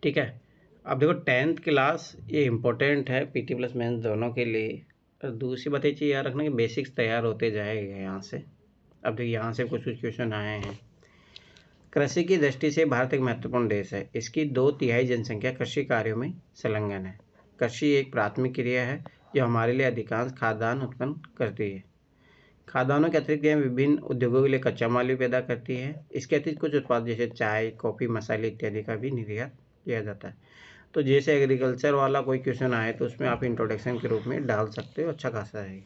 ठीक है। अब देखो 10th क्लास ये इम्पोर्टेंट है पीटी प्लस मेंस दोनों के लिए। और दूसरी बात ये चीज़ याद रखना कि बेसिक्स तैयार होते जाएगा यहाँ से। अब देखिए यहाँ से कुछ क्वेश्चन आए हैं। कृषि की दृष्टि से भारत एक महत्वपूर्ण देश है। इसकी 2/3 जनसंख्या कृषि कार्यों में संलग्न है। कृषि एक प्राथमिक क्रिया है जो हमारे लिए अधिकांश खाद्यान्न उत्पन्न करती है। खाद्यान्नों के अतिरिक्त यह विभिन्न उद्योगों के लिए कच्चा माल भी पैदा करती है। इसके अतिरिक्त कुछ उत्पाद जैसे चाय, कॉफ़ी, मसाले इत्यादि का भी निर्यात किया जाता है। तो जैसे एग्रीकल्चर वाला कोई क्वेश्चन आए तो उसमें आप इंट्रोडक्शन के रूप में डाल सकते हो, अच्छा खासा है।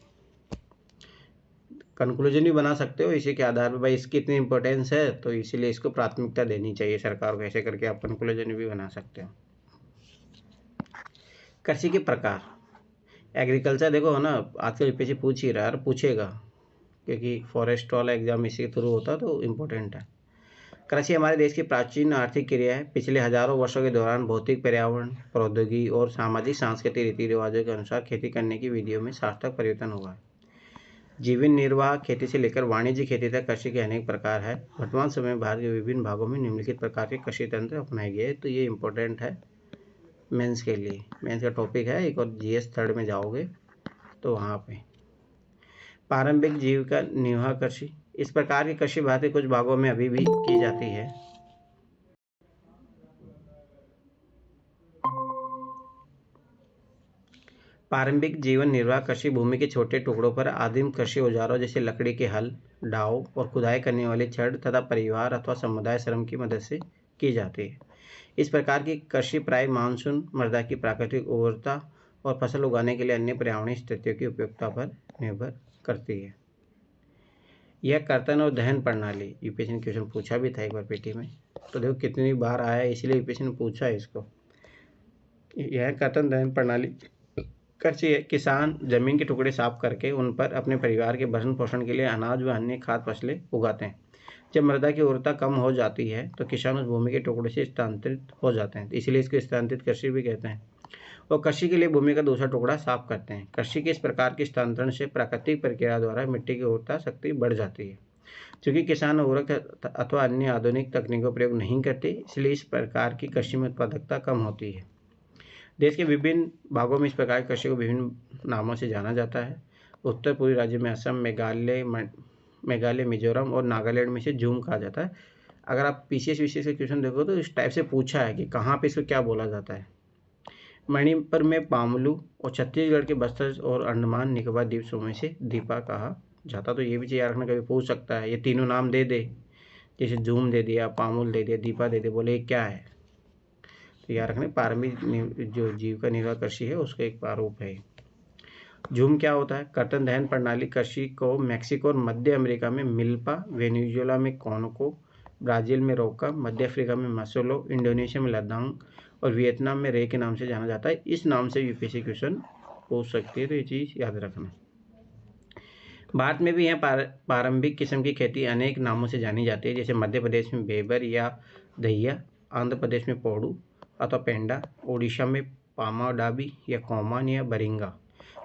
कंक्लूजन भी बना सकते हो इसी के आधार पर, भाई इसकी इतनी इंपॉर्टेंस है तो इसीलिए इसको प्राथमिकता देनी चाहिए सरकार को, ऐसे करके आप कंक्लूजन भी बना सकते हो। कृषि के प्रकार, एग्रीकल्चर देखो है ना, आजकल यूपीएससी पूछ ही रहा है और पूछेगा, क्योंकि फॉरेस्ट वाला एग्जाम इसी के थ्रू होता है तो इम्पोर्टेंट है। कृषि हमारे देश की प्राचीन आर्थिक क्रिया है। पिछले हजारों वर्षों के दौरान भौतिक, पर्यावरण, प्रौद्योगिकी और सामाजिक सांस्कृतिक रीति रिवाजों के अनुसार खेती करने की विधियों में सार्थक परिवर्तन हुआ है। जीवन निर्वाह खेती से लेकर वाणिज्य खेती तक कृषि के अनेक प्रकार है। वर्तमान समय में भारत के विभिन्न भागों में निम्नलिखित प्रकार के कृषि तंत्र अपनाए गए। तो ये इम्पोर्टेंट है मेंस के लिए, मेंस का टॉपिक है एक। और जीएस 3rd में जाओगे तो वहाँ पे पारंपरिक जीविका निर्वाह कृषि, इस प्रकार की कृषि भारत के कुछ भागों में अभी भी की जाती है। पारंपरिक जीवन निर्वाह कृषि भूमि के छोटे टुकड़ों पर आदिम कृषि औजारों जैसे लकड़ी के हल, डाव और खुदाई करने वाले छड़ तथा परिवार अथवा समुदाय श्रम की मदद से की जाती है। इस प्रकार की कृषि प्राय मानसून, मृदा की प्राकृतिक उर्वरता और फसल उगाने के लिए अन्य पर्यावरणीय स्थितियों की उपयोगिता पर निर्भर करती है। यह कर्तन और दहन प्रणाली, यूपीएससी ने क्वेश्चन पूछा भी था एक बार पीटी में, तो देखो कितनी बार आया है, इसलिए यूपीएससी ने पूछा है इसको। यह कर्तन दहन प्रणाली कृषि किसान जमीन के टुकड़े साफ करके उन पर अपने परिवार के भरण पोषण के लिए अनाज व अन्य खाद्य फसलें उगाते हैं। जब मृदा की उर्वरता कम हो जाती है तो किसान उस भूमि के टुकड़े से स्थानांतरित हो जाते हैं, इसलिए इसको स्थानांतरित कृषि भी कहते हैं। और कृषि के लिए भूमि का दूसरा टुकड़ा साफ करते हैं। कृषि के इस प्रकार के स्थानांतरण से प्राकृतिक प्रक्रिया द्वारा मिट्टी की उर्वरता शक्ति बढ़ जाती है। चूंकि किसान उर्वरक अथवा अन्य आधुनिक तकनीकों का प्रयोग नहीं करते, इसलिए इस प्रकार की कृषि में उत्पादकता कम होती है। देश के विभिन्न भागों में इस प्रकार की कृषि को विभिन्न नामों से जाना जाता है। उत्तर पूर्वी राज्य में असम, मेघालय, मिजोरम और नागालैंड में इसे झूम कहा जाता है। अगर आप पीसीएस वीसीएस के क्वेश्चन देखो तो इस टाइप से पूछा है कि कहाँ पे इसको क्या बोला जाता है। मणिपुर में पामलू और छत्तीसगढ़ के बस्तर और अंडमान निकोबार द्वीप समूह से दीपा कहा जाता। तो ये भी चीज़ याद रखना, कभी पूछ सकता है। ये तीनों नाम दे दे, जैसे झूम दे दिया, पामुल दे दिया, दीपा दे दे, बोले ये क्या है। तो याद रखना पारंपरिक जो जीविका निर्वाह कृषि है उसका एक प्रारूप है। झूम क्या होता है? कर्तन दहन प्रणाली कृषि को मैक्सिको और मध्य अमेरिका में मिल्पा, वेनेजुएला में कोनोको, ब्राज़ील में रोका, मध्य अफ्रीका में मसोलो, इंडोनेशिया में लद्दाख और वियतनाम में रे के नाम से जाना जाता है। इस नाम से यूपीएससी क्वेश्चन पूछ सकती है, तो ये चीज़ याद रखना। भारत में भी यह पारंपरिक किस्म की खेती अनेक नामों से जानी जाती है, जैसे मध्य प्रदेश में बेबर या दहिया, आंध्र प्रदेश में पोडू अथवा पेंडा, उड़ीसा में पामाडाबी या कौमान या बरिंगा,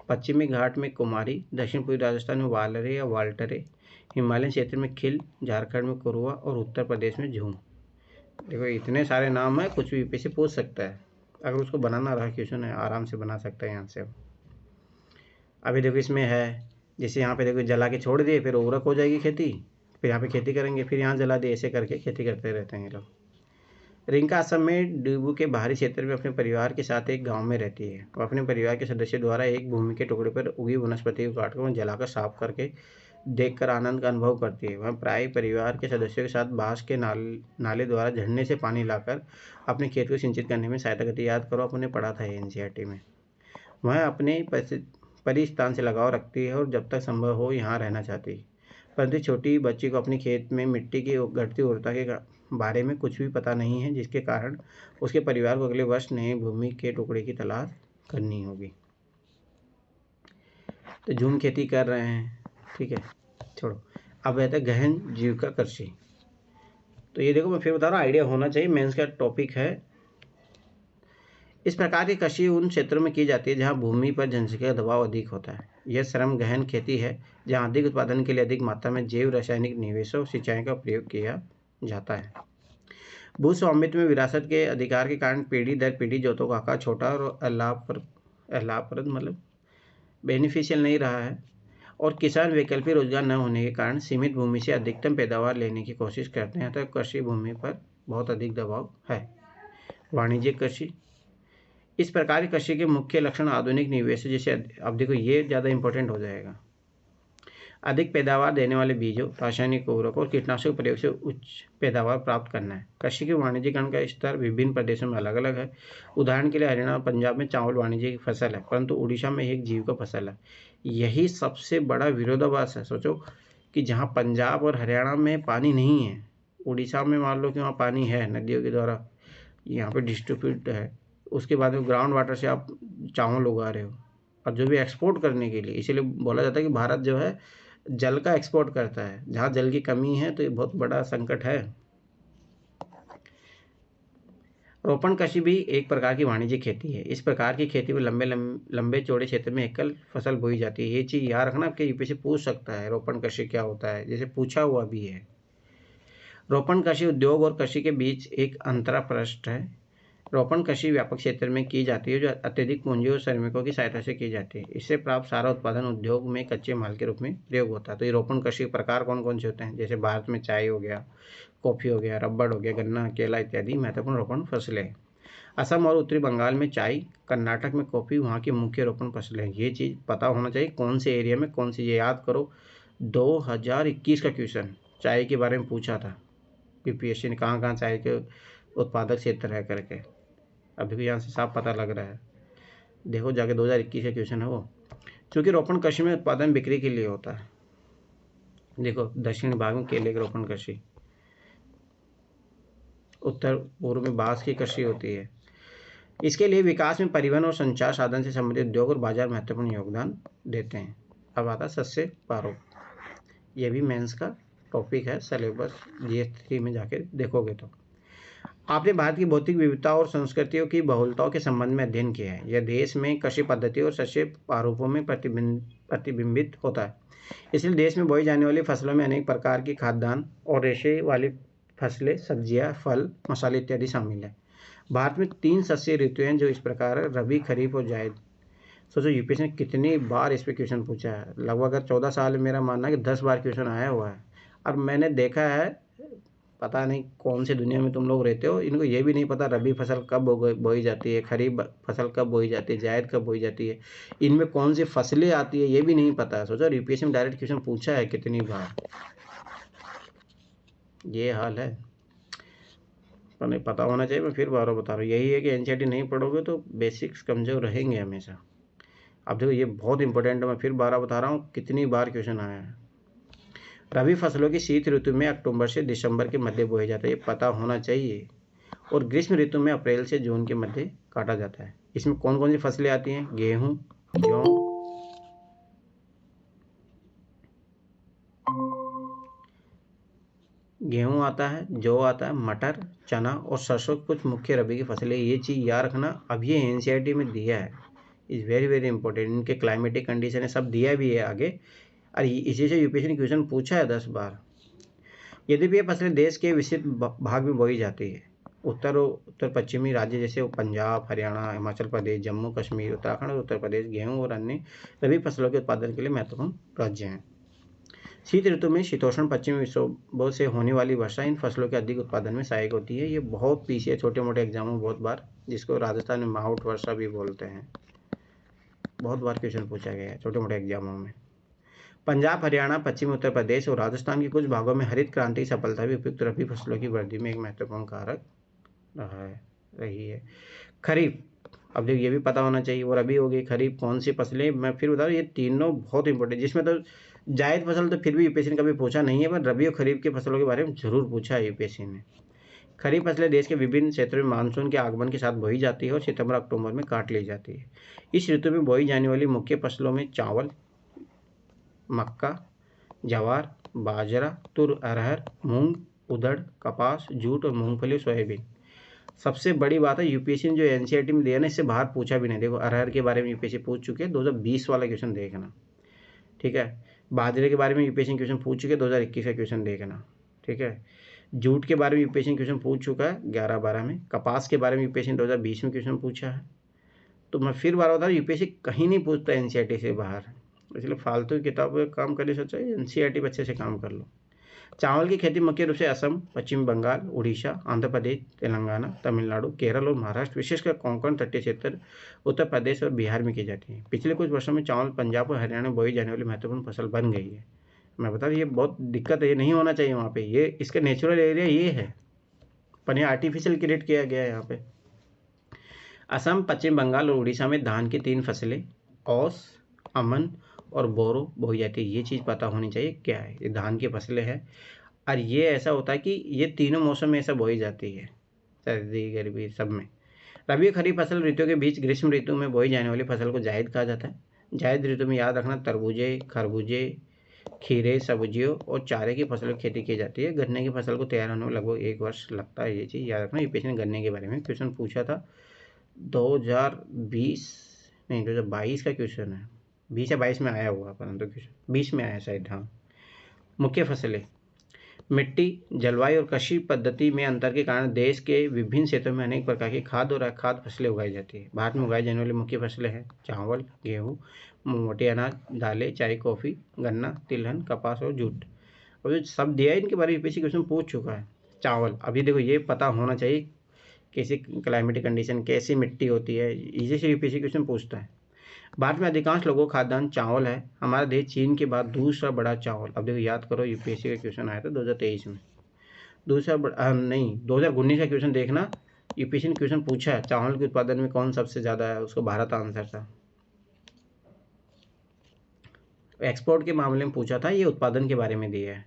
पश्चिमी घाट में कुमारी, दक्षिण पूर्वी राजस्थान में वालरे या वाल्टरे, हिमालयन क्षेत्र में खिल, झारखंड में कुरुआ और उत्तर प्रदेश में झूम। देखो इतने सारे नाम है, कुछ भी यूपीएससी पूछ सकता है। अगर उसको बनाना रहा क्वेश्चन है आराम से बना सकता है यहाँ से। अभी देखो इसमें है, जैसे यहाँ पे देखो जला के छोड़ दिए, फिर उर्वरक हो जाएगी खेती, फिर यहाँ पे खेती करेंगे, फिर यहाँ जला दिए, ऐसे करके खेती करते रहते हैं ये लोग। रिंका असम में डुबू के बाहरी क्षेत्र में अपने परिवार के साथ एक गांव में रहती है। वह अपने परिवार के सदस्य द्वारा एक भूमि के टुकड़े पर उगी वनस्पति को काटकर वह जलाकर साफ करके देखकर आनंद का अनुभव करती है। वह प्राय परिवार के सदस्यों के साथ बांस के नाले द्वारा झरने से पानी लाकर अपने खेत को सिंचित करने में सहायता करती है। याद करो, आपने पढ़ा था एनसीईआरटी में। वह अपने परिस्थान से लगाव रखती है और जब तक संभव हो यहाँ रहना चाहती है, परंतु छोटी बच्ची को अपनी खेत में मिट्टी की घटती उर्वरता के बारे में कुछ भी पता नहीं है, जिसके कारण उसके परिवार को अगले वर्ष नए भूमि के टुकड़े की तलाश करनी होगी। तो झूम खेती कर रहे हैं, ठीक है, छोड़ो। अब रहता है गहन जीविका कृषि। तो ये देखो मैं फिर बता रहा हूँ, आइडिया होना चाहिए, मेंस का टॉपिक है। इस प्रकार की कृषि उन क्षेत्रों में की जाती है जहाँ भूमि पर जनसंख्या का दबाव अधिक होता है। यह श्रम गहन खेती है जहाँ अधिक उत्पादन के लिए अधिक मात्रा में जैव रासायनिक निवेशों और सिंचाई का प्रयोग किया जाता है। भूस्वामित्व में विरासत के अधिकार के कारण पीढ़ी दर पीढ़ी जोतों का आकार छोटा और लाभप्रद मतलब बेनिफिशियल नहीं रहा है, और किसान वैकल्पिक रोजगार न होने के कारण सीमित भूमि से अधिकतम पैदावार लेने की कोशिश करते हैं, तो कृषि भूमि पर बहुत अधिक दबाव है। वाणिज्यिक कृषि, इस प्रकार की कृषि के मुख्य लक्षण आधुनिक निवेश, जैसे अब देखो ये ज़्यादा इंपॉर्टेंट हो जाएगा, अधिक पैदावार देने वाले बीजों, रासायनिक उर्वरकों और कीटनाशक प्रयोग से उच्च पैदावार प्राप्त करना है। कृषि के वाणिज्यिकरण का स्तर विभिन्न प्रदेशों में अलग अलग है। उदाहरण के लिए हरियाणा और पंजाब में चावल वाणिज्यिक फसल है, परंतु उड़ीसा में एक जीविका फसल है। यही सबसे बड़ा विरोधाभास है। सोचो कि जहाँ पंजाब और हरियाणा में पानी नहीं है, उड़ीसा में मान लो कि वहाँ पानी है, नदियों के द्वारा यहाँ पे डिस्ट्रीब्यूट है, उसके बाद में ग्राउंड वाटर से आप चावल उगा रहे हो, और जो भी एक्सपोर्ट करने के लिए, इसीलिए बोला जाता है कि भारत जो है जल का एक्सपोर्ट करता है। जहाँ जल की कमी है तो ये बहुत बड़ा संकट है। रोपण कृषि भी एक प्रकार की वाणिज्यिक खेती है। इस प्रकार की खेती में लंबे चौड़े क्षेत्र में एकल फसल बोई जाती है। ये चीज़ याद रखना, आपके यूपीएससी पूछ सकता है रोपण कृषि क्या होता है, जैसे पूछा हुआ भी है। रोपण कृषि उद्योग और कृषि के बीच एक अंतराप्रस्थ है। रोपण कृषि व्यापक क्षेत्र में की जाती है, जो अत्यधिक पूंजी और श्रमिकों की सहायता से की जाती है। इससे प्राप्त सारा उत्पादन उद्योग में कच्चे माल के रूप में प्रयोग होता है। तो ये रोपण कृषि के प्रकार कौन कौन से होते हैं, जैसे भारत में चाय हो गया, कॉफ़ी हो गया, रबड़ हो गया, गन्ना, केला इत्यादि महत्वपूर्ण रोपण फसलें। असम और उत्तरी बंगाल में चाय, कर्नाटक में कॉफ़ी वहाँ की मुख्य रोपण फसलें। ये चीज़ पता होना चाहिए कौन से एरिया में कौन सी, ये याद करो। 2021 का क्वेश्चन चाय के बारे में पूछा था यूपीएससी ने, कहाँ कहाँ चाय के उत्पादक क्षेत्र है करके। अभी भी यहाँ से साफ पता लग रहा है, देखो जाके 2021 का क्वेश्चन है वो। क्योंकि रोपण कृषि में उत्पादन बिक्री के लिए होता है। देखो दक्षिण भाग में केले की रोपण कृषि, उत्तर पूर्व में बांस की कृषि होती है। इसके लिए विकास में परिवहन और संचार साधन से संबंधित उद्योग और बाजार महत्वपूर्ण योगदान देते हैं। अब आता सस्य पारो, ये भी मेंस का टॉपिक है, सिलेबस GS3 में जाके देखोगे तो। आपने भारत की भौतिक विविधता और संस्कृतियों की बहुलताओं के संबंध में अध्ययन किया है। यह देश में कृषि पद्धति और सस्य प्रारूपों में प्रतिबिंबित होता है। इसलिए देश में बोई जाने वाली फसलों में अनेक प्रकार की खाद्यान्न और रेशे वाली फसलें, सब्जियां, फल, मसाले इत्यादि शामिल है। भारत में 3 सस्य ऋतु हैं जो इस प्रकार है, रबी, खरीफ और जायद। सोचो यूपीएससी ने कितनी बार इस पे क्वेश्चन पूछा है। लगभग 14 साल में मेरा मानना है कि 10 बार क्वेश्चन आया हुआ है। और मैंने देखा है, पता नहीं कौन सी दुनिया में तुम लोग रहते हो, इनको ये भी नहीं पता रबी फसल कब बोई जाती है, खरीफ फसल कब बोई जाती है, जायद कब बोई जाती है, इनमें कौन सी फसलें आती है, ये भी नहीं पता है। सोचो यूपीएससी में डायरेक्ट क्वेश्चन पूछा है कितनी बार, ये हाल है। पर नहीं पता होना चाहिए, मैं फिर बार बता रहा हूँ। यही है कि एनसीईआरटी नहीं पढ़ोगे तो बेसिक्स कमजोर रहेंगे हमेशा। अब देखो ये बहुत इंपॉर्टेंट है, मैं फिर 12 बता रहा हूँ कितनी बार क्वेश्चन आया है। रबी फसलों की शीत ऋतु में अक्टूबर से दिसंबर के मध्य बोया जाता है, ये पता होना चाहिए। और ग्रीष्म ऋतु में अप्रैल से जून के मध्य काटा जाता है। इसमें कौन कौन सी फसलें आती हैं, गेहूँ, जौ, गेहूँ आता है, जौ आता है, मटर, चना और सरसों कुछ मुख्य रबी की फसलें। ये चीज़ याद रखना, अब ये एनसीईआरटी में दिया है, इज़ वेरी वेरी इंपॉर्टेंट। इनके क्लाइमेटिक कंडीशन है, सब दिया भी है आगे, और इसी से यूपीएससी ने क्वेश्चन पूछा है 10 बार। यद्यपि ये फसलें देश के विस्तृत भाग में बोई जाती है, उत्तर पश्चिमी राज्य जैसे पंजाब, हरियाणा, हिमाचल प्रदेश, जम्मू कश्मीर, उत्तराखंड और उत्तर प्रदेश गेहूँ और अन्य रबी फसलों के उत्पादन के लिए महत्वपूर्ण राज्य हैं। शीत ऋतु में शीतोष्ण पश्चिमी विक्षोभों से होने वाली वर्षा इन फसलों के अधिक उत्पादन में सहायक होती है। ये बहुत पीछे छोटे मोटे एग्जामों में बहुत बार, जिसको राजस्थान में माउट वर्षा भी बोलते हैं, बहुत बार क्वेश्चन पूछा गया है छोटे मोटे एग्जामों में। पंजाब, हरियाणा, पश्चिमी उत्तर प्रदेश और राजस्थान के कुछ भागों में हरित क्रांति की सफलता भी उपयुक्त रबी फसलों की वृद्धि में एक महत्वपूर्ण कारक रही है। खरीफ, अब देखिए ये भी पता होना चाहिए, वो रबी हो गई, खरीफ कौन सी फसलें, मैं फिर बता रहा हूँ ये तीनों बहुत इंपॉर्टेंट। जिसमें तो जायद फसल तो फिर भी यूपीएससी ने कभी पूछा नहीं है, पर रबी और खरीफ की फसलों के बारे में जरूर पूछा है यूपीएससी ने। खरीफ फसलें देश के विभिन्न क्षेत्रों में मानसून के आगमन के साथ बोई जाती है और सितंबर अक्टूबर में काट ली जाती है। इस ऋतु में बोई जाने वाली मुख्य फसलों में चावल, मक्का, ज्वार, बाजरा, तुर, अरहर, मूंग, उड़द, कपास, जूट और मूंगफली, सोयाबीन। सबसे बड़ी बात है यूपीएससी ने जो एनसीईआरटी में दिया ना, इससे बाहर पूछा भी नहीं। देखो अरहर के बारे में यूपीएससी पूछ चुके हैं, 2020 वाला क्वेश्चन देखना, ठीक है। बाजरे के बारे में यूपीएससी क्वेश्चन पूछ चुके, 2021 का क्वेश्चन देखना, ठीक है। जूट के बारे में यूपीएससी क्वेश्चन पूछ चुका है 11-12 में। कपास के बारे में यूपीएससी 2020 में क्वेश्चन पूछा है। तो मैं फिर बार बता रहा हूँ, यूपीएससी कहीं नहीं पूछता एनसीईआरटी से बाहर, इसलिए फालतू की किताबों पर काम करने से अच्छा एनसीईआरटी पर अच्छे से काम कर लो। चावल की खेती मुख्य रूप से असम, पश्चिम बंगाल, उड़ीसा, आंध्र प्रदेश, तेलंगाना, तमिलनाडु, केरल और महाराष्ट्र, विशेषकर कोंकण तटीय क्षेत्र, उत्तर प्रदेश और बिहार में की जाती है। पिछले कुछ वर्षों में चावल पंजाब और हरियाणा में बोई जाने वाली महत्वपूर्ण फसल बन गई है। मैं बता रहा ये बहुत दिक्कत है, ये नहीं होना चाहिए वहाँ पे, ये इसका नेचुरल एरिया ये है, पर ये आर्टिफिशियल क्रिएट किया गया है यहाँ पे। असम, पश्चिम बंगाल और उड़ीसा में धान की 3 फसलें औस, अमन और बोरो बोई जाती है। ये चीज़ पता होनी चाहिए क्या है, ये धान की फसलें हैं और ये ऐसा होता है कि ये तीनों मौसम में ऐसा बोई जाती है, सर्दी गर्मी सब में। रबी और खरीफ फसल ऋतुओं के बीच ग्रीष्म ऋतु में बोई जाने वाली फसल को जायद कहा जाता है। जायद ऋतु में याद रखना तरबूजे, खरबूजे, खीरे, सब्जियों और चारे की फसलों की खेती की जाती है। गन्ने की फसल को तैयार होने में लगभग 1 वर्ष लगता है, ये चीज़ याद रखना। यूपीएससी ने गन्ने के बारे में क्वेश्चन पूछा था 2020 नहीं 2022 का क्वेश्चन है, 20 या 22 में आया हुआ, परंतु क्वेश्चन 20 में आया शायद। हाँ, मुख्य फसलें। मिट्टी, जलवायु और कृषि पद्धति में अंतर के कारण देश के विभिन्न क्षेत्रों में अनेक प्रकार की खाद्य और अखाद्य फसलें उगाई जाती है। भारत में उगाई जाने वाली मुख्य फसलें हैं चावल, गेहूँ, मोटे अनाज, दालें, चाय, कॉफ़ी, गन्ना, तिलहन, कपास और जूट। और जो सब दिया है इनके बारे में यूपीएससी क्वेश्चन पूछ चुका है। चावल, अभी देखो ये पता होना चाहिए कैसी क्लाइमेटिक कंडीशन, कैसी मिट्टी होती है, इसी से यूपीएससी क्वेश्चन पूछता है। भारत में अधिकांश लोगों का खाद्यान्न चावल है। हमारा देश चीन के बाद दूसरा बड़ा चावल, अब देखो याद करो यूपीएससी का क्वेश्चन आया था 2023 में, दूसरा नहीं 2019 का क्वेश्चन देखना, यूपीएससी ने क्वेश्चन पूछा है चावल के उत्पादन में कौन सबसे ज़्यादा है, उसको भारत आंसर था। एक्सपोर्ट के मामले में पूछा था, ये उत्पादन के बारे में दिया है।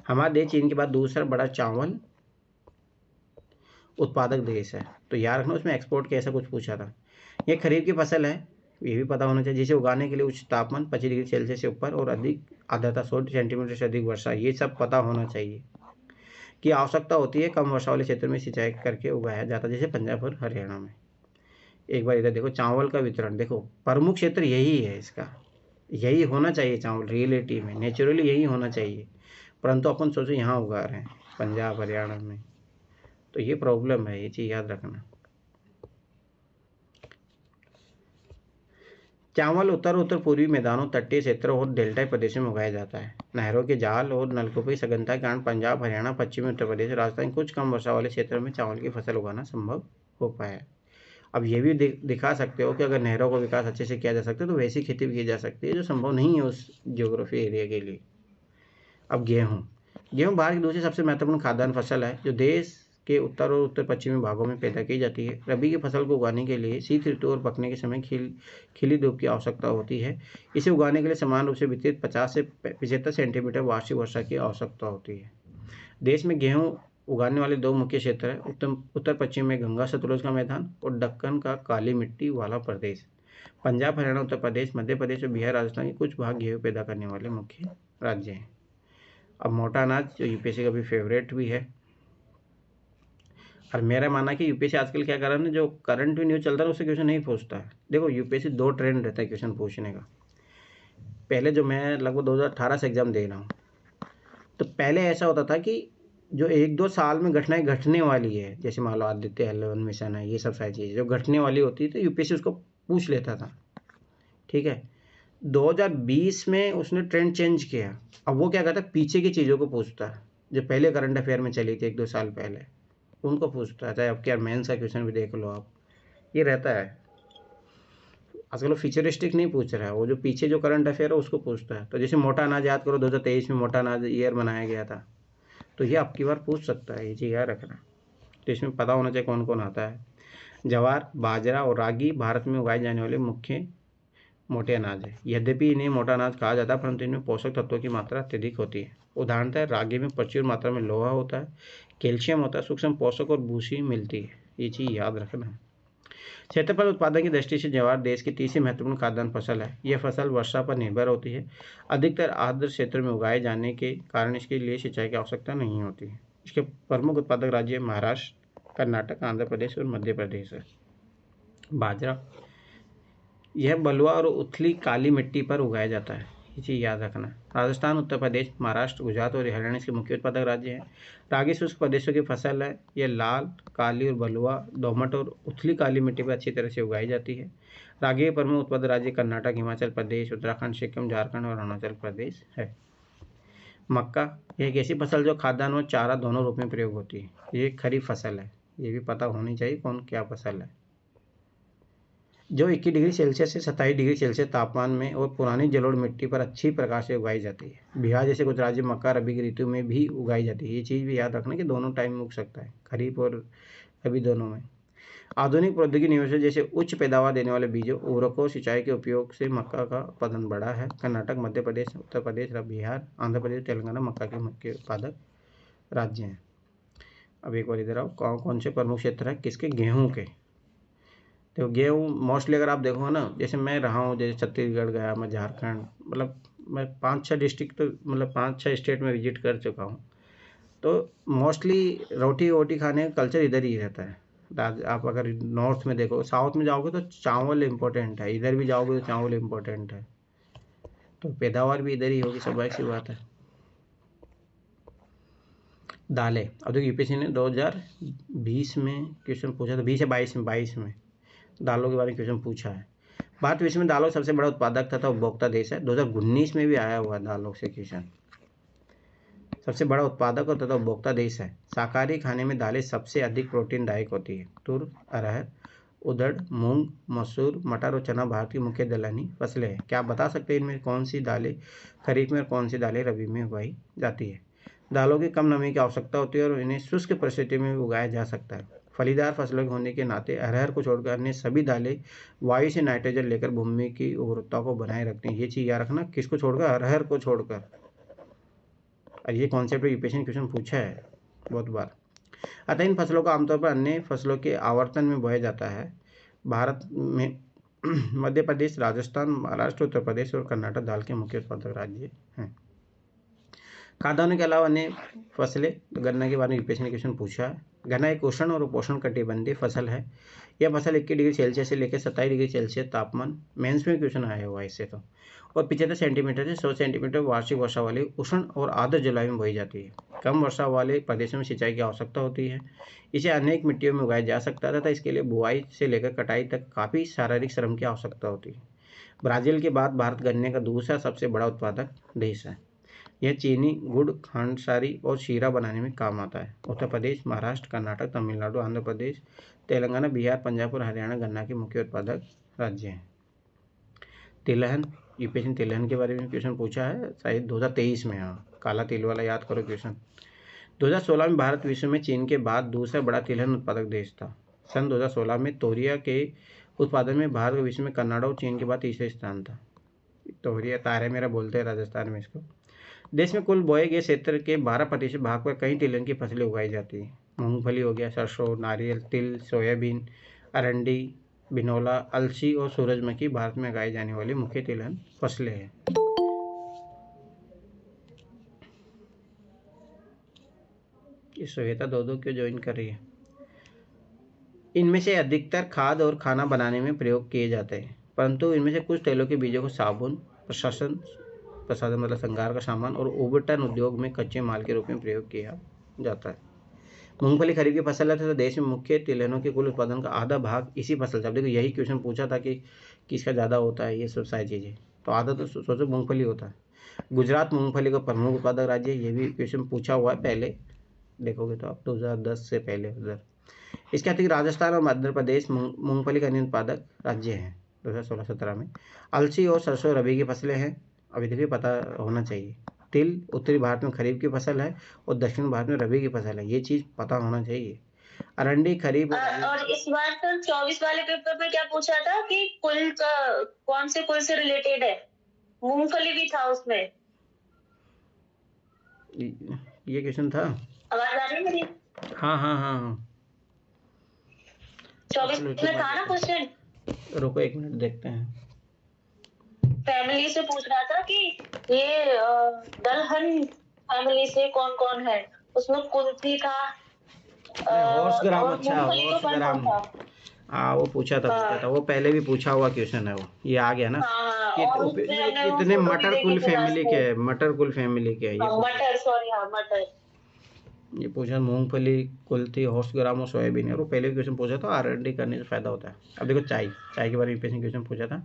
हमारा देश चीन के बाद दूसरा बड़ा चावल उत्पादक देश है, तो याद रखना उसमें एक्सपोर्ट के ऐसा कुछ पूछा था। ये खरीफ की फसल है, ये भी पता होना चाहिए, जिसे उगाने के लिए उच्च तापमान 25 डिग्री सेल्सियस से ऊपर और अधिक आर्द्रता 100 सेंटीमीटर से अधिक वर्षा, ये सब पता होना चाहिए की आवश्यकता होती है। कम वर्षा वाले क्षेत्र में सिंचाई करके उगाया जाता है, जैसे पंजाब और हरियाणा में। एक बार इधर देखो चावल का वितरण, देखो प्रमुख क्षेत्र यही है इसका, यही होना चाहिए चावल रियलिटी में, नेचुरली यही होना चाहिए, परंतु अपन सोचो यहाँ उगा रहे हैं पंजाब हरियाणा में, तो ये प्रॉब्लम है, ये चीज़ याद रखना। चावल उत्तर पूर्वी मैदानों, तटीय क्षेत्रों और डेल्टा प्रदेशों में उगाया जाता है। नहरों के जाल और नलकूपों की सघनता के कारण पंजाब, हरियाणा, पश्चिमी उत्तर प्रदेश, राजस्थान कुछ कम वर्षा वाले क्षेत्रों में चावल की फसल उगाना संभव हो पाया। अब ये भी दिखा सकते हो कि अगर नहरों का विकास अच्छे से किया जा सकता है तो वैसी खेती भी की जा सकती है जो संभव नहीं है उस जियोग्राफी एरिया के लिए। अब गेहूँ भारत की दूसरी सबसे महत्वपूर्ण खाद्यान्न फसल है, जो देश के उत्तर और उत्तर पश्चिमी भागों में पैदा की जाती है। रबी की फसल को उगाने के लिए शीत ऋतु और पकने के समय खिली धूप की आवश्यकता होती है। इसे उगाने के लिए समान रूप से वितरित 50 से 75 सेंटीमीटर वार्षिक वर्षा की आवश्यकता होती है। देश में गेहूँ उगाने वाले 2 मुख्य क्षेत्र हैं, उत्तर पश्चिम में गंगा सतलुज का मैदान और दक्कन का काली मिट्टी वाला प्रदेश। पंजाब, हरियाणा, उत्तर प्रदेश, मध्य प्रदेश और बिहार, राजस्थान के कुछ भाग गेहूँ पैदा करने वाले मुख्य राज्य हैं। अब मोटा अनाज, जो यूपीएससी का भी फेवरेट भी है, और मेरा मानना है कि यूपीएससी आजकल क्या कर रहा है ना, जो करंट भी न्यूज़ चलता है उससे क्वेश्चन नहीं पूछता है। देखो यूपीएससी 2 ट्रेंड रहता है क्वेश्चन पूछने का। पहले जो मैं लगभग 2018 से एग्ज़ाम दे रहा हूँ, तो पहले ऐसा होता था कि जो 1-2 साल में घटनाएं घटने वाली है, जैसे मान लो आदित्य L1 मिशन है, ये सब सारी चीज़ें जो घटने वाली होती है तो यूपीएससी उसको पूछ लेता था। ठीक है, 2020 में उसने ट्रेंड चेंज किया, अब वो क्या करता है, पीछे की चीज़ों को पूछता है, जो पहले करंट अफेयर में चली थी 1-2 साल पहले, उनको पूछता है। चाहे अब क्या मेंस का क्वेश्चन भी देख लो आप, ये रहता है। आजकल फ्यूचरिस्टिक नहीं पूछ रहा है, वो जो पीछे जो करंट अफेयर है उसको पूछता है। तो जैसे मोटा अनाज याद करो, 2023 में मोटा अनाज ईयर बनाया गया था, तो ये आपकी बार पूछ सकता है, ये चीज़ याद रखना। तो इसमें पता होना चाहिए कौन कौन आता है। ज्वार, बाजरा और रागी भारत में उगाए जाने वाले मुख्य मोटे अनाज है। यद्यपि इन्हें मोटा अनाज कहा जाता है, परंतु इनमें पोषक तत्वों की मात्रा अत्यधिक होती है। उदाहरणतः रागी में प्रचुर मात्रा में लोहा होता है, कैल्शियम होता है, सूक्ष्म पोषक और भूसी मिलती है, ये चीज़ याद रखना। क्षेत्रफल उत्पादन की दृष्टि से ज्वार देश की तीसरी महत्वपूर्ण खाद्यान्न फसल है। यह फसल वर्षा पर निर्भर होती है, अधिकतर आर्द्र क्षेत्र में उगाए जाने के कारण इसके लिए सिंचाई की आवश्यकता नहीं होती है। इसके प्रमुख उत्पादक राज्य महाराष्ट्र, कर्नाटक, आंध्र प्रदेश और मध्य प्रदेश है। बाजरा, यह बलुआ और उथली काली मिट्टी पर उगाया जाता है। ये चीज़ याद रखना। राजस्थान, उत्तर प्रदेश, महाराष्ट्र, गुजरात और हरियाणा इसके मुख्य उत्पादक राज्य हैं। रागी शुष्क प्रदेशों की फसल है। ये लाल, काली और बलुआ, दोमट और उथली काली मिट्टी पर अच्छी तरह से उगाई जाती है। रागी के प्रमुख उत्पादक राज्य कर्नाटक, हिमाचल प्रदेश, उत्तराखंड, सिक्किम, झारखंड और अरुणाचल प्रदेश है। मक्का, यह एक ऐसी फसल जो खाद्यान्न और चारा दोनों रूप में प्रयोग होती है। ये एक खरीफ फसल है। ये भी पता होनी चाहिए कौन क्या फसल है। जो 21 डिग्री सेल्सियस से 27 डिग्री सेल्सियस तापमान में और पुरानी जलोढ़ मिट्टी पर अच्छी प्रकार से उगाई जाती है। बिहार जैसे कुछ राज्य मक्का रबी की ऋतु में भी उगाई जाती है। ये चीज़ भी याद रखना कि दोनों टाइम में उग सकता है, खरीफ और रबी दोनों में। आधुनिक प्रौद्योगिकी निवेश जैसे उच्च पैदावार देने वाले बीजों, उर्वरकों, सिंचाई के उपयोग से मक्का का उत्पादन बढ़ा है। कर्नाटक, मध्य प्रदेश, उत्तर प्रदेश, बिहार, आंध्र प्रदेश, तेलंगाना मक्का के मुख्य उत्पादक राज्य हैं। अब एक बार इधर आओ, कौन कौन से प्रमुख क्षेत्र हैं किसके? गेहूँ के। तो गेहूँ मोस्टली अगर आप देखो ना, जैसे मैं रहा हूँ, जैसे छत्तीसगढ़ गया, मैं झारखंड, मतलब मैं 5-6 डिस्ट्रिक्ट, तो मतलब 5-6 स्टेट में विजिट कर चुका हूँ। तो मोस्टली रोटी वोटी खाने का कल्चर इधर ही रहता है। आप अगर नॉर्थ में देखो, साउथ में जाओगे तो चावल इम्पोर्टेंट है, इधर भी जाओगे तो चावल इम्पोर्टेंट है। तो पैदावार भी इधर ही होगी, स्वाभाविक सी बात है। दालें, अब देखो यूपीएससी ने 2020 में क्वेश्चन पूछा था, 20 या 22 में दालों के बारे में क्वेश्चन पूछा है। भारत विश्व में दालों का सबसे बड़ा उत्पादक तथा उपभोक्ता देश है। 2019 में भी आया हुआ है दालों से क्वेश्चन। सबसे बड़ा उत्पादक और तथा उपभोक्ता देश है। शाकाहारी खाने में दालें सबसे अधिक प्रोटीनदायक होती है। तुर, अरहर, उड़द, मूंग, मसूर, मटर और चना भारत की मुख्य दलहनी फसलें हैं। क्या आप बता सकते हैं इनमें कौन सी दालें खरीफ में और कौन सी दालें रबी में उगाई जाती है? दालों की कम नमी की आवश्यकता होती है और इन्हें शुष्क परिस्थिति में भी उगाया जा सकता है। फलीदार फसलों के होने के नाते अरहर को छोड़कर अन्य सभी दालें वायु से नाइट्रोजन लेकर भूमि की उर्वरता को बनाए रखती हैं। ये चीज़ याद रखना, किसको छोड़कर? अरहर को छोड़कर। और ये कॉन्सेप्ट यूपीएससी ने क्वेश्चन पूछा है बहुत बार। अतः इन फसलों को आमतौर पर अन्य फसलों के आवर्तन में बोया जाता है। भारत में मध्य प्रदेश, राजस्थान, महाराष्ट्र, उत्तर प्रदेश और कर्नाटक दाल के मुख्य उत्पादक राज्य हैं। खाद्यान्नों के अलावा अन्य फसलें, गन्ना के बारे में यूपीएससी ने क्वेश्चन पूछा है। गन्ना एक उष्ण और उपोष्ण कटिबंधीय फसल है। यह फसल 21 डिग्री सेल्सियस से लेकर 27 डिग्री सेल्सियस तापमान, मेंस में क्वेश्चन आया हुआ है इससे तो, और 75 सेंटीमीटर से 100 सेंटीमीटर वार्षिक वर्षा वाली उष्ण और आर्द्र जलवायु में बोई जाती है। कम वर्षा वाले प्रदेशों में सिंचाई की आवश्यकता होती है। इसे अनेक मिट्टियों में उगाया जा सकता है तथा इसके लिए बुआई से लेकर कटाई तक काफ़ी शारीरिक श्रम की आवश्यकता होती है। ब्राज़ील के बाद भारत गन्ने का दूसरा सबसे बड़ा उत्पादक देश है। यह चीनी, गुड़, खांडसारी और शीरा बनाने में काम आता है। उत्तर प्रदेश, महाराष्ट्र, कर्नाटक, तमिलनाडु, आंध्र प्रदेश, तेलंगाना, बिहार, पंजाब और हरियाणा गन्ना के मुख्य उत्पादक राज्य हैं। तिलहन, यूपीएससी ने तिलहन के बारे में क्वेश्चन पूछा है शायद 2023 में। हाँ, काला तिल वाला याद करो क्वेश्चन। 2016 में भारत विश्व में चीन के बाद दूसरा बड़ा तिलहन उत्पादक देश था। सन 2016 में तोरिया के उत्पादन में भारत विश्व में कर्नाटक और चीन के बाद तीसरे स्थान था। तोरिया तारे मेरा बोलते हैं राजस्थान में इसको। देश में कुल बोए गए क्षेत्र के 12% भाग पर कई तिलहन की फसलें उगाई जाती हैं। मूंगफली हो गया, सरसों, नारियल, तिल, सोयाबीन, अरंडी, बिनौला, अलसी और सूरजमुखी भारत में उगाई जाने वाली मुख्य तिलहन फसलें हैं। ये श्वेता दो क्यों ज्वाइन कर रही है? इनमें से अधिकतर खाद और खाना बनाने में प्रयोग किए जाते हैं, परंतु इनमें से कुछ तेलों के बीजों को साबुन, प्रसाधन मतलब श्रृंगार का सामान और ओवरटन उद्योग में कच्चे माल के रूप में प्रयोग किया जाता है। मूंगफली खरीफ की फसल है तथा देश में मुख्य तिलहनों के कुल उत्पादन का आधा भाग इसी फसल से। अब देखो यही क्वेश्चन पूछा था कि किसका ज़्यादा होता है, ये सब सारी चीज़ें, तो आधा तो सोचो मूंगफली होता है। गुजरात मूंगफली का प्रमुख उत्पादक राज्य है। ये भी क्वेश्चन पूछा हुआ है पहले, देखोगे तो आप 2010 से पहले उधर। इसके अतिरिक्त राजस्थान और मध्य प्रदेश मूंगफली का अन्य उत्पादक राज्य हैं 2016-17 में। अलसी और सरसों रबी की फसलें हैं, अभी देखिए पता होना चाहिए। तिल उत्तरी भारत में खरीफ की फसल है और दक्षिण भारत में रबी की फसल है, ये चीज़ पता होना चाहिए। अरंडी खरीफ और इस बार तो 24 वाले पेपर में क्या पूछा था कि कुल का कौन से कुल से रिलेटेड है? मूंगफली भी था उसमें। ये क्वेश्चन था। आवाज आ रही है मेरी? हाँ हाँ हाँ हाँ 24 में था ना क्वेश्चन? रुको एक मिनट देखते हैं। फैमिली से पूछ रहा था कि ये दलहन फैमिली से कौन कौन है, उसमें कुल्थी था, अरे हॉर्स ग्राम, और अच्छा मूंगफली को हॉर्स कंफर्म ग्राम। था। हाँ वो पूछा था, हाँ वो पहले भी पूछा हुआ क्वेश्चन है, वो ये आ गया ना। हाँ हाँ, और उसमें ये हमने वो कितने फोटो भी मटर देखी कुल थी लास्ट फैमिली के में। है, मटर कुल फैमिली के है ये हाँ पूछा। मटर, सॉरी, हाँ मटर। ये पूछा मूंगफली, कुल्थी, हॉर्स ग्राम और सोयाबीन है, और वो पहले भी क्वेश्चन पूछा था, R&D करने से फायदा होता है। अब देखो चाय, चाय के बारे में क्वेश्चन पूछा था।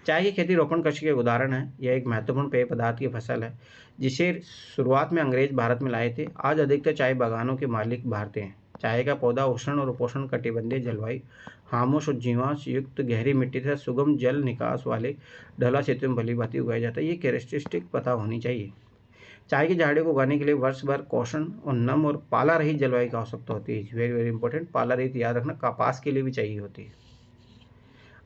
चाय की खेती रोपण कृषि के उदाहरण है। यह एक महत्वपूर्ण पेय पदार्थ की फसल है जिसे शुरुआत में अंग्रेज भारत में लाए थे। आज अधिकतर चाय बागानों के मालिक भारतीय हैं। चाय का पौधा उष्ण और उपोष्ण कटिबंधीय जलवायु, खामोश और जीवांश युक्त गहरी मिट्टी तथा सुगम जल निकास वाले ढला क्षेत्र में भली भांति उगाया जाता है। ये कैरेक्टरिस्टिक पता होनी चाहिए। चाय की झाड़ियों को उगाने के लिए वर्ष भर कौशन और नम और पाला रहित जलवायु की आवश्यकता होती है। वेरी वेरी इंपॉर्टेंट, पाला रहित याद रखना, कपास के लिए भी चाहिए होती है।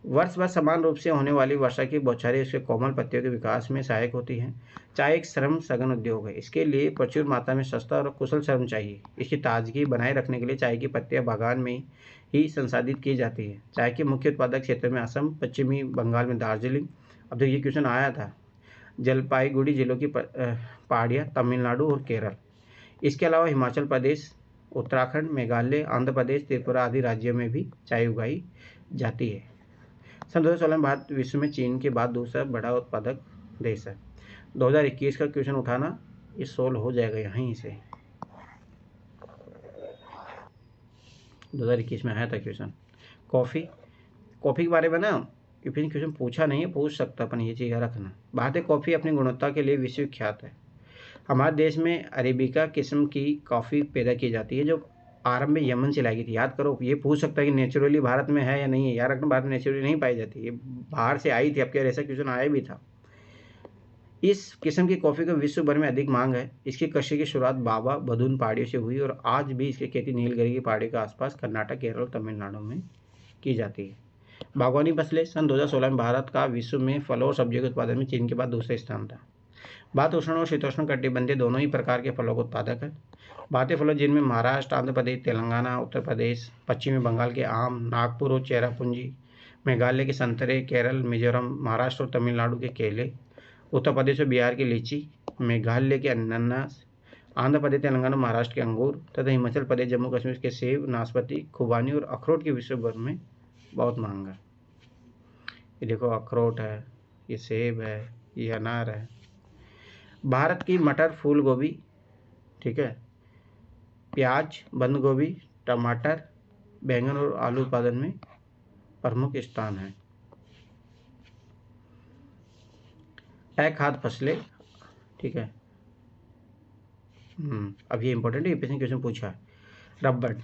वर्ष भर समान रूप से होने वाली वर्षा की बौछारें उसके कोमल पत्तियों के विकास में सहायक होती हैं। चाय एक श्रम सघन उद्योग है। इसके लिए प्रचुर मात्रा में सस्ता और कुशल श्रम चाहिए। इसकी ताजगी बनाए रखने के लिए चाय की पत्तियां बागान में ही संसाधित की जाती है। चाय के मुख्य उत्पादक क्षेत्र में असम, पश्चिमी बंगाल में दार्जिलिंग, अब तो ये क्वेश्चन आया था, जलपाईगुड़ी जिलों की पहाड़ियाँ, तमिलनाडु और केरल। इसके अलावा हिमाचल प्रदेश, उत्तराखंड, मेघालय, आंध्र प्रदेश, त्रिपुरा आदि राज्यों में भी चाय उगाई जाती है। सन 2016 में भारत विश्व में चीन के बाद दूसरा बड़ा उत्पादक देश है। 2021 का क्वेश्चन उठाना, ये सोल्व हो जाएगा यहीं से। 2021 में आया था क्वेश्चन। कॉफ़ी, कॉफ़ी के बारे में ना क्वेश्चन पूछा नहीं है, पूछ सकता, अपन ये चीज़ रखना। भारतीय कॉफ़ी अपनी गुणवत्ता के लिए विश्वविख्यात है। हमारे देश में अरेबिका किस्म की कॉफ़ी पैदा की जाती है जो आरंभ में यमन से लाई गई थी। याद करो, ये पूछ सकता है कि नेचुरली भारत में है या नहीं है। याद रखना, भारत में नेचुरली नहीं पाई जाती, ये बाहर से आई थी। अब क्या ऐसा क्वेश्चन आया भी था। इस किस्म की कॉफ़ी को विश्व भर में अधिक मांग है। इसकी कृषि की शुरुआत बाबा बदून पहाड़ियों से हुई और आज भी इसकी खेती नीलगिरी की पहाड़ी के आसपास कर्नाटक, केरल और तमिलनाडु में की जाती है। बागवानी फसलें, सन 2016 में भारत का विश्व में फलों और सब्जियों के उत्पादन में चीन के बाद दूसरा स्थान था। भारत उष्ण और शीतोष्ण कटिबंधीय दोनों ही प्रकार के फलों का उत्पादक है। भारतीय फलों जिनमें महाराष्ट्र, आंध्र प्रदेश, तेलंगाना, उत्तर प्रदेश, पश्चिमी बंगाल के आम, नागपुर और चेरापूंजी, मेघालय के संतरे, केरल, मिजोरम, महाराष्ट्र और तमिलनाडु के केले, उत्तर प्रदेश और बिहार की लीची, मेघालय के अनानास, आंध्र प्रदेश, तेलंगाना, महाराष्ट्र के अंगूर तथा हिमाचल प्रदेश, जम्मू कश्मीर के सेब, नाशपाती, खुबानी और अखरोट की विश्व भर में बहुत मांग है। ये देखो अखरोट है, ये सेब है, ये अनार है। भारत की मटर, फूल गोभी, ठीक है, प्याज, बंद गोभी, टमाटर, बैंगन और आलू उत्पादन में प्रमुख स्थान है। टैक खाद्य फसलें, ठीक है। अब ये इंपॉर्टेंट है, ये क्वेश्चन पूछा है। रबड़,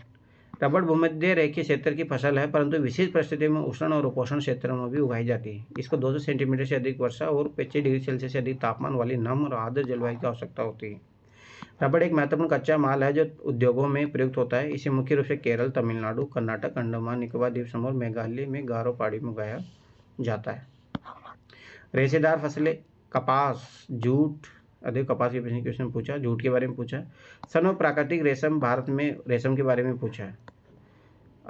रबड़ भूमध्य रेखीय क्षेत्र की फसल है परंतु विशेष परिस्थितियों में उष्ण और उपोष्ण क्षेत्रों में भी उगाई जाती है। इसको 200 सेंटीमीटर से अधिक वर्षा और 25 डिग्री सेल्सियस से अधिक तापमान वाली नम और आर्द्र जलवायु की आवश्यकता होती है। रबड़ एक महत्वपूर्ण कच्चा माल है जो उद्योगों में प्रयुक्त होता है। इसे मुख्य रूप से केरल, तमिलनाडु, कर्नाटक, अंडमान निकोबार द्वीप समूह और मेघालय में गारो पहाड़ी में उगाया जाता है। रेशेदार फसलें, कपास, जूट, अधिक कपास के क्वेश्चन पूछा, जूट के बारे में पूछा। सन और प्राकृतिक रेशम, भारत में रेशम के बारे में पूछा है।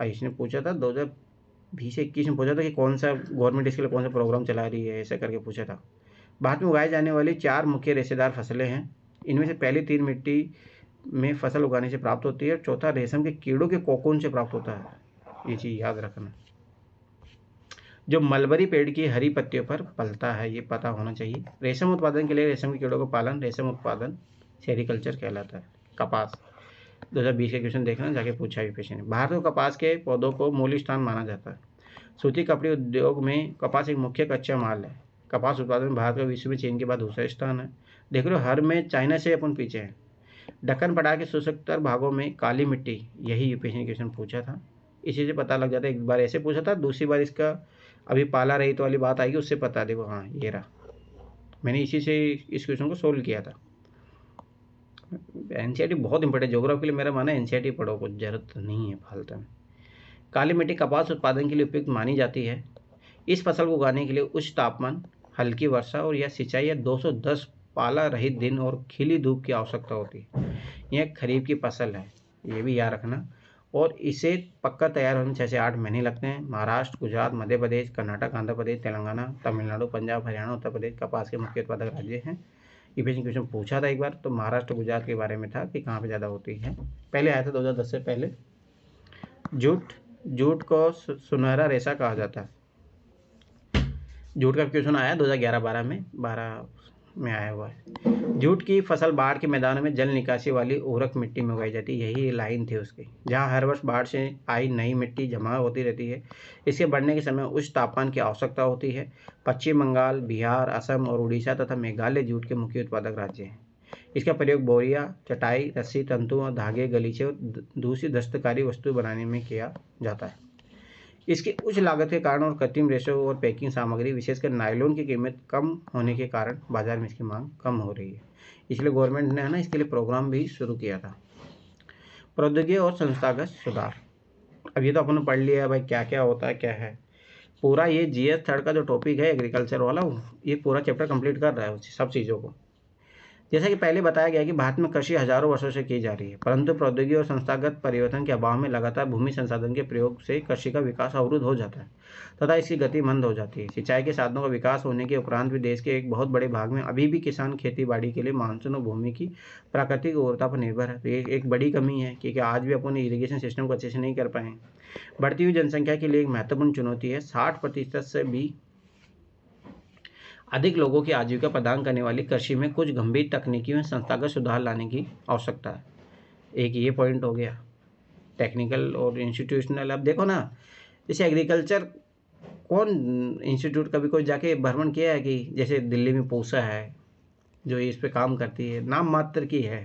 इसने पूछा था 2020 से 21 में पूछा था कि कौन सा गवर्नमेंट इसके लिए कौन सा प्रोग्राम चला रही है, ऐसा करके पूछा था। भारत में उगाई जाने वाली 4 मुख्य रेशेदार फसलें हैं। इनमें से पहली 3 मिट्टी में फसल उगाने से प्राप्त होती है, चौथा रेशम के कीड़ों के कोकून से प्राप्त होता है। ये चीज़ याद रखना। जो मलबरी पेड़ की हरी पत्तियों पर पलता है, ये पता होना चाहिए। रेशम उत्पादन के लिए रेशम के कीड़ों का पालन रेशम उत्पादन सेरिकल्चर कहलाता है। कपास, 2020 के क्वेश्चन देखना, जाके पूछा भी क्वेश्चन है। भारत में कपास के पौधों को मूल स्थान माना जाता है। सूती कपड़े उद्योग में कपास एक मुख्य कच्चा माल है। कपास उत्पादन में भारत का विश्व में चीन के बाद दूसरा स्थान है। देख लो, हर में चाइना से अपन पीछे हैं। दक्कन पठार के शुष्कतर भागों में काली मिट्टी, यही यूपीएससी ने क्वेश्चन पूछा था। इसी से पता लग जाता है। एक बार ऐसे पूछा था, दूसरी बार इसका अभी पाला रहित वाली बात आएगी, उससे पता देखो। हाँ ये रहा, मैंने इसी से इस क्वेश्चन को सोल्व किया था। एनसीईआरटी बहुत इंपॉर्टेंट, ज्योग्राफी के लिए मेरा माना एनसीईआरटी पढ़ो, कुछ जरूरत नहीं है फालतू में। काली मिट्टी कपास उत्पादन के लिए उपयुक्त मानी जाती है। इस फसल को उगाने के लिए उच्च तापमान, हल्की वर्षा और या सिंचाई या 210 पाला रहित दिन और खिली धूप की आवश्यकता होती है। यह खरीफ की फसल है, ये भी याद रखना। और इसे पक्का तैयार होने में 6 से 8 महीने लगते हैं। महाराष्ट्र, गुजरात, मध्य प्रदेश, कर्नाटक, आंध्र प्रदेश, तेलंगाना, तमिलनाडु, पंजाब, हरियाणा, उत्तर प्रदेश कपास के मुख्य उत्पादक राज्य हैं। यूपीएससी क्वेश्चन पूछा था एक बार, तो महाराष्ट्र, गुजरात के बारे में था कि कहाँ पे ज़्यादा होती है। पहले आया था 2010 से पहले, जूट जूट को सुनहरा रेशा कहा जाता है। जूट का क्वेश्चन आया 2011-12 में आया हुआ है। जूट की फसल बाढ़ के मैदानों में जल निकासी वाली उर्वरक मिट्टी में उगाई जाती है, यही लाइन थी उसकी, जहाँ हर वर्ष बाढ़ से आई नई मिट्टी जमा होती रहती है। इसके बढ़ने के समय उच्च तापमान की आवश्यकता होती है। पश्चिम बंगाल, बिहार, असम और उड़ीसा तथा मेघालय जूट के मुख्य उत्पादक राज्य हैं। इसका प्रयोग बोरिया, चटाई, रस्सी, तंतु और धागे, गलीचे और दूसरी दस्तकारी वस्तु बनाने में किया जाता है। इसकी उच्च लागत के कारण और कृत्रिम रेशों और पैकिंग सामग्री, विशेषकर नायलॉन की कीमत कम होने के कारण बाजार में इसकी मांग कम हो रही है। इसलिए गवर्नमेंट ने ना इसके लिए प्रोग्राम भी शुरू किया था। प्रौद्योगिकी और संस्थागत सुधार, अब ये तो अपन ने पढ़ लिया है भाई क्या क्या होता है, क्या है पूरा। ये GS 3 का जो टॉपिक है एग्रीकल्चर वाला, ये पूरा चैप्टर कंप्लीट कर रहा है सब चीज़ों को। जैसा कि पहले बताया गया कि भारत में कृषि हजारों वर्षों से की जा रही है, परंतु प्रौद्योगिकी और संस्थागत परिवर्तन के अभाव में लगातार भूमि संसाधन के प्रयोग से कृषि का विकास अवरुद्ध हो जाता है तथा इसकी गति मंद हो जाती है। सिंचाई के साधनों का विकास होने के उपरांत भी देश के एक बहुत बड़े भाग में अभी भी किसान खेती बाड़ी के लिए मानसून और भूमि की प्राकृतिक उर्वरता पर निर्भर है। तो ये एक बड़ी कमी है, क्योंकि आज भी अपन इरीगेशन सिस्टम को अच्छे से नहीं कर पाए। बढ़ती हुई जनसंख्या के लिए एक महत्वपूर्ण चुनौती है। 60% से भी अधिक लोगों की आजीविका प्रदान करने वाली कृषि में कुछ गंभीर तकनीकी में संस्थागत सुधार लाने की आवश्यकता है। एक ये पॉइंट हो गया टेक्निकल और इंस्टीट्यूशनल। अब देखो ना, जैसे एग्रीकल्चर कौन इंस्टीट्यूट कभी कोई जाके भ्रमण किया है कि जैसे दिल्ली में पूसा है जो इस पे काम करती है, नाम मात्र की है।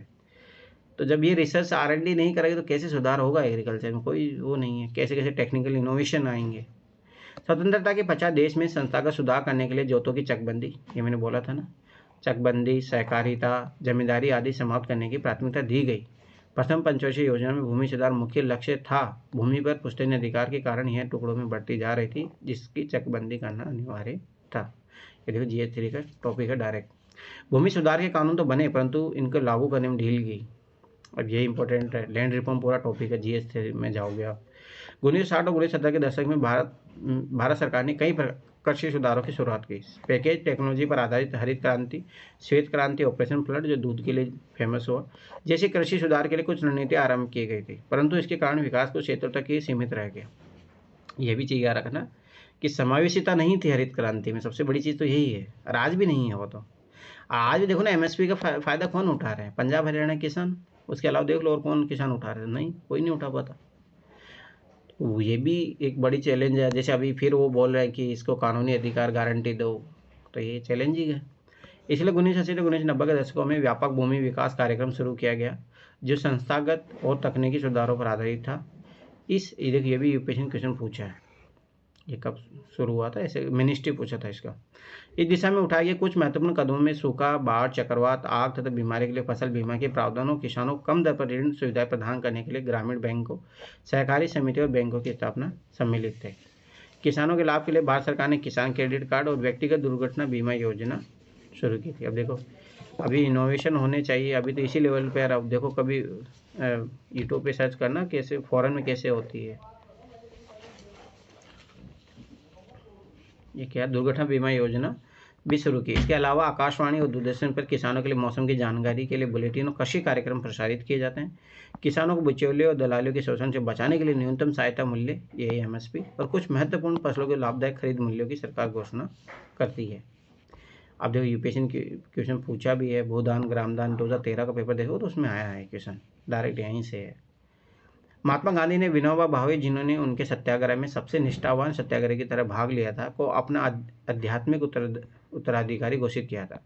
तो जब ये रिसर्च R&D नहीं करेगी तो कैसे सुधार होगा एग्रीकल्चर में, कोई वो नहीं है। कैसे कैसे टेक्निकल इनोवेशन आएंगे। स्वतंत्रता के पश्चात देश में संस्थागत सुधार करने के लिए जोतों की चकबंदी, ये मैंने बोला था ना, चकबंदी, सहकारिता, जमींदारी आदि समाप्त करने की प्राथमिकता दी गई। प्रथम पंचवर्षीय योजना में भूमि सुधार मुख्य लक्ष्य था। भूमि पर पुश्तैनी अधिकार के कारण यह टुकड़ों में बढ़ती जा रही थी, जिसकी चकबंदी करना अनिवार्य था। ये देखो GS 3 का टॉपिक है डायरेक्ट। भूमि सुधार के कानून तो बने, परंतु इनको लागू करने में ढील गई। अब ये इंपॉर्टेंट है, लैंड रिफॉर्म पूरा टॉपिक है, GS 3 में जाओगे आप। 1960 और 1970 के दशक में भारत सरकार ने कई कृषि सुधारों की शुरुआत की। पैकेज टेक्नोलॉजी पर आधारित हरित क्रांति, श्वेत क्रांति, ऑपरेशन फ्लड जो दूध के लिए फेमस हुआ, जैसे कृषि सुधार के लिए कुछ रणनीतियाँ आरंभ की गई थी, परंतु इसके कारण विकास कुछ क्षेत्रों तक ही सीमित रह गया। यह भी चीज़ याद रखना कि समावेशिता नहीं थी हरित क्रांति में, सबसे बड़ी चीज़ तो यही है, और आज भी नहीं है वो। तो आज भी देखो ना MSP का फायदा कौन उठा रहे हैं, पंजाब हरियाणा किसान। उसके अलावा देख लो और कौन किसान उठा रहे हैं, नहीं, कोई नहीं उठा पाता। ये भी एक बड़ी चैलेंज है। जैसे अभी फिर वो बोल रहे हैं कि इसको कानूनी अधिकार गारंटी दो, तो ये चैलेंजिंग है। इसलिए 1980 से 1990 के दशकों में व्यापक भूमि विकास कार्यक्रम शुरू किया गया, जो संस्थागत और तकनीकी सुधारों पर आधारित था। ये भी यूपीएससी क्वेश्चन पूछा है, ये कब शुरू हुआ था, ऐसे मिनिस्ट्री पूछा था इसका। इस दिशा में उठाए गए कुछ महत्वपूर्ण कदमों में सूखा, बाढ़, चक्रवात, आग तथा बीमारी के लिए फसल बीमा के प्रावधानों, किसानों को कम दर पर ऋण सुविधाएं प्रदान करने के लिए ग्रामीण बैंकों, सहकारी समितियों और बैंकों की स्थापना सम्मिलित थे। किसानों के लाभ के लिए भारत सरकार ने किसान क्रेडिट कार्ड और व्यक्तिगत दुर्घटना बीमा योजना शुरू की थी। अब देखो, अभी इनोवेशन होने चाहिए, अभी तो इसी लेवल पे। अब देखो कभी यूट्यूब पे सर्च करना कैसे फॉरेन में कैसे होती है, ये क्या दुर्घटना बीमा योजना भी शुरू की। इसके अलावा आकाशवाणी और दूरदर्शन पर किसानों के लिए मौसम की जानकारी के लिए बुलेटिन और कृषि कार्यक्रम प्रसारित किए जाते हैं। किसानों को बिचौलियों और दलालियों के शोषण से बचाने के लिए न्यूनतम सहायता मूल्य, ये MSP, और कुछ महत्वपूर्ण फसलों के लाभदायक खरीद मूल्यों की सरकार घोषणा करती है। अब देखो यूपीएससी क्वेश्चन पूछा भी है, भूदान ग्रामदान 2013 का पेपर देखो तो उसमें आया है क्वेश्चन, डायरेक्ट यहीं से है। महात्मा गांधी ने विनोबा भावे, जिन्होंने उनके सत्याग्रह में सबसे निष्ठावान सत्याग्रह की तरह भाग लिया था, को अपना आध्यात्मिक उत्तराधिकारी घोषित किया था।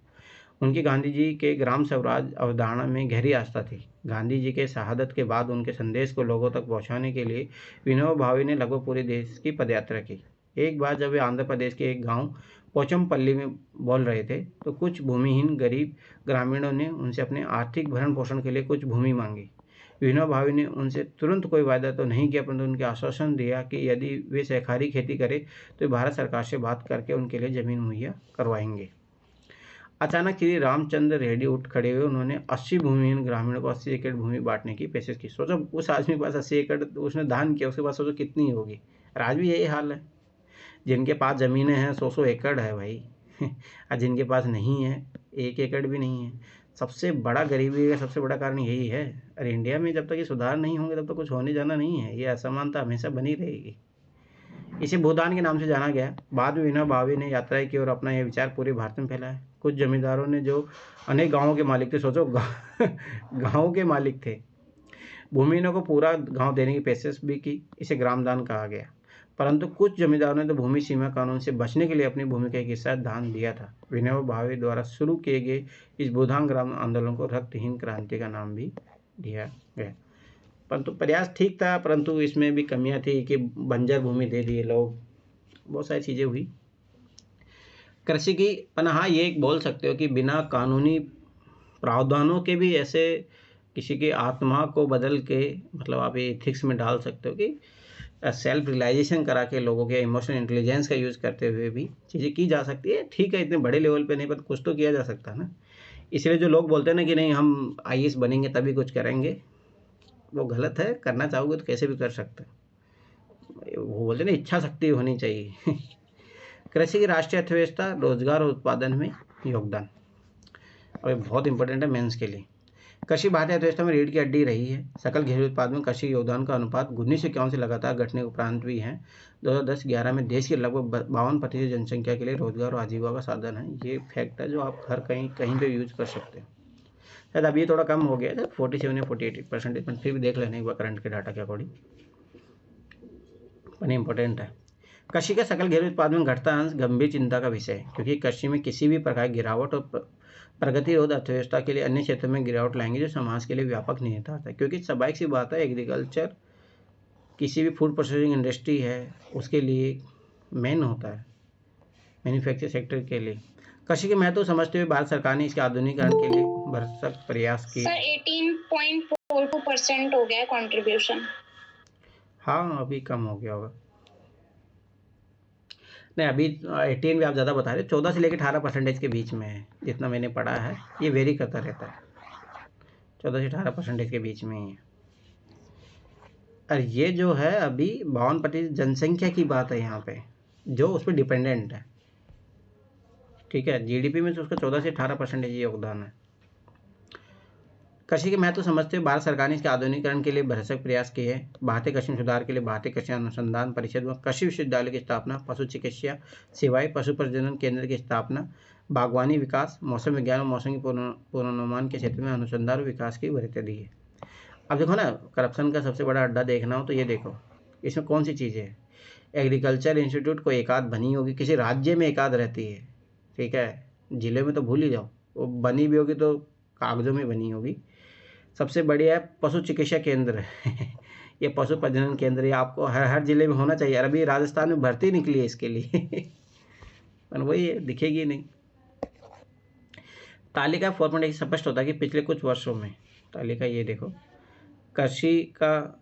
उनकी गांधी जी के ग्राम स्वराज अवधारणा में गहरी आस्था थी। गांधी जी के शहादत के बाद उनके संदेश को लोगों तक पहुंचाने के लिए विनोबा भावे ने लगभग पूरे देश की पदयात्रा की। एक बार जब वे आंध्र प्रदेश के एक गांव पोचमपल्ली में बोल रहे थे, तो कुछ भूमिहीन गरीब ग्रामीणों ने उनसे अपने आर्थिक भरण पोषण के लिए कुछ भूमि मांगी। विनोबा भावे ने उनसे तुरंत कोई वायदा तो नहीं किया, परंतु उनके आश्वासन दिया कि यदि वे सहकारी खेती करें तो भारत सरकार से बात करके उनके लिए जमीन मुहैया करवाएंगे। अचानक श्री रामचंद्र रेड्डी उठ खड़े हुए। उन्होंने 80 भूमिहीन ग्रामीणों को 80 एकड़ भूमि बांटने की पेशकश की। सोचो, उस आदमी के पास 80 एकड़ उसने दान किया, उसके पास सोचो कितनी होगी। आज भी यही हाल है, जिनके पास ज़मीनें हैं 100-100 एकड़ है भाई और जिनके पास नहीं है 1 एकड़ भी नहीं है। सबसे बड़ा गरीबी का सबसे बड़ा कारण यही है। और इंडिया में जब तक ये सुधार नहीं होंगे तब तक कुछ होने जाना नहीं है। ये असमानता हमेशा बनी रहेगी। इसे भूदान के नाम से जाना गया। बाद में विनोबा भावे ने यात्रा की और अपना यह विचार पूरे भारत में फैलाया। कुछ जमींदारों ने जो अनेक गाँवों के मालिक थे, सोचो गाँव के मालिक थे, भूमिहीनों को पूरा गांव देने की पेशकश भी की। इसे ग्रामदान कहा गया। परंतु कुछ जमींदारों ने तो भूमि सीमा कानून से बचने के लिए अपनी भूमि का एक हिस्सा दान दिया था। विनोबा भावे द्वारा शुरू किए गए इस भूदान ग्राम आंदोलन को रक्तहीन क्रांति का नाम भी दिया गया। परंतु प्रयास ठीक था, परंतु इसमें भी कमियां थी कि बंजर भूमि दे दिए लोग, बहुत सारी चीज़ें हुई। कृषि की हाँ, ये एक बोल सकते हो कि बिना कानूनी प्रावधानों के भी ऐसे किसी की आत्मा को बदल के, मतलब आप ये एथिक्स में डाल सकते हो कि सेल्फ रियलाइजेशन करा के लोगों के इमोशनल इंटेलिजेंस का यूज़ करते हुए भी चीज़ें की जा सकती है। ठीक है, इतने बड़े लेवल पे नहीं, पर कुछ तो किया जा सकता है ना। इसलिए जो लोग बोलते हैं ना कि नहीं हम आईएएस बनेंगे तभी कुछ करेंगे, वो गलत है। करना चाहोगे तो कैसे भी कर सकते हैं। वो बोलते हैं ना, इच्छा शक्ति होनी चाहिए। कृषि की राष्ट्रीय अर्थव्यवस्था, रोजगार और उत्पादन में योगदान, और ये बहुत इंपॉर्टेंट है मेंस के लिए। कृषि भारतीय अर्थव्यवस्था में रीढ़ की हड्डी रही है। सकल घरेलू उत्पाद में कृषि योगदान का अनुपात 1951 से लगातार घटने के उपरांत भी है। 2010-11 में देश की लगभग 52% जनसंख्या के लिए रोजगार और आजीविका का साधन है। ये फैक्ट है जो आप हर कहीं कहीं पे यूज कर सकते हो। शायद अभी ये थोड़ा कम हो गया है, 47 या 48%, पर फिर भी देख लेने एक बार करंट के डाटा के अकॉर्डिंग, पर इंपॉर्टेंट है। कृषि का सकल घरेलू उत्पाद में घटता अंश गंभीर चिंता का विषय है, क्योंकि कृषि में किसी भी प्रकार की गिरावट और प्रगतिरोध अर्थव्यवस्था के लिए अन्य क्षेत्रों में गिरावट लाएंगे, जो समाज के लिए व्यापक निहितार्थ है। क्योंकि स्वाभाविक सी बात है, एग्रीकल्चर किसी भी फूड प्रोसेसिंग इंडस्ट्री है उसके लिए मेन होता है, मैन्युफैक्चर सेक्टर के लिए। कृषि के महत्व समझते हुए भारत सरकार ने इसके आधुनिकीकरण के लिए भरसक प्रयास किए। सर 18.42% हो गया कंट्रीब्यूशन। हाँ, अभी कम हो गया होगा। नहीं, अभी 18 भी आप ज़्यादा बता रहे, 14 से लेकर 18% के बीच में है, जितना मैंने पढ़ा है। ये वेरी करता रहता है, 14 से 18% के बीच में ही है। और ये जो है अभी 52% जनसंख्या की बात है यहाँ पे, जो उस पर डिपेंडेंट है। ठीक है, जीडीपी में तो उसका 14 से 18% योगदान है। कृषि के महत्व समझते हुए भारत सरकार ने इसके आधुनिकीकरण के लिए भरसक प्रयास किए हैं। भारतीय कृषि में सुधार के लिए भारतीय कृषि अनुसंधान परिषद व कृषि विश्वविद्यालय की स्थापना, पशु चिकित्सा सेवाएं, पशु प्रजनन केंद्र की स्थापना, बागवानी विकास, मौसम विज्ञान और मौसम के पूर्वानुमान के क्षेत्र में अनुसंधान और विकास की वरीयता दी है। अब देखो ना, करप्शन का सबसे बड़ा अड्डा देखना हो तो ये देखो, इसमें कौन सी चीज़ें हैं। एग्रीकल्चर इंस्टीट्यूट को एक आध बनी होगी, किसी राज्य में एक आध रहती है, ठीक है, जिले में तो भूल ही जाओ, वो बनी भी होगी तो कागजों में बनी होगी। सबसे बढ़िया है पशु चिकित्सा केंद्र। ये पशु प्रजनन केंद्र, ये आपको हर जिले में होना चाहिए। अभी राजस्थान में भर्ती निकली है इसके लिए। पर वही है, दिखेगी नहीं। तालिका फॉर्मेट एक स्पष्ट होता है कि पिछले कुछ वर्षों में, तालिका ये देखो, कृषि का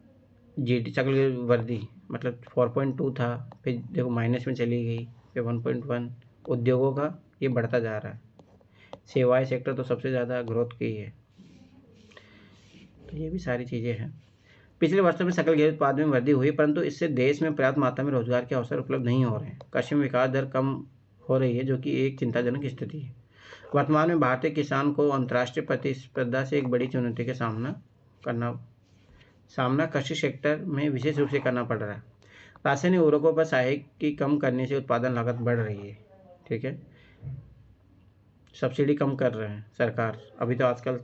जीडी सकल वृद्धि मतलब 4.2 था, फिर देखो माइनस में चली गई, फिर 1.1। उद्योगों का ये बढ़ता जा रहा है। सेवाएं सेक्टर तो सबसे ज़्यादा ग्रोथ की है। तो ये भी सारी चीज़ें हैं। पिछले वर्षों में सकल घरेलू उत्पाद में वृद्धि हुई, परंतु इससे देश में पर्याप्त मात्रा में रोजगार के अवसर उपलब्ध नहीं हो रहे हैं। कृषि में विकास दर कम हो रही है, जो कि एक चिंताजनक स्थिति है। वर्तमान में भारतीय किसान को अंतर्राष्ट्रीय प्रतिस्पर्धा से एक बड़ी चुनौती का सामना कृषि सेक्टर में विशेष रूप से करना पड़ रहा है। रासायनिक उर्वरकों पर सहायक की कम करने से उत्पादन लागत बढ़ रही है। ठीक है, सब्सिडी कम कर रहे हैं सरकार, अभी तो आजकल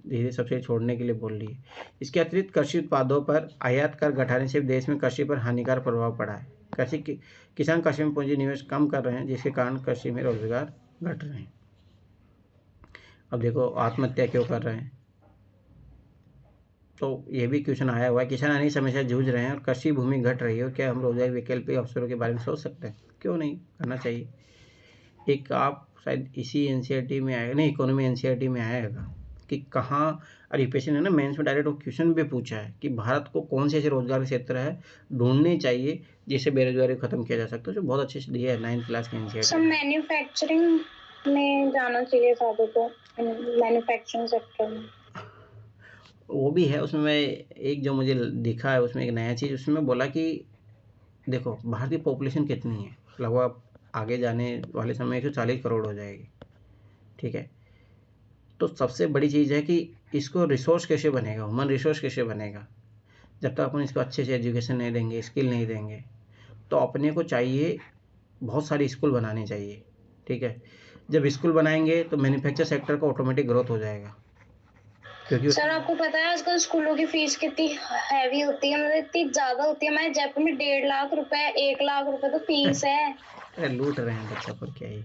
धीरे सब्सिडी छोड़ने के लिए बोल रही है। इसके अतिरिक्त कृषि उत्पादों पर आयात कर घटाने से देश में कृषि पर हानिकारक प्रभाव पड़ा है। किसान कृषि में पूंजी निवेश कम कर रहे हैं, जिसके कारण कृषि में रोजगार घट रहे हैं। अब देखो आत्महत्या क्यों कर रहे हैं, तो ये भी क्वेश्चन आया हुआ है। किसान अनेक समस्या जूझ रहे हैं और कृषि भूमि घट रही है, और क्या हम रोजगार वैकल्पिक अवसरों के बारे में सोच सकते हैं? क्यों नहीं करना चाहिए। एक आप शायद इसी एनसीईआरटी में आएगा, नहीं इकोनॉमी एनसीईआरटी में आएगा कि कहाँ, और यूपीएससी ने ना मेंस में डायरेक्ट वो क्वेश्चन भी पूछा है कि भारत को कौन से ऐसे रोजगार के क्षेत्र है ढूंढने चाहिए जिससे बेरोजगारी खत्म किया जा सकता है, जो बहुत अच्छे से दिया है 9th क्लास के एनसीईआरटी। मैन्युफैक्चरिंग में जाना चाहिए साधु को, मैन्युफैक्चरिंग सेक्टर में। वो भी है उसमें। एक जो मुझे दिखा है उसमें एक नया चीज़ उसमें बोला कि देखो भारत की पॉपुलेशन कितनी है, लगभग आगे जाने वाले समय 140 करोड़ हो जाएगी। ठीक है, तो सबसे बड़ी चीज़ है कि इसको रिसोर्स कैसे बनेगा, ह्यूमन रिसोर्स कैसे बनेगा। जब तक अपन इसको अच्छे से एजुकेशन नहीं देंगे, स्किल नहीं देंगे, तो अपने को चाहिए बहुत सारी स्कूल बनानी चाहिए, ठीक है। जब स्कूल बनाएंगे तो मैन्युफैक्चर सेक्टर का ऑटोमेटिक ग्रोथ हो जाएगा, क्योंकि सर आपको पता है आजकल स्कूलों की फीस कितनी हैवी होती है, मतलब इतनी ज्यादा होती है। हमारे जयपुर में 1.5 लाख रुपए 1 लाख रुपए तो फीस है। अरे लूट रहे हैं बच्चा पर, क्या ही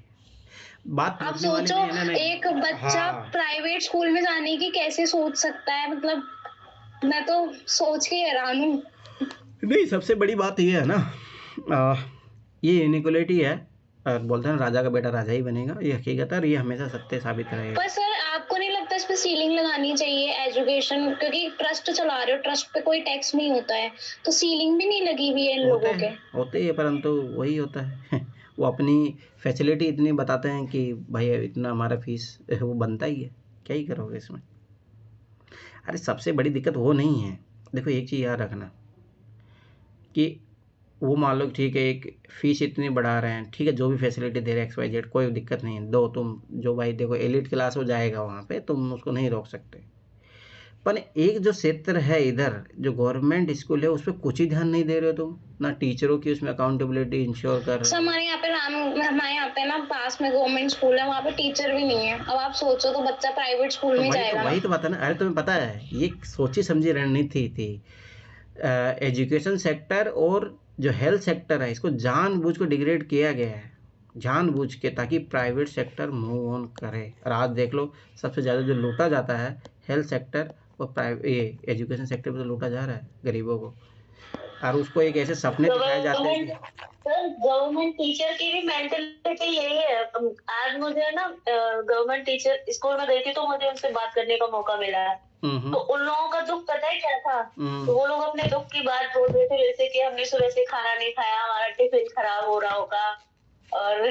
बात आप लूटने वाली सोचो नहीं है ना। नहीं, एक बच्चा हाँ प्राइवेट स्कूल में जाने की कैसे सोच सकता है, मतलब मैं तो सोच के हैरान हूँ। नहीं, सबसे बड़ी बात ये है ना, ये इनइक्वलिटी है। बोलते हैं ना, राजा का बेटा राजा ही बनेगा, ये हकीकत है और ये हमेशा सत्य साबित रहेगा। पर सर आपको नहीं लगता इस पे सीलिंग लगानी चाहिए एजुकेशन, क्योंकि ट्रस्ट चला रहे हो, ट्रस्ट पे कोई टैक्स नहीं होता है, तो सीलिंग भी नहीं लगी हुई है इन लोगों के। होते ही, परंतु वही होता है वो अपनी फैसिलिटी इतनी बताते हैं कि भाई इतना हमारा फीस वो बनता ही है, क्या ही करोगे इसमें। अरे सबसे बड़ी दिक्कत वो नहीं है। देखो एक चीज़ याद रखना कि वो मान लो ठीक है, एक फीस इतनी बढ़ा रहे हैं, ठीक है, जो भी फैसिलिटी दे रहे हैं XYZ, कोई दिक्कत नहीं है, दो तुम जो भाई देखो एलिट क्लास हो जाएगा वहाँ पे, तुम उसको नहीं रोक सकते। पर एक जो क्षेत्र है इधर, जो गवर्नमेंट स्कूल है, उस पर कुछ ही ध्यान नहीं दे रहे हो तुम ना, टीचरों की उसमें अकाउंटेबिलिटी इंश्योर कर रहे हो। हमारे यहाँ पे ना पास में गवर्नमेंट स्कूल है, वहाँ पे टीचर भी नहीं है। अब आप सोचो तो बच्चा प्राइवेट स्कूल तो में वही जाएगा तो वही तो बात है ना। अरे तुम्हें पता है, ये सोची समझी रणनीति थी। एजुकेशन सेक्टर और जो हेल्थ सेक्टर है, इसको जानबूझ को डिग्रेड किया गया है, जानबूझ के, ताकि प्राइवेट सेक्टर मूव ऑन करे। और आज देख लो, सबसे ज़्यादा जो लूटा जाता है हेल्थ सेक्टर और प्राइवेट, ये एजुकेशन सेक्टर पे तो लूटा जा रहा है गरीबों को, और उसको एक ऐसे सपने दिखाए जाते हैं कि गवर्नमेंट टीचर की भी मेंटेलिटी यही है। आज मुझे ना गवर्नमेंट टीचर स्कूल में गई थी, तो मुझे उनसे बात करने का मौका मिला है। तो उन लोगों का दुख पता है क्या था? तो वो लोग अपने दुख की बात बोल रहे थे, जैसे कि हमने सुबह से खाना नहीं खाया, हमारा टिफिन खराब हो रहा होगा, और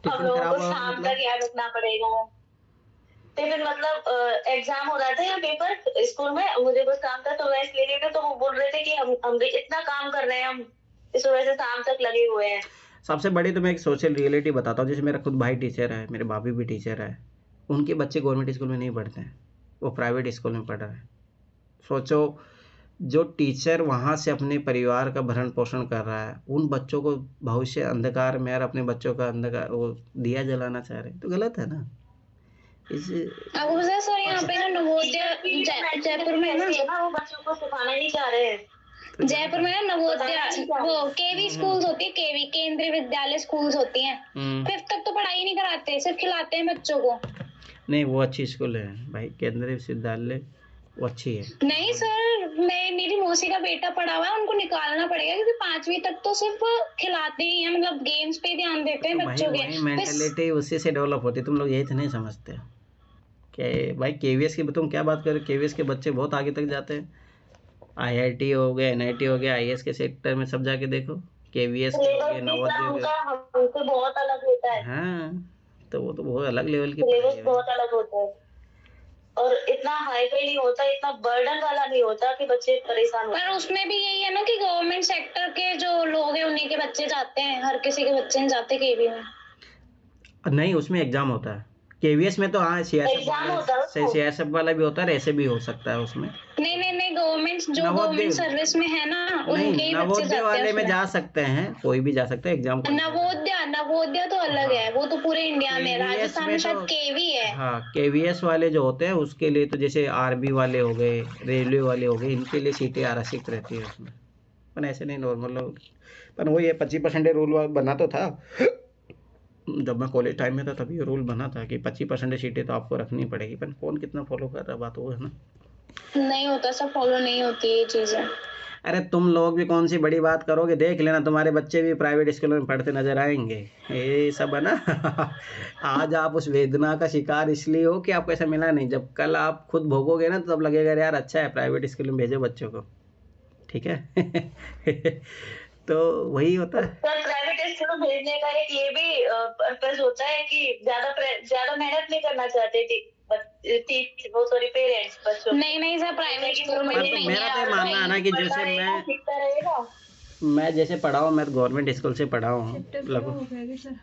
हम लोगों को शाम तक याद रखना पड़ेगा। टिफिन मतलब एग्जाम हो रहा था या पेपर स्कूल में, मुझे कुछ काम था तो मैं इसलिए गई थी। तो वो बोल रहे थे कि हम भी इतना काम कर रहे हैं, हम इस वजह से शाम तक लगे हुए हैं। सबसे बड़ी तो मैं एक सोशल रियलिटी बताता हूँ। जैसे मेरा खुद भाई टीचर है, मेरे भाभी भी टीचर है, उनके बच्चे गवर्नमेंट स्कूल में नहीं पढ़ते हैं, वो प्राइवेट स्कूल में पढ़ रहे हैं। सोचो, जो टीचर वहाँ से अपने परिवार का भरण पोषण कर रहा है, उन बच्चों को भविष्य अंधकार में, और अपने बच्चों का अंधकार वो दिया जलाना चाह रहे, तो गलत है ना। आपको पता है सर, यहाँ पे ना नवोदय जयपुर में ना, वो बच्चों को सिखाना नहीं चाह रहे हैं। जयपुर में ना नवोदय वो केवी स्कूल्स होती है, केवी केंद्रीय विद्यालय स्कूल्स होती हैं। 5th तक तो पढ़ाई नहीं कराते, सिर्फ खिलाते हैं बच्चों को। नहीं, वो अच्छी स्कूल है भाई, केंद्रीय विश्वविद्यालय वो अच्छी है। नहीं सर, मेरी मौसी का बेटा पढ़ा हुआ है, उनको निकालना पड़ेगा, क्योंकि 5वीं तक तो सिर्फ खिलाते ही हैं, मतलब गेम्स पे ध्यान देते हैं बच्चों के। मेंटालिटी उसी से डेवलप होती है, तुम लोग यही तो नहीं समझते कि भाई KVS की तुम क्या बात करो, KVS के बच्चे बहुत आगे तक जाते हैं। IIT हो गया, NIT हो गया, IAS के सेक्टर में सब जाके देखो, KVS के हो गए, नवोदय हो गए, हमसे बहुत अलग होता है। हाँ, तो वो तो बहुत अलग लेवल की सिलेबस बहुत अलग होता है, और इतना हाई फाई नहीं होता, इतना बर्डन वाला नहीं होता कि बच्चे परेशान हो। पर उसमें भी यही है ना कि गवर्नमेंट सेक्टर के जो लोग हैं उन्हीं के बच्चे जाते हैं, हर किसी के बच्चे नहीं जाते केवी में। नहीं, उसमें एग्जाम होता है। KVS में तो हाँ CSF वाला भी होता है, ऐसे भी हो सकता है उसमें। नहीं, गवर्नमेंट सर्विस में है ना, उनके ही बच्चे जाते हैं। वाले में जा सकते हैं, कोई भी जा सकता है एग्जाम। नवोदय तो अलग है, वो तो पूरे इंडिया में, राजस्थान में शायद केवी है। हाँ, KVS वाले जो होते हैं उसके लिए तो जैसे RB वाले हो गए, रेलवे वाले हो गए, इनके लिए सीटें आरक्षित रहती है उसमें, पर ऐसे नहीं नॉर्मल लोग। पर वो ये 25% रूल बना तो था जब मैं कॉलेज टाइम में था, तभी ये रूल बना था कि 25% सीटें तो आपको रखनी पड़ेगी, पर कौन कितना फॉलो कर रहा, बात वो है ना। नहीं होता, सब फॉलो नहीं होती ये चीजें। अरे तुम लोग भी कौन सी बड़ी बात करोगे, देख लेना तुम्हारे बच्चे भी प्राइवेट स्कूल में पढ़ते नजर आएंगे, ये सब है ना। आज आप उस वेदना का शिकार इसलिए हो कि आपको ऐसा मिला नहीं, जब कल आप खुद भोगोगे ना, तो तब लगेगा यार अच्छा है प्राइवेट स्कूल में भेजो बच्चों को, ठीक है। तो वही होता है। सर, प्राइवेट स्कूल में भेजने का एक ये भी पर्पस होता है कि ज्यादा मेहनत नहीं करना चाहते थे पेरेंट्स बच्चों। नहीं सर, प्राइवेट स्कूल में नहीं। मेरा तो मानना है ना कि जैसे मैं जैसे पढ़ा हूँ, मैं गवर्नमेंट स्कूल से पढ़ा हूँ, लगभग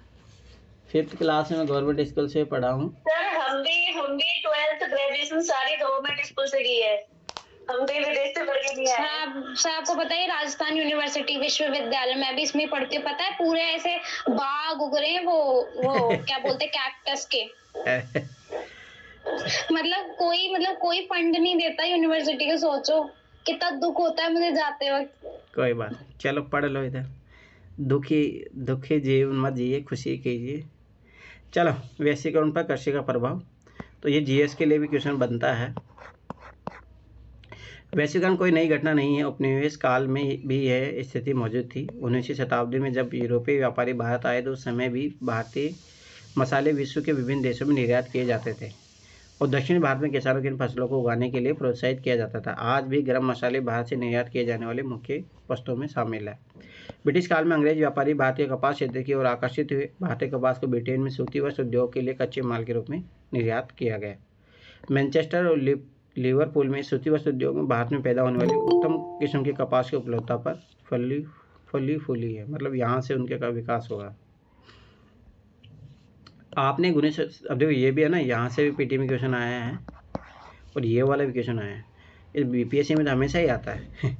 5th क्लास में मैं गवर्नमेंट स्कूल से पढ़ा हूँ। सर हम भी 12th ग्रेजुएशन सारी गवर्नमेंट स्कूल से की है, हम भी विदेश से पढ़ के नहीं आए। सर आपको पता है राजस्थान यूनिवर्सिटी विश्वविद्यालय, मैं भी इसमें पढ़ती हूँ, पता है पूरे ऐसे बाग उग रहे हैं, वो क्या बोलते हैं, कैक्टस के। मतलब कोई फंड नहीं देता यूनिवर्सिटी को, सोचो कितना दुख होता है मुझे जाते वक्त। कोई बात नहीं, चलो पढ़ लो, इधर दुखी जीवन मत जिए, खुशी कीजिए। चलो, वैश्वीकरण पर कृषि का प्रभाव, तो ये जीएस के लिए भी क्वेश्चन बनता है। वैश्वीकरण कोई नई घटना नहीं है, उपनिवेश काल में भी यह स्थिति मौजूद थी। 19वीं शताब्दी में जब यूरोपीय व्यापारी भारत आए तो उस समय भी भारतीय मसाले विश्व के विभिन्न देशों में निर्यात किए जाते थे और दक्षिण भारत में किसानों की इन फसलों को उगाने के लिए प्रोत्साहित किया जाता था। आज भी गरम मसाले भारत से निर्यात किए जाने वाले मुख्य वस्तुओं में शामिल है। ब्रिटिश काल में अंग्रेज व्यापारी भारतीय कपास क्षेत्र की ओर आकर्षित हुए। भारतीय कपास को ब्रिटेन में सूती वस्त्र उद्योग के लिए कच्चे माल के रूप में निर्यात किया गया। मैनचेस्टर और लिवरपूल में सूती वस्त्र उद्योग में भारत में पैदा होने वाली उत्तम किस्म के कपास की उपलब्धता पर फली फूली है, मतलब यहाँ से उनके का विकास होगा। आपने अब देखो ये भी है ना, यहाँ से भी पीटी में क्वेश्चन आया है और ये वाला भी क्वेश्चन आया है, इस बीपीएससी में तो हमेशा ही आता है।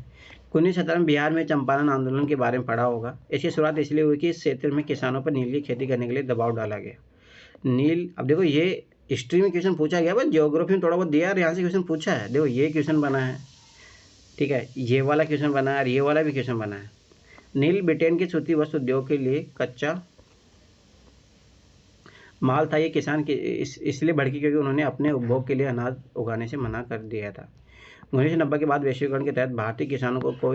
1917 में बिहार में चंपारण आंदोलन के बारे में पढ़ा होगा। इसकी शुरुआत इसलिए हुई कि इस क्षेत्र में किसानों पर नील की खेती करने के लिए दबाव डाला गया। नील, अब देखो ये हिस्ट्री में क्वेश्चन पूछा गया, बस ज्योग्राफी में थोड़ा बहुत दिया और यहाँ से क्वेश्चन पूछा है। देखो ये क्वेश्चन बना है, ठीक है, ये वाला क्वेश्चन बना है और ये वाला भी क्वेश्चन बना है। नील ब्रिटेन के सूती वस्त्र उद्योग के लिए कच्चा माल था। ये किसान के इसलिए भड़की क्योंकि उन्होंने अपने उपभोग के लिए अनाज उगाने से मना कर दिया था। 1990 के बाद वैश्वीकरण के तहत भारतीय किसानों को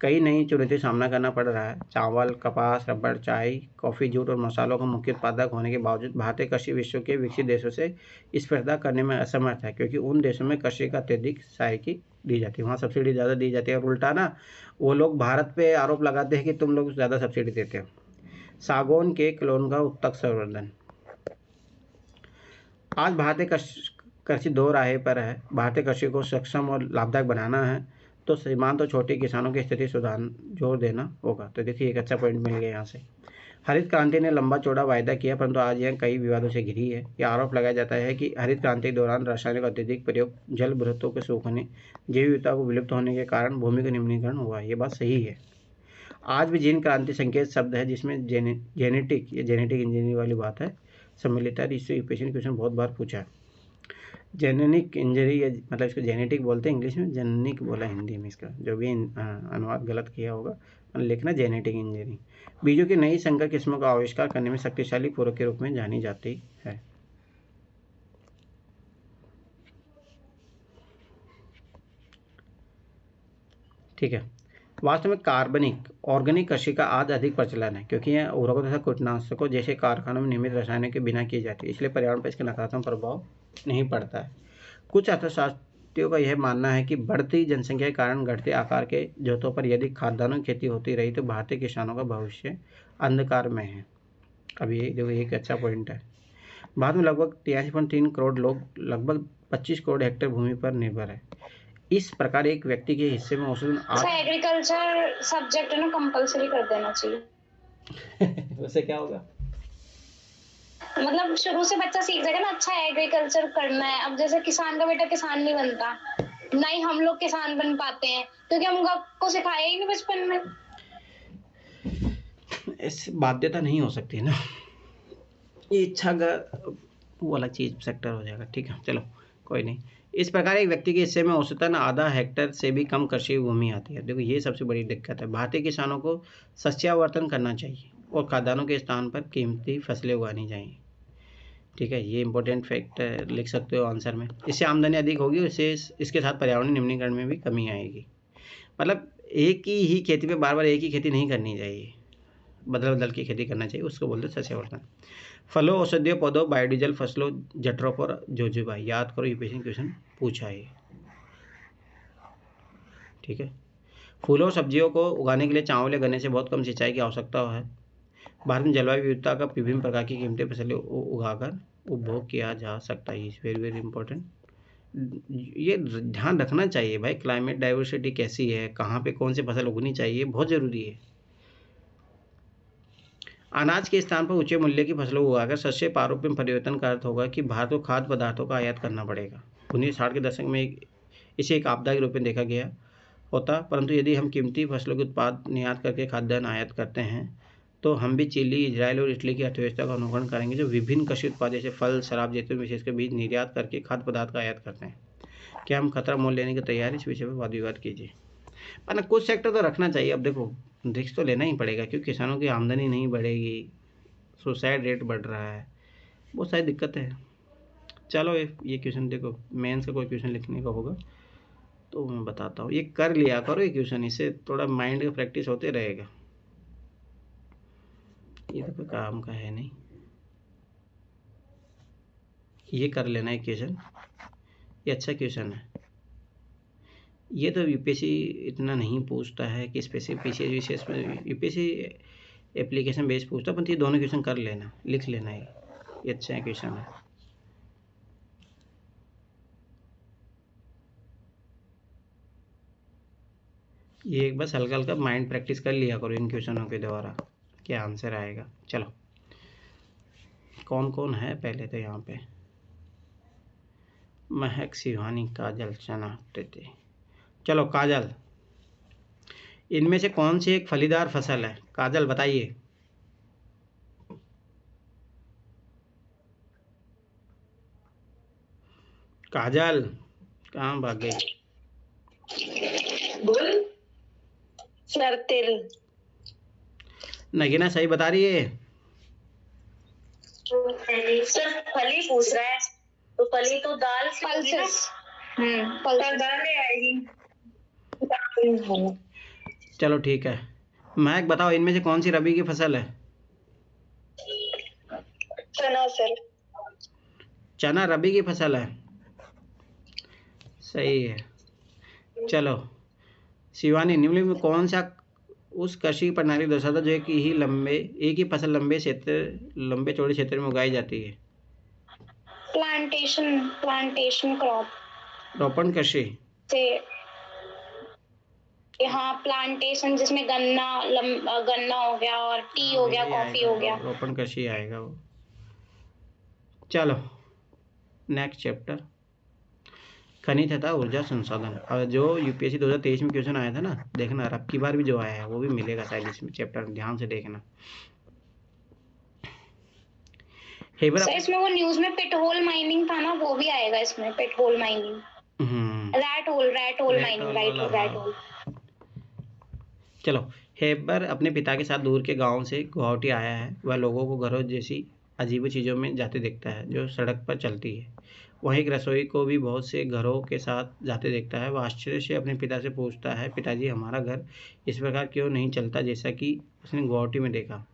कई नई चुनौतियों का सामना करना पड़ रहा है। चावल, कपास, रबड़, चाय, कॉफ़ी, जूट और मसालों का मुख्य उत्पादक होने के बावजूद भारतीय कृषि विश्व के विकसित देशों से स्पर्धा करने में असमर्थ है, क्योंकि उन देशों में कृषि का अत्यधिक सहायता दी जाती है, वहाँ सब्सिडी ज़्यादा दी जाती है। और उल्टा ना, वो लोग भारत पे आरोप लगाते हैं कि तुम लोग ज़्यादा सब्सिडी देते हो। सागौन के क्लोन का उत्तक संवर्धन। आज भारतीय कृषि दो राह पर है। भारतीय कृषि को सक्षम और लाभदायक बनाना है तो सीमांत और छोटे किसानों की स्थिति सुधार जोर देना होगा। तो देखिए एक अच्छा पॉइंट मिल गया यहाँ से। हरित क्रांति ने लंबा चौड़ा वायदा किया, परंतु आज यह कई विवादों से घिरी है। यह आरोप लगाया जाता है कि हरित क्रांति के दौरान रासायनिक अत्यधिक प्रयोग, जल भूतों के सूखने, जैव विविधता को विलुप्त होने के कारण भूमि का निम्नीकरण हुआ। ये बात सही है। आज भी जीन क्रांति संकेत शब्द है जिसमें जेनेटिक इंजीनियरिंग वाली बात है सम्मिलित है। इससे यूपीएससी ने क्वेश्चन बहुत बार पूछा है। जेनेटिक इंजरी, मतलब इसको जेनेटिक बोलते हैं, इंग्लिश में जेनेटिक बोला हिंदी में, इसका जो भी अनुवाद गलत किया होगा लिखना जेनेटिक इंजरी। बीजों की नई संकर किस्मों का आविष्कार करने में शक्तिशाली पूरक के रूप में जानी जाती है। ठीक है, वास्तव में कार्बनिक ऑर्गेनिक कृषि का आज अधिक प्रचलन है, क्योंकि यह उर्वरकों तथा कीटनाशकों जैसे कारखानों में निर्मित रसायनों के बिना की जाती है, इसलिए पर्यावरण पर इसका नकारात्मक प्रभाव नहीं पड़ता है। कुछ अर्थशास्त्रियों का यह मानना है कि बढ़ती जनसंख्या के कारण घटते आकार के जोतों पर यदि खाद्यान्नों की खेती होती रही तो भारतीय किसानों का भविष्य अंधकार में है। अब ये देखो एक अच्छा पॉइंट है। भारत में लगभग 83.3 करोड़ लोग लगभग 25 करोड़ हेक्टेयर भूमि पर निर्भर है। इस प्रकार एक व्यक्ति के हिस्से में औसतन एग्रीकल्चर सब्जेक्ट ना कंपलसरी कर देना चाहिए। उससे क्या होगा, मतलब शुरू से बच्चा सीख जाएगा ना, अच्छा एग्रीकल्चर करना है। अब जैसे किसान का बेटा किसान नहीं बनता, ना ही हम लोग किसान बन पाते हैं, क्योंकि हम आपको सिखाया ही नहीं बचपन में। ऐसी बाध्यता नहीं हो सकती ना, ये इच्छा वो अलग चीज सेक्टर हो जाएगा। ठीक है, चलो कोई नहीं। इस प्रकार एक व्यक्ति के हिस्से में औसतन आधा हेक्टेयर से भी कम कृषि भूमि आती है। देखो ये सबसे बड़ी दिक्कत है। भारतीय किसानों को सस्यावर्तन करना चाहिए और खाद्यान्नों के स्थान पर कीमती फसलें उगानी चाहिए। ठीक है, ये इंपॉर्टेंट फैक्ट लिख सकते हो आंसर में। इससे आमदनी अधिक होगी और इसके साथ पर्यावरण निम्नीकरण में भी कमी आएगी। मतलब एक ही खेती पे बार बार एक ही खेती नहीं करनी चाहिए, बदल बदल की खेती करना चाहिए, उसको बोलते हैं सस्यावर्तन। फलों, औषधीय पौधों, बायोडीजल फसलों, जठरों पर जोजोबाई, याद करो यूपीएससी क्वेश्चन पूछा है। ठीक है, फूलों और सब्जियों को उगाने के लिए चावल या गन्ने से बहुत कम सिंचाई की आवश्यकता है। भारत में जलवायु विविधता का विभिन्न प्रकार की कीमती फसलें उगाकर उपभोग किया जा सकता है। इज वेरी वेरी इंपॉर्टेंट, ये ध्यान रखना चाहिए भाई। क्लाइमेट डाइवर्सिटी कैसी है, कहाँ पे कौन सी फसल उगनी चाहिए, बहुत ज़रूरी है। अनाज के स्थान पर ऊंचे मूल्य की फसलों को उगाकर शस्य प्रारूप में परिवर्तन का अर्थ होगा कि भारत को खाद्य पदार्थों का आयात करना पड़ेगा। 1960 के दशक में इसे एक आपदा के रूप में देखा गया होता, परंतु यदि हम कीमती फसलों के उत्पाद निर्यात करके खाद्यान्न आयात करते हैं तो हम भी चिली, इजराइल और इटली की अर्थव्यवस्था का अनुकरण करेंगे, जो विभिन्न कृषि उत्पाद जैसे फल, शराब, जैतून, विशेषकर बीज निर्यात करके खाद्य पदार्थ का आयात करते हैं। क्या हम खतरा मोल लेने की तैयार, इस विषय पर वाद विवाद कीजिए। पर कुछ सेक्टर तो रखना चाहिए। अब देखो रिस्क तो लेना ही पड़ेगा, क्योंकि किसानों की आमदनी नहीं बढ़ेगी, सुसाइड रेट बढ़ रहा है, बहुत सारी दिक्कतें हैं। चलो ये क्वेश्चन देखो, मेंस का कोई क्वेश्चन लिखने का होगा तो मैं बताता हूँ। ये कर लिया करो ये क्वेश्चन, इससे थोड़ा माइंड का प्रैक्टिस होते रहेगा। ये तो कोई काम का है नहीं, ये कर लेना है क्वेश्चन, ये अच्छा क्वेश्चन है। ये तो यूपीएससी इतना नहीं पूछता है कि स्पेसिफिक विशेष में यूपीएससी एप्लीकेशन बेस्ड पूछता, परंतु ये दोनों क्वेश्चन कर लेना, लिख लेना है, ये अच्छा क्वेश्चन है। ये एक बस हल्का हल्का माइंड प्रैक्टिस कर लिया करो इन क्वेश्चनों के द्वारा, क्या आंसर आएगा। चलो कौन कौन है पहले तो यहाँ पे, महक, शिवानी, काजल, चना, प्रीति। चलो काजल, इनमें से कौन सी एक फलीदार फसल है? काजल बताइए। काजल कहाँ भाग गई? सर तिल। नगीना सही बता रही है। सर फली पूछ रहा है, तो फली तो दाल से पल्सेस। दाल में आएगी। चलो ठीक है, महक बताओ इनमें से कौन सी रबी की फसल है? चना सर। चना रबी की फसल है, सही है। चलो शिवानी, निम्नलिखित में कौन सा उस कृषि प्रणाली दर्शाता जो एक ही फसल लंबे चौड़े क्षेत्र में उगाई जाती है? Plantation crop. रोपण कृषि से हाँ, प्लांटेशन जिसमें गन्ना हो गया और टी हो गया, कॉफी हो गया, रोपण कृषि आएगा वो। चलो नेक्स्ट चैप्टर, खनिज तथा ऊर्जा संसाधन। और जो यूपीएससी 2023 में क्वेश्चन आया था ना, देखना अब की बार भी जो आया है वो भी मिलेगा शायद इसमें चैप्टर, ध्यान से देखना। इसमें वो न्यूज में पिट होल माइनिंग था ना, वो भी आएगा इसमें, pit hole mining, rat hole mining, rat hole. चलो, हेबर अपने पिता के साथ दूर के गांव से गुवाहाटी आया है। वह लोगों को घरों जैसी अजीब चीज़ों में जाते देखता है जो सड़क पर चलती है। वह एक रसोई को भी बहुत से घरों के साथ जाते देखता है। वह आश्चर्य से अपने पिता से पूछता है, पिताजी हमारा घर इस प्रकार क्यों नहीं चलता जैसा कि उसने गुवाहाटी में देखा?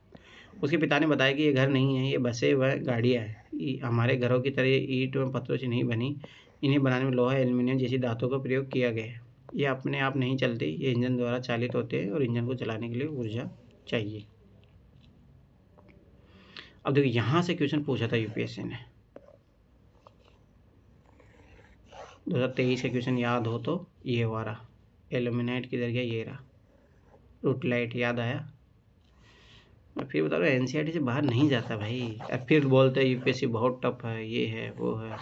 उसके पिता ने बताया कि ये घर नहीं है, ये बसें व गाड़ियाँ हैं। हमारे घरों की तरह ये ईंट व पत्थरों से नहीं बनी। इन्हें बनाने में लोहा, एल्युमिनियम जैसी धातुओं का प्रयोग किया गया है। ये अपने आप नहीं चलते, ये इंजन द्वारा चालित होते हैं और इंजन को चलाने के लिए ऊर्जा चाहिए। अब देखो यहाँ से क्वेश्चन पूछा था यूपीएससी ने, 2023 का क्वेश्चन याद हो तो ये वाला, एल्यूमिनाइट किधर गया, ये रहा, रूटलाइट याद आया। मैं फिर बता रहा हूँ एनसीईआरटी से बाहर नहीं जाता भाई। अब फिर बोलते हैं यूपीएससी बहुत टफ है, ये है वो है।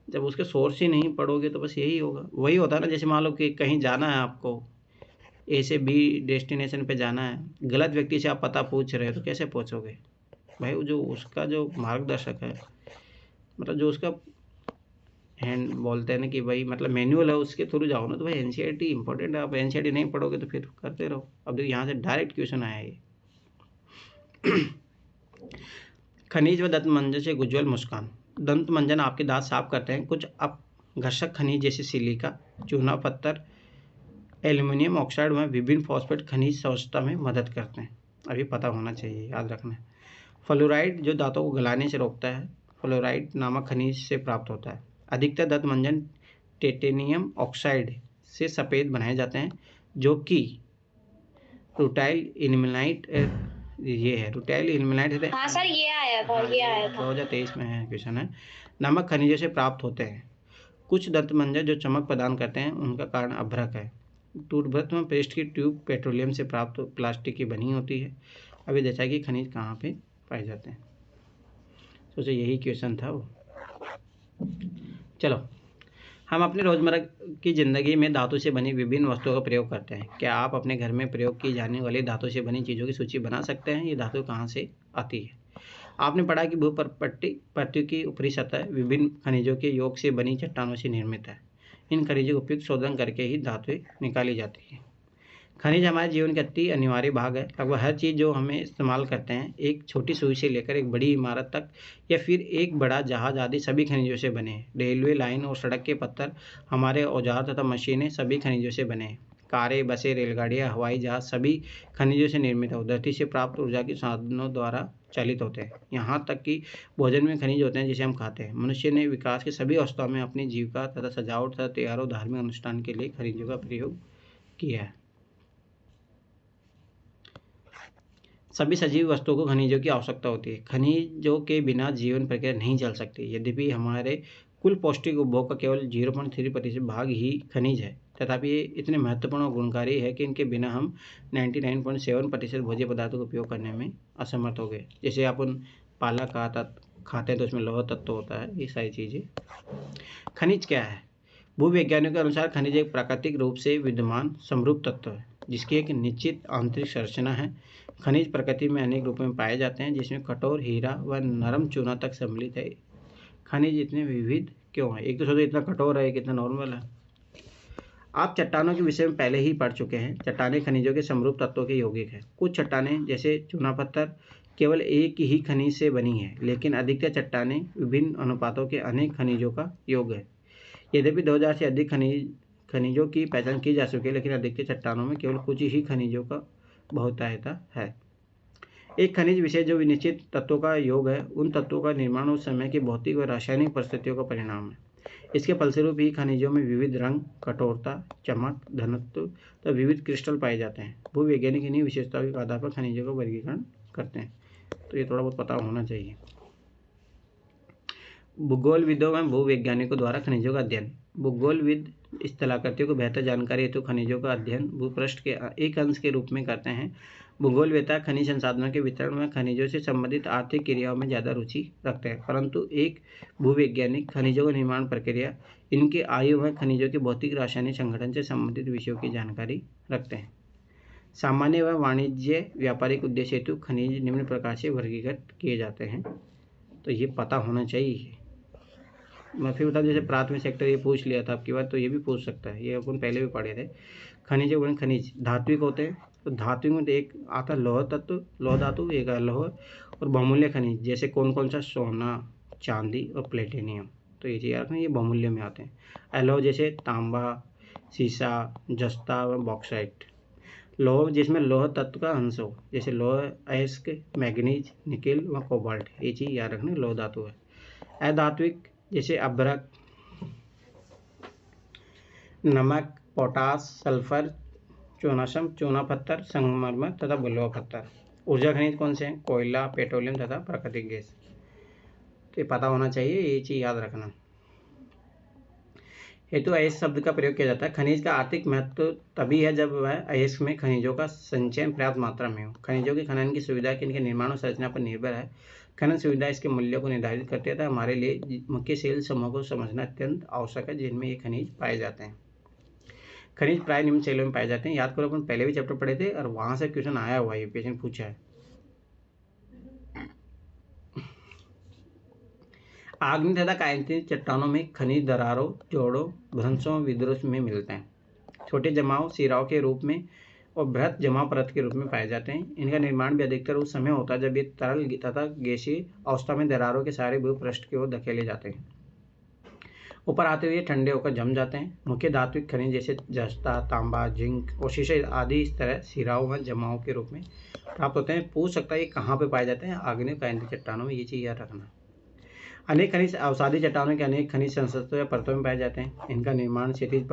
जब उसके सोर्स ही नहीं पढ़ोगे तो बस यही होगा। वही होता है ना, जैसे मान लो कि कहीं जाना है आपको, ए से बी डेस्टिनेशन पे जाना है, गलत व्यक्ति से आप पता पूछ रहे हो तो कैसे पहुँचोगे भाई? जो उसका जो मार्गदर्शक है, मतलब जो उसका हैंड बोलते हैं ना कि भाई मतलब मैनुअल है, उसके थ्रू जाओ ना। तो भाई एनसीईआरटी इंपॉर्टेंट है, आप एनसीईआरटी नहीं पढ़ोगे तो फिर करते रहो। अब देखो यहाँ से डायरेक्ट क्वेश्चन आया है। खनिज व दंत मंजन से उज्ज्वल मुस्कान। दंत मंजन आपके दांत साफ करते हैं। कुछ अपघर्षक खनिज जैसे सिलिका, चूना पत्थर, एल्युमिनियम ऑक्साइड व विभिन्न फॉस्फेट खनिज स्वच्छता में मदद करते हैं। अभी पता होना चाहिए, याद रखना। फ्लोराइड जो दांतों को गलाने से रोकता है, फ्लोराइड नामक खनिज से प्राप्त होता है। अधिकतर दंत मंजन टाइटेनियम ऑक्साइड से सफ़ेद बनाए जाते हैं, जो कि रूटाइल इल्मेनाइट, ये है रूटाइल इल्मेनाइट। हाँ सर, ये आया था 2023 में है क्वेश्चन है। नमक खनिजों से प्राप्त होते हैं। कुछ दंत मंजन जो चमक प्रदान करते हैं, उनका कारण अभ्रक है। टूथब्रश में पेस्ट की ट्यूब पेट्रोलियम से प्राप्त प्लास्टिक की बनी होती है। अभी देखा कि खनिज कहाँ पे पाए जाते हैं। सोचो यही क्वेश्चन था वो। चलो, हम अपने रोज़मर्रा की ज़िंदगी में धातु से बनी विभिन्न वस्तुओं का प्रयोग करते हैं। क्या आप अपने घर में प्रयोग की जाने वाली धातु से बनी चीज़ों की सूची बना सकते हैं? ये धातु कहाँ से आती है? आपने पढ़ा कि पृथ्वी की ऊपरी सतह विभिन्न खनिजों के योग से बनी चट्टानों से निर्मित है। इन खनिजों का उपयुक्त शोधन करके ही धातुएं निकाली जाती हैं। खनिज हमारे जीवन का अति अनिवार्य भाग है। लगभग हर चीज़ जो हमें इस्तेमाल करते हैं, एक छोटी सुई से लेकर एक बड़ी इमारत तक या फिर एक बड़ा जहाज आदि सभी खनिजों से बने हैं। रेलवे लाइन और सड़क के पत्थर, हमारे औजार तथा मशीनें सभी खनिजों से बने हैं। कारें, बसें, रेलगाड़ियाँ, हवाई जहाज सभी खनिजों से निर्मित है और धरती से प्राप्त ऊर्जा के साधनों द्वारा चालित होते हैं। यहाँ तक कि भोजन में खनिज होते हैं जिसे हम खाते हैं। मनुष्य ने विकास की सभी अवस्थाओं में अपनी जीविका तथा सजावट तथा त्योहारों धार्मिक अनुष्ठान के लिए खनिजों का प्रयोग किया है। सभी सजीव वस्तुओं को खनिजों की आवश्यकता होती है। खनिजों के बिना जीवन प्रक्रिया नहीं चल सकती। यद्यपि हमारे कुल पौष्टिक उपभोग का केवल 0.3% भाग ही खनिज है, तथापि ये इतने महत्वपूर्ण और गुणकारी है कि इनके बिना हम 99.7% भोज्य पदार्थों का उपयोग करने में असमर्थ हो गए। जैसे अपन पालक खाते हैं तो उसमें लौह तत्व होता है, ये सारी चीज़ें। खनिज क्या है? भूवैज्ञानिकों के अनुसार खनिज एक प्राकृतिक रूप से विद्यमान समरूप तत्व है जिसकी एक निश्चित आंतरिक संरचना है। खनिज प्रकृति में अनेक रूपों में पाए जाते हैं, जिसमें कठोर, हीरा व नरम चूना तक सम्मिलित है। खनिज इतने विविध क्यों है? एक तो सोचो इतना कठोर है, कितना नॉर्मल है। आप चट्टानों के विषय में पहले ही पढ़ चुके हैं। चट्टानें खनिजों के समरूप तत्वों के यौगिक है। कुछ चट्टानें जैसे चूना पत्थर केवल एक ही खनिज से बनी है, लेकिन अधिकतर चट्टानें विभिन्न अनुपातों के अनेक खनिजों का योग है। यद्यपि 2000 से अधिक खनिजों की पहचान की जा चुकी है, लेकिन अधिकतर चट्टानों में केवल कुछ ही खनिजों का बहुतायता है। एक खनिज विशेष जो निश्चित तत्वों का योग है, उन तत्वों का निर्माण उस समय की भौतिक व रासायनिक परिस्थितियों का परिणाम है। इसके फलस्वरूप ही खनिजों में विविध रंग, कठोरता, चमक, घनत्व तथा विविध क्रिस्टल पाए जाते हैं। भूवैज्ञानिक इन्हीं विशेषताओं के आधार पर खनिजों का वर्गीकरण करते हैं। तो ये थोड़ा बहुत पता होना चाहिए। भूगोलविदों व भूवैज्ञानिकों द्वारा खनिजों का अध्ययन। भूगोलविद इस कलाकृतियों को बेहतर जानकारी हेतु खनिजों का अध्ययन भूपृष्ठ के एक अंश के रूप में करते हैं। भूगोलवेत्ता खनिज संसाधनों के वितरण में खनिजों से संबंधित आर्थिक क्रियाओं में ज़्यादा रुचि रखते हैं, परंतु एक भूवैज्ञानिक खनिजों की निर्माण प्रक्रिया, इनके आयु व खनिजों के भौतिक रासायनिक संगठन से संबंधित विषयों की जानकारी रखते हैं। सामान्य व वाणिज्य व्यापारिक उद्देश्य हेतु खनिज निम्न प्रकार से वर्गीकृत किए जाते हैं। तो ये पता होना चाहिए। मैं फिर बता, जैसे प्राथमिक सेक्टर ये पूछ लिया था आपकी बात, तो ये भी पूछ सकता है, ये अपन पहले भी पढ़े थे। खनिज खनिज धात्विक होते हैं। तो धात्विक में एक आता लौह तत्व, लौह धातु, एक लौह और बहुमूल्य खनिज जैसे कौन सा? सोना, चांदी और प्लेटिनियम। तो ये चीज़ रखना, ये बहुमूल्य में आते हैं। अलौह जैसे तांबा, सीसा, जस्ता व बॉक्साइट। लौह जिसमें लौह तत्व का अंश हो, जैसे लौह अयस्क, मैग्नीज, निकेल व कोबाल्ट। ये चीज़ याद रखना, लौह धातु है। अधात्विक जैसे अभ्रक, नमक, पोटास, सल्फर, चूनाशम, चूना पत्थर, संगमरमर तथा बलुआ पत्थर। ऊर्जा खनिज कौन से हैं? कोयला, पेट्रोलियम तथा प्राकृतिक गैस। तो ये पता होना चाहिए, ये चीज़ याद रखना। हेतु अयस्क शब्द का प्रयोग किया जाता है। खनिज का आर्थिक महत्व तभी है जब वह अयस्क में खनिजों का संचयन पर्याप्त मात्रा में हो। खनिजों के खनन की सुविधा इनके निर्माण और संरचना पर निर्भर है। खनन सुविधा इसके मूल्य को निर्धारित करती है। हमारे लिए मुख्य सेल समूह को समझना अत्यंत आवश्यक है, जिनमें ये खनिज पाए जाते हैं। खनिज प्राय निम्न शैलों में पाए जाते हैं। याद करो, अपन पहले भी चैप्टर पढ़े थे और वहां से क्वेश्चन आया हुआ है, ये पेशेंट पूछा है। आग्नेय तथा कायंतिक चट्टानों में खनिज दरारों, जोड़ों, भ्रंशों, विध्रुव में मिलते हैं। छोटे जमाव सिराओं के रूप में और बृहत जमाव परत के रूप में पाए जाते हैं। इनका निर्माण भी अधिकतर उस समय होता है जब ये तरल तथा गैसीय अवस्था में दरारों के सारे भूपृष्ठ की ओर धकेले जाते हैं। ऊपर आते हुए ठंडे होकर जम जाते हैं। मुख्य धात्विक खनिज जैसे जस्ता, तांबा, जिंक और शीशे आदि इस तरह सिराओं व जमाओं के रूप में प्राप्त होते हैं। पूछ सकता है ये कहाँ पे पाए जाते हैं? आग्नेय कायंतिक चट्टानों में। ये चीज़ याद रखना। अनेक खनिज अवसादी चट्टानों के अनेक खनिज संस्तों या परतों में पाए जाते हैं। इनका निर्माण क्षैतिज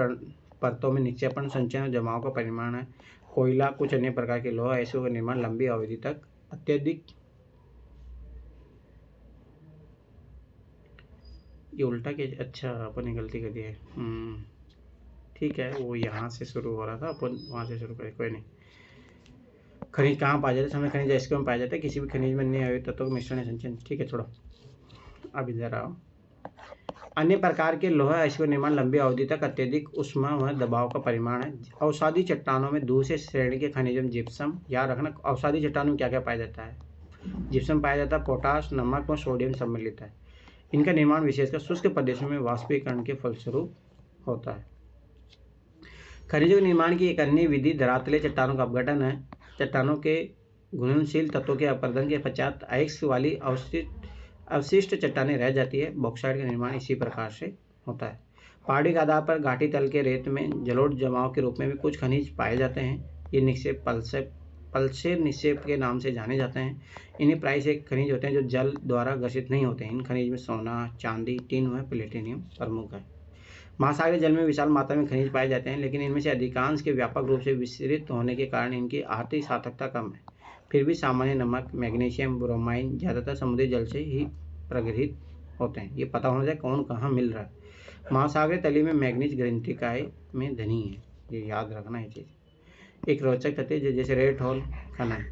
परतों में निक्षेपण, संचयन और जमाव का परिमाण है। कोयला, कुछ अन्य प्रकार के लोहा ऐसे का निर्माण लंबी अवधि तक अत्यधिक, ये उल्टा के, अच्छा अपन ने गलती कर दी है। ठीक है, वो यहाँ से शुरू हो रहा था, अपन वहाँ से शुरू करें, कोई नहीं। खनिज कहाँ पाए जाते हैं? समय खनिज इसके में पाए जाते हैं किसी भी खनिज में अन्य अवयव तत्वों का मिश्रण संचयन। ठीक है, छोड़ो, अब इधर आओ। अन्य प्रकार के लोहा अयस्क का निर्माण लंबी अवधि तक अत्यधिक ऊष्मा व दबाव का परिमाण है। अवसादी चट्टानों में दूसरे श्रेणी के खनिजों में जिप्सम, याद रखना अवसादी चट्टानों में क्या क्या पाया जाता है? जिप्सम पाया जाता है, पोटाश, नमक व सोडियम सम्मिलित है। इनका निर्माण विशेषकर शुष्क प्रदेशों में वाष्पीकरण के फलस्वरूप होता है। खनिजों के निर्माण की एक अन्य विधि धरातलीय चट्टानों का अपघटन है। चट्टानों के घुलनशील तत्वों के अपरदन के पश्चात अयस्क वाली अवशिष्ट चट्टानें रह जाती है। बॉक्साइट का निर्माण इसी प्रकार से होता है। पहाड़ी के आधार पर घाटी तल के रेत में जलोढ़ जमाव के रूप में भी कुछ खनिज पाए जाते हैं। ये निक्षेप पल्सेर निक्षेप के नाम से जाने जाते हैं। इन्हें प्रायः से खनिज होते हैं जो जल द्वारा घर्षित नहीं होते हैं। इन खनिज में सोना, चांदी, टिन व प्लेटिनियम प्रमुख है। महासागरीय जल में विशाल मात्रा में खनिज पाए जाते हैं, लेकिन इनमें से अधिकांश के व्यापक रूप से विस्तृत होने के कारण इनकी आर्थिक सार्थकता कम है। फिर भी सामान्य नमक, मैग्नीशियम, ब्रोमाइन ज़्यादातर समुद्री जल से ही प्रगृहित होते हैं। ये पता होना चाहिए कौन कहाँ मिल रहा है। महासागरीय तली में मैग्नीज ग्रंथिकाएं में धनी है, ये याद रखना है चीज़। एक रोचक तथ्य जैसे रेड होल खनन,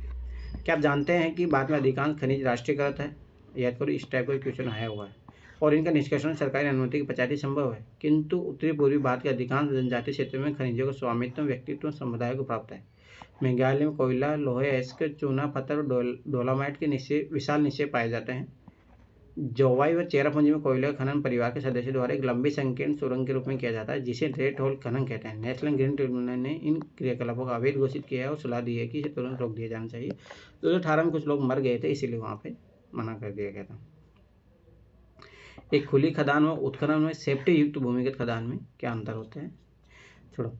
क्या आप जानते हैं कि बाद में अधिकांश खनिज राष्ट्रीयकृत है? याद करो, इस टाइप का क्वेश्चन आया हुआ है और इनका निष्कर्षण सरकारी अनुमति के पश्चात ही संभव है। किंतु उत्तरी पूर्वी भारत के अधिकांश जनजातीय क्षेत्रों में खनिजों का स्वामित्व व्यक्तित्व समुदाय को प्राप्त है। मेघालय में कोयला, लोहे, अयस्क, चूना पत्थर, डोलामाइट के विशाल निक्षेप पाए जाते हैं। जोवाई व चेरापूंजी में कोयला खनन परिवार के सदस्यों द्वारा एक लंबी संकीर्ण सुरंग के रूप में किया जाता है, जिसे रेड होल खनन कहते हैं। नेशनल ग्रीन ट्रिब्यूनल ने इन क्रियाकलापों को अवैध घोषित किया है और सलाह दी है कि इसे तुरंत रोक दिया जाना चाहिए। 2018 में कुछ लोग मर गए थे, इसीलिए वहाँ पे मना कर दिया गया था। एक खुली खदान व उत्खनन में सेफ्टी युक्त भूमिगत खदान में क्या अंतर होते हैं? छोड़ो,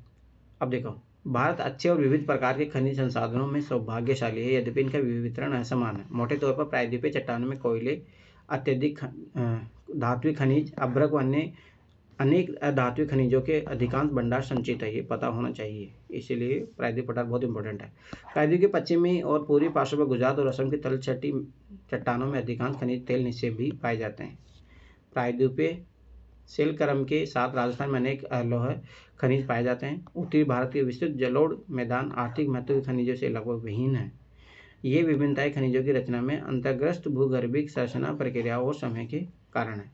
अब देखो, भारत अच्छे और विविध प्रकार के खनिज संसाधनों में सौभाग्यशाली है, यद्यपि इनका वितरण असमान है। मोटे तौर पर प्रायद्वीपीय चट्टानों में कोयले, अत्यधिक धात्विक खनिज, अभ्रक व अन्य अनेक अधात्विक खनिजों के अधिकांश भंडार संचित है। ये पता होना चाहिए, इसीलिए प्रायद्वीप पठार बहुत इंपॉर्टेंट है। प्रायद्वीप के पश्चिमी और पूर्वी पार्श्व पर गुजरात और असम की तलछटी चट्टानों में अधिकांश खनिज तेल निक्षेप भी पाए जाते हैं। प्रायद्वीपीय सिलक्रम के साथ राजस्थान में अनेक लोह खनिज पाए जाते हैं। उत्तरी भारत के विस्तृत जलोढ़ मैदान आर्थिक महत्व के खनिजों से लगभग विहीन है। ये विभिन्नताएं खनिजों की रचना में अंतर्ग्रस्त भूगर्भिक संरचना प्रक्रियाओं और समय के कारण है।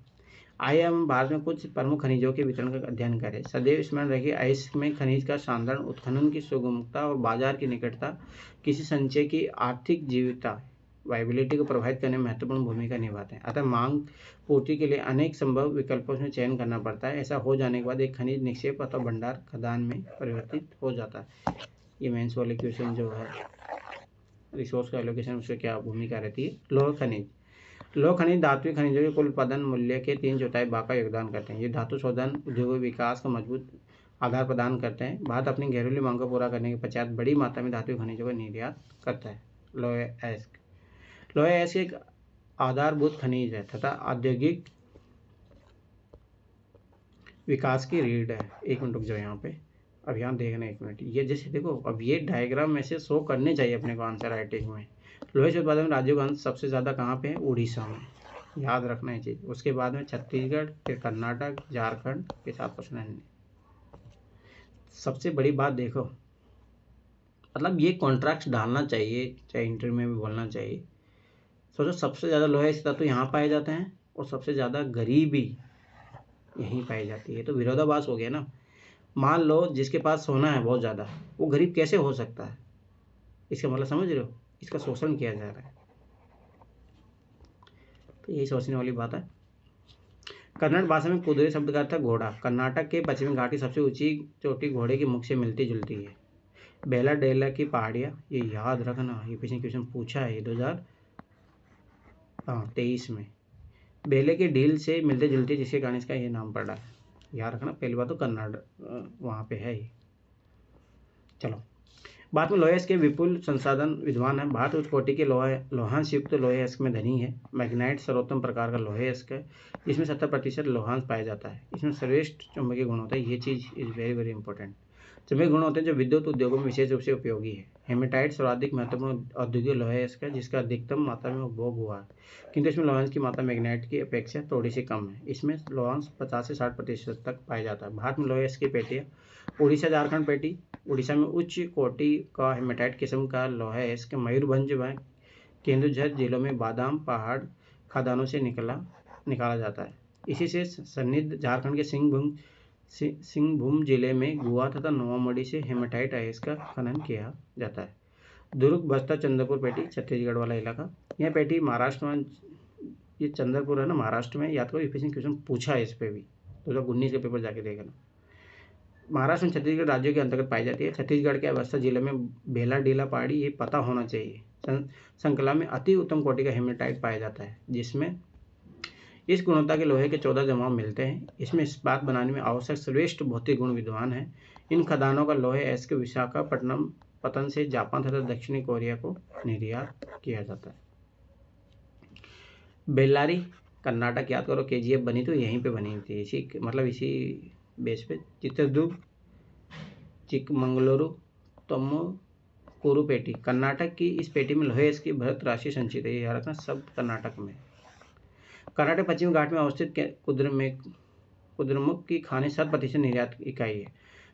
आइए हम भारत में कुछ प्रमुख खनिजों के वितरण का अध्ययन करें। सदैव स्मरण रखिए, अयस्क में खनिज का साधारण उत्खनन की सुगमता और बाजार की निकटता किसी संचय की आर्थिक जीविता वायबिलिटी को प्रभावित करने में महत्वपूर्ण भूमिका निभाते हैं। अतः मांग पूर्ति के लिए अनेक संभव विकल्पों में चयन करना पड़ता है। ऐसा हो जाने के बाद एक खनिज निक्षेप अथवा भंडार खदान में परिवर्तित हो जाता है। ये मेंस वाले क्वेश्चन जो है रिसोर्स का एलोकेशन, उससे क्या भूमिका रहती है? लोह खनिज। लोह खनिज धात्विक खनिजों के कुल उत्पादन मूल्य के 3/4 भाग का योगदान करते हैं। ये धातु शोधन उद्योग विकास का मजबूत आधार प्रदान करते हैं। भारत अपनी घरेलू मांग को पूरा करने के पश्चात बड़ी मात्रा में धात्विक खनिजों का निर्यात करता है। लोहे अयस्क। लोहे अयस्क एक आधारभूत खनिज है तथा औद्योगिक विकास की रीढ़ है। एक मिनट रुक जाओ, यहाँ पे अब यहाँ देखना, एक मिनट। ये जैसे देखो, अब ये डायग्राम में से शो करने चाहिए अपने को आंसर राइटिंग में। लोहे से उत्पादन राज्यों का अंश सबसे ज़्यादा कहाँ पे है? उड़ीसा में, याद रखना है चीज़। उसके बाद में छत्तीसगढ़, फिर कर्नाटक, झारखंड के साथ प्रश्न। सबसे बड़ी बात देखो, मतलब ये कॉन्ट्रैक्ट डालना चाहिए, चाहे इंटरव्यू में भी बोलना चाहिए। सोचो, सबसे ज़्यादा लोहे के तत्व यहाँ पाए जाते हैं और सबसे ज़्यादा गरीबी यहीं पाई जाती है, तो विरोधाभास हो गया ना। मान लो जिसके पास सोना है बहुत ज़्यादा, वो गरीब कैसे हो सकता है? इसका मतलब समझ रहे हो? इसका शोषण किया जा रहा है। तो यही सोचने वाली बात है। कन्नड़ भाषा में कुदरे शब्द का अर्थ है घोड़ा। कर्नाटक के पश्चिमी घाट की सबसे ऊंची चोटी घोड़े की मुख से मिलती जुलती है। बेला डेला की पहाड़ियाँ, ये याद रखना, ये पिछले क्वेश्चन पूछा है 2023 में। बेले की ढील से मिलते जुलते, जिसके कारण इसका ये नाम पड़ा है। याद रखना, पहली बात तो कन्नड़ वहाँ पे है ही। चलो, बाद में लोहे अयस्क के विपुल संसाधन विद्वान है। भारत उच्च कोटि के लोहांश युक्त लोहे अयस्क में धनी है। मैग्नाइट सर्वोत्तम प्रकार का लोहे अयस्क है, जिसमें 70% लोहांश पाया जाता है। इसमें श्रेष्ठ चुंबकीय गुण होता है। ये चीज़ इज़ वेरी वेरी इंपॉर्टेंट। वे गुण होते हैं जो विद्युत उद्योगों में विशेष रूप से उपयोगी है। हेमेटाइट सर्वाधिक महत्वपूर्ण औद्योगिक लोहा है इसका, जिसका अधिकतम मात्रा में उपभोग हुआ है, किंतु इसमें लोहांश की मात्रा मैग्नेट की अपेक्षा थोड़ी सी कम है। इसमें लोहांश 50 से 60% तक पाया जाता है। भारत में लोहे की पेटियाँ उड़ीसा झारखंड पेटी, उड़ीसा में उच्च कोटि का हेमेटाइट किस्म का लोहा है इसके मयूरभंज व केंदुझर जिलों में बादाम पहाड़ खदानों से निकाला जाता है। इसी से सन्निध झारखंड के सिंहभूम जिले में गुआ तथा नोवामड़ी से हेमेटाइट अयस्क का खनन किया जाता है। दुर्ग बस्तर चंद्रपुर पेटी छत्तीसगढ़ वाला इलाका, यह पेटी महाराष्ट्र में, ये चंद्रपुर है ना महाराष्ट्र में, याद करो यूपीएससी क्वेश्चन पूछा है इस पे भी, 2019 का पेपर जाके देखना। महाराष्ट्र में छत्तीसगढ़ राज्यों के अंतर्गत पाई जाती है। छत्तीसगढ़ के बस्तर जिले में बेला डीला पहाड़ी, ये पता होना चाहिए, संकला में अति उत्तम कोटि का हेमेटाइट पाया जाता है, जिसमें इस गुणवत्ता के लोहे के 14 जमाव मिलते हैं। इसमें इस्पात बनाने में आवश्यक श्रेष्ठ भौतिक गुण विद्वान हैं। इन खदानों का लोहे अयस्क विशाखापट्टनम पतन से जापान तथा दक्षिणी कोरिया को निर्यात किया जाता है। बेल्लारी कर्नाटक, याद करो केजीएफ बनी तो यहीं पे बनी थी, इसी मतलब इसी बेस पे। चित्रदुर्ग, चिकमंगलुरु, तुमकुरु पेटी, कर्नाटक की इस पेटी में लोहे की बृहत राशि संचित है। याद रखना सब कर्नाटक में। कर्नाटक पश्चिमी घाट में अवस्थित कुद्रेमुख की खाने 7% निर्यात इकाई है।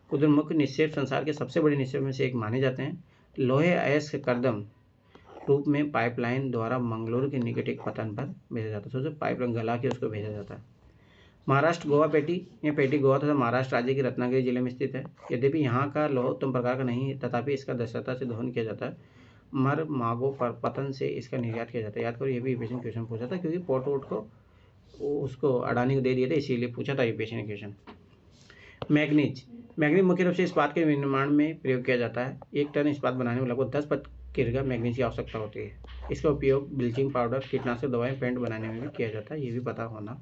कुद्रेमुख निक्षेप संसार के सबसे बड़े निक्षेप में से एक माने जाते हैं। लोहे अयस्क कर्दम रूप में पाइपलाइन द्वारा मंगलुरु के निकट एक पतन पर भेजा जाता है। सोचो पाइपलाइन गला के उसको भेजा जाता है। महाराष्ट्र गोवा पेटी, यह पेटी गोवा तथा महाराष्ट्र राज्य के रत्नागिरी जिले में स्थित है। यद्यपि यहाँ का लोहा उत्तम प्रकार का नहीं है, तथापि इसका दक्षता से दोहन किया जाता है। मागो पर पतन से इसका निर्यात किया जाता है। याद करो ये भी यूपीएससी क्वेश्चन पूछा था, क्योंकि पोर्ट वोट को उसको अडानी को दे दिया था, इसीलिए पूछा था यूपीएससी ने क्वेश्चन। मैग्नीज मुख्य रूप से इस्पात के निर्माण में प्रयोग किया जाता है। 1 टन इस्पात बनाने में लगभग 10 किलोग्राम मैग्नीज की आवश्यकता होती है। इसका उपयोग ब्लीचिंग पाउडर, कीटनाशक दवाएं, पेंट बनाने में भी किया जाता है, ये भी पता होना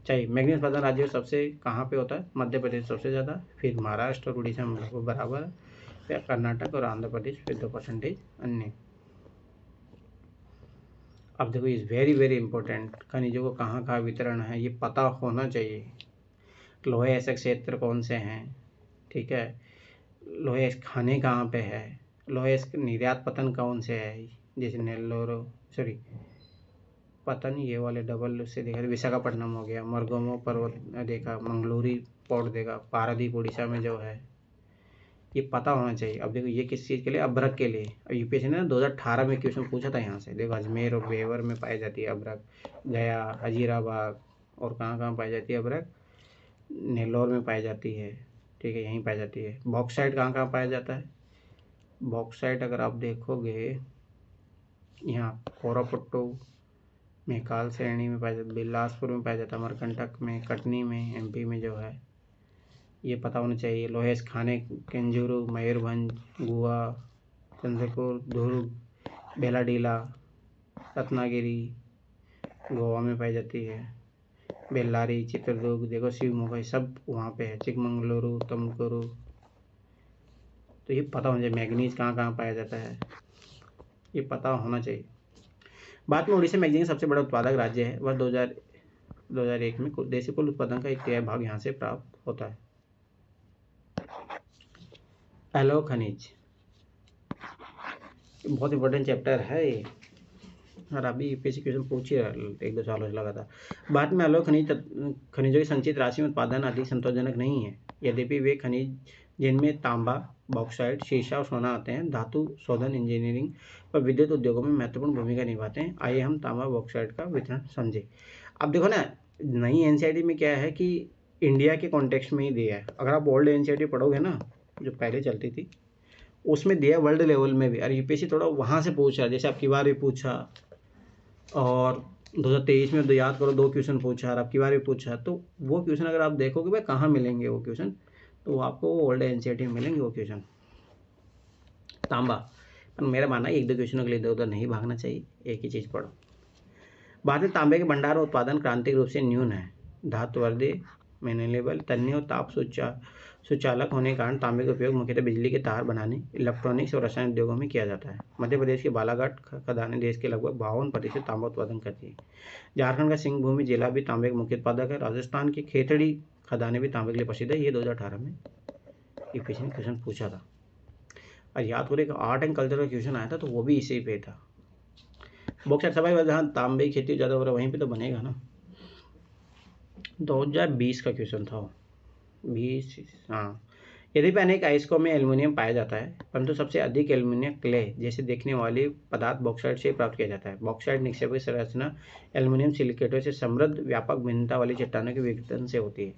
चाहिए। मैग्नीज उत्पादन राज्य सबसे कहाँ पे होता है? मध्य प्रदेश सबसे ज़्यादा, फिर महाराष्ट्र और उड़ीसा में लगभग बराबर, फिर कर्नाटक और आंध्र प्रदेश, फिर 2% अन्य। अब देखो इज़ वेरी वेरी इंपॉर्टेंट, खनिजों को कहाँ कहाँ वितरण है ये पता होना चाहिए। लोहे ऐसे क्षेत्र कौन से हैं, ठीक है, लोहे खाने कहाँ पे है, लोहे निर्यात पतन कौन से है, जैसे नेल्लोर पतन ये वाले डबल उससे देखा, विशाखापट्टनम हो गया, मरगोमो पर्वत देखा, मंगलूरी पोर्ट देखा, पारादीप उड़ीसा में जो है, ये पता होना चाहिए। अब देखो ये किस चीज़ के लिए? अभ्रक के लिए। अब यूपीएससी ने 2018 में क्वेश्चन पूछा था यहाँ से। देखो अजमेर और बेवर में पाई जाती है अभ्रक, गया, हजीराबाद, और कहाँ कहाँ पाई जाती है अभ्रक? नेल्लोर में पाई जाती है, ठीक है, यहीं पाई जाती है। बॉक्साइट कहाँ कहाँ पाया जाता है? बॉक्साइट अगर आप देखोगे यहाँ कोरापुट्टू में, काल श्रेणी में पाया जाता है, बिलासपुर में पाया जाता है, अमरकंटक में, कटनी में, एमपी में जो है, ये पता होना चाहिए। लोहे खाने केंजूरू, मयूरभंज, गुआ, चंद्रपुर, दुर्ग, बेलाडीला, रत्नागिरी गोवा में पाई जाती है, बेल्लारी, चित्रदुर्ग, देखो शिवमोगा, सब वहाँ पे है, चिकमंगलुरु, तुमकुरु, तो ये पता होना चाहिए। मैग्नीज कहाँ कहाँ पाया जाता है ये पता होना चाहिए। बाद में उड़ीसा मैग्नीज सबसे बड़ा उत्पादक राज्य है। वह 2001 में देशी कुल उत्पादन का 1/3 भाग यहाँ से प्राप्त होता है। एलो खनिज बहुत इंपॉर्टेंट चैप्टर है ये, और अभी यूपीएससी क्वेश्चन पूछ ही 1-2 सालों से लगातार। बाद में एलो खनिजों की संचित राशि में उत्पादन अधिक संतोषजनक नहीं है। यद्यपि वे खनिज जिनमें तांबा, बॉक्साइट, शीशा और सोना आते हैं, धातु शोधन, इंजीनियरिंग और विद्युत उद्योगों में महत्वपूर्ण भूमिका निभाते हैं। आइए हम तांबा बॉक्साइट का वितरण समझें। अब देखो ना, नई एनसीईआरटी में क्या है कि इंडिया के कॉन्टेक्स्ट में ही दिया है। अगर आप ओल्ड एनसीईआरटी पढ़ोगे ना, जो पहले चलती थी, उसमें दिया वर्ल्ड लेवल में भी। और यूपीएससी थोड़ा वहाँ से पूछ रहा है, जैसे आपकी बार भी पूछा, और 2023 में तो याद करो 2 क्वेश्चन पूछा, और आपकी बार भी पूछा, तो वो क्वेश्चन अगर आप देखोगे भाई कहाँ मिलेंगे वो क्वेश्चन, तो आपको ओल्ड एनसीईआरटी में मिलेंगे वो क्वेश्चन। तांबा, पर मेरा मानना है 1-2 क्वेश्चनों के लिए इधर उधर नहीं भागना चाहिए, एक ही चीज़ पढ़ो। बाद में तांबे के भंडार और उत्पादन क्रांतिक रूप से न्यून है। धातुवर्धे, मिनरेबल, तन्य और ताप सुचालक होने के कारण तांबे का उपयोग मुख्यतः बिजली के तार बनाने, इलेक्ट्रॉनिक्स और रसायन उद्योगों में किया जाता है। मध्य प्रदेश के बालाघाट खदानें देश के लगभग 52% तांबा उत्पादन करती है। झारखंड का सिंहभूमि जिला भी तांबे का मुख्य उत्पादक है। राजस्थान की खेतड़ी खदानें भी तांबे के लिए प्रसिद्ध है। ये 2018 में इफिशिएंट क्वेश्चन पूछा था। और याद करो एक आर्ट एंड कल्चर का क्वेश्चन आया था तो वो भी इसी पे था। बॉक्साइट सफाई जहाँ तांबे की खेती ज़्यादा हो रहा है वहीं पे तो बनेगा ना। 2020 का क्वेश्चन था 20। हाँ, यदि अनेक अयस्कों में एल्युमिनियम पाया जाता है परंतु सबसे अधिक एल्युमिनियम क्ले जैसे देखने वाली पदार्थ बॉक्साइट से प्राप्त किया जाता है। बॉक्साइट निक्षेप की संरचना एल्युमिनियम सिलिकेटों से समृद्ध व्यापक भिन्नता वाली चट्टानों के विघटन से होती है।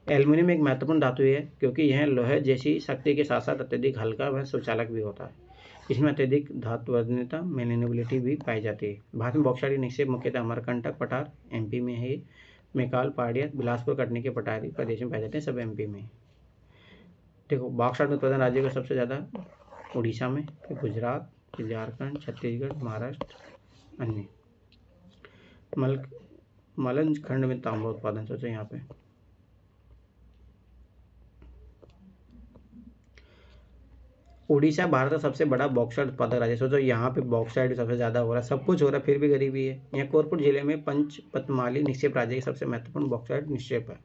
एल्युमिनियम एक महत्वपूर्ण धातु है क्योंकि यह लोहे जैसी शक्ति के साथ साथ अत्यधिक हल्का व सुचालक भी होता है। इसमें अत्यधिक धातुवर्धनता मेलेनेबिलिटी भी पाई जाती है। भारत में बॉक्साइट की निक्षेप मुख्यतः अमरकंटक पठार एमपी में है। मेकाल पहाड़ियाँ बिलासपुर कटनी के पठारी प्रदेश में पाए जाते हैं, सब एमपी में। देखो बॉक्साइट उत्पादन राज्य का सबसे ज़्यादा उड़ीसा में, फिर गुजरात, फिर झारखंड, छत्तीसगढ़, महाराष्ट्र, अन्य। मलंज खंड में तांबा उत्पादन सोचो यहाँ पे। उड़ीसा भारत का सबसे बड़ा बॉक्साइट उत्पादक राज्य। सोचो यहाँ पे बॉक्साइट सबसे ज़्यादा हो रहा है, सब कुछ हो रहा है, फिर भी गरीबी है। यहाँ कोरपुट जिले में पंचपतमाली निक्षेप राज्य की सबसे महत्वपूर्ण बॉक्साइट निक्षेप है।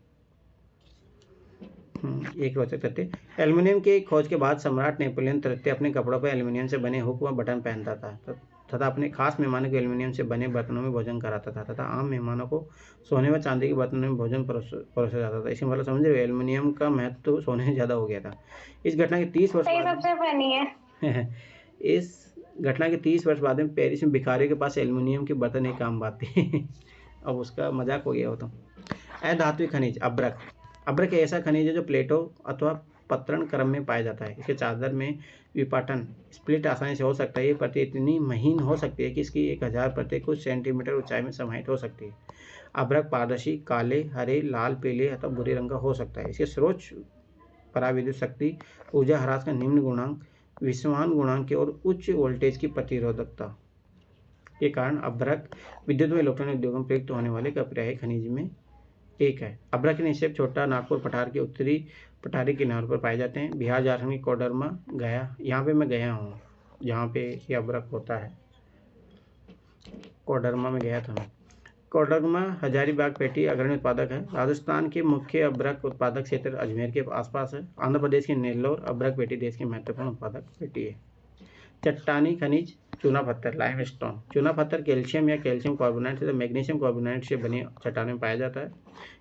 एक रोचक तथ्य, एल्युमिनियम की खोज के बाद सम्राट नेपोलियन तृतीय अपने कपड़ों पर एल्युमिनियम से बने हुक व बटन पहनता था तथा अपने खास मेहमानों को एल्युमिनियम से बने बर्तनों में भोजन कराता था तथा आम मेहमानों को सोने व चांदी के बर्तनों में भोजन परोसा जाता था। इसके मतलब समझ रहे हो, एल्युमिनियम का महत्व तो सोने से ज़्यादा हो गया था। इस घटना के 30 वर्ष बाद इस घटना के 30 वर्ष बाद में पेरिस में भिखारियों के पास एल्युमिनियम के बर्तन एक आम बात थी। अब उसका मजाक हो गया हो। तो अधात्विक खनिज अब्रक। अब्रक ऐसा खनिज है जो प्लेटों अथवा पत्रण क्रम में पाया जाता है। इसके चादर में विपाटन स्प्लिट आसानी से हो सकता है। ये प्रति इतनी महीन हो सकती है कि इसकी 1000 प्रति कुछ सेंटीमीटर ऊंचाई में समाहित हो सकती है। अब्रक पारदर्शी, काले, हरे, लाल, पीले अथवा भूरे रंग का हो सकता है। इसके स्रोत पराविद्युत शक्ति, ऊर्जा ह्रास का निम्न गुणांक, विस्वान गुणांक की और उच्च वोल्टेज की प्रतिरोधकता के कारण अब्रक विद्युत व इलेक्ट्रॉनिक उद्योगों में प्रयुक्त होने वाले अपर्यायी खनिज में एक है। अब्रक के निक्षेप छोटा नागपुर पठार के उत्तरी पठारी किनारों पर पाए जाते हैं। बिहार, झारखंड की कोडरमा, गया, यहाँ पे मैं गया हूँ जहाँ पे ये अब्रक होता है। कोडरमा में गया था मैं। कोडरमा हजारीबाग पेटी अग्रणी उत्पादक है। राजस्थान के मुख्य अब्रक उत्पादक क्षेत्र अजमेर के आसपास है। आंध्र प्रदेश के नेल्लोर अब्रक पेटी देश की महत्वपूर्ण उत्पादक पेटी है। चट्टानी खनिज चूना पत्थर लाइमस्टोन। चूना पत्थर कैल्शियम या कैल्शियम कार्बोनेट से मैग्नीशियम कार्बोनेट से बनी चट्टानों में पाया जाता है।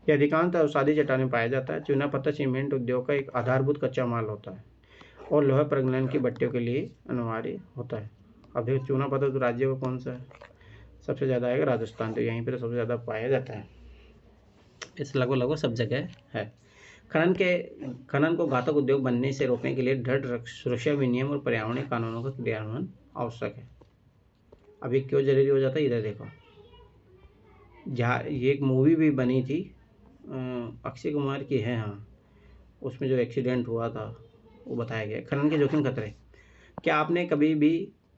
यह अधिकांश अवसादी चट्टानों में पाया जाता है। चूना पत्थर सीमेंट उद्योग का एक आधारभूत कच्चा माल होता है और लोहा प्रज्वलन की भट्टियों के लिए अनिवार्य होता है। अब देखो चूना पत्थर तो राज्य का कौन सा है, सबसे ज़्यादा आएगा राजस्थान, तो यहीं पर सबसे ज़्यादा पाया जाता है। इस लगभग सब जगह है। खनन को घातक उद्योग बनने से रोकने के लिए दृढ़ सुरक्षा विनियम और पर्यावरणीय कानूनों का क्रियान्वयन आवश्यक है। अभी क्यों जरूरी हो जाता है, इधर देखो। ये एक मूवी भी बनी थी अक्षय कुमार की है, हाँ, उसमें जो एक्सीडेंट हुआ था वो बताया गया। खनन के जोखिम खतरे। क्या आपने कभी भी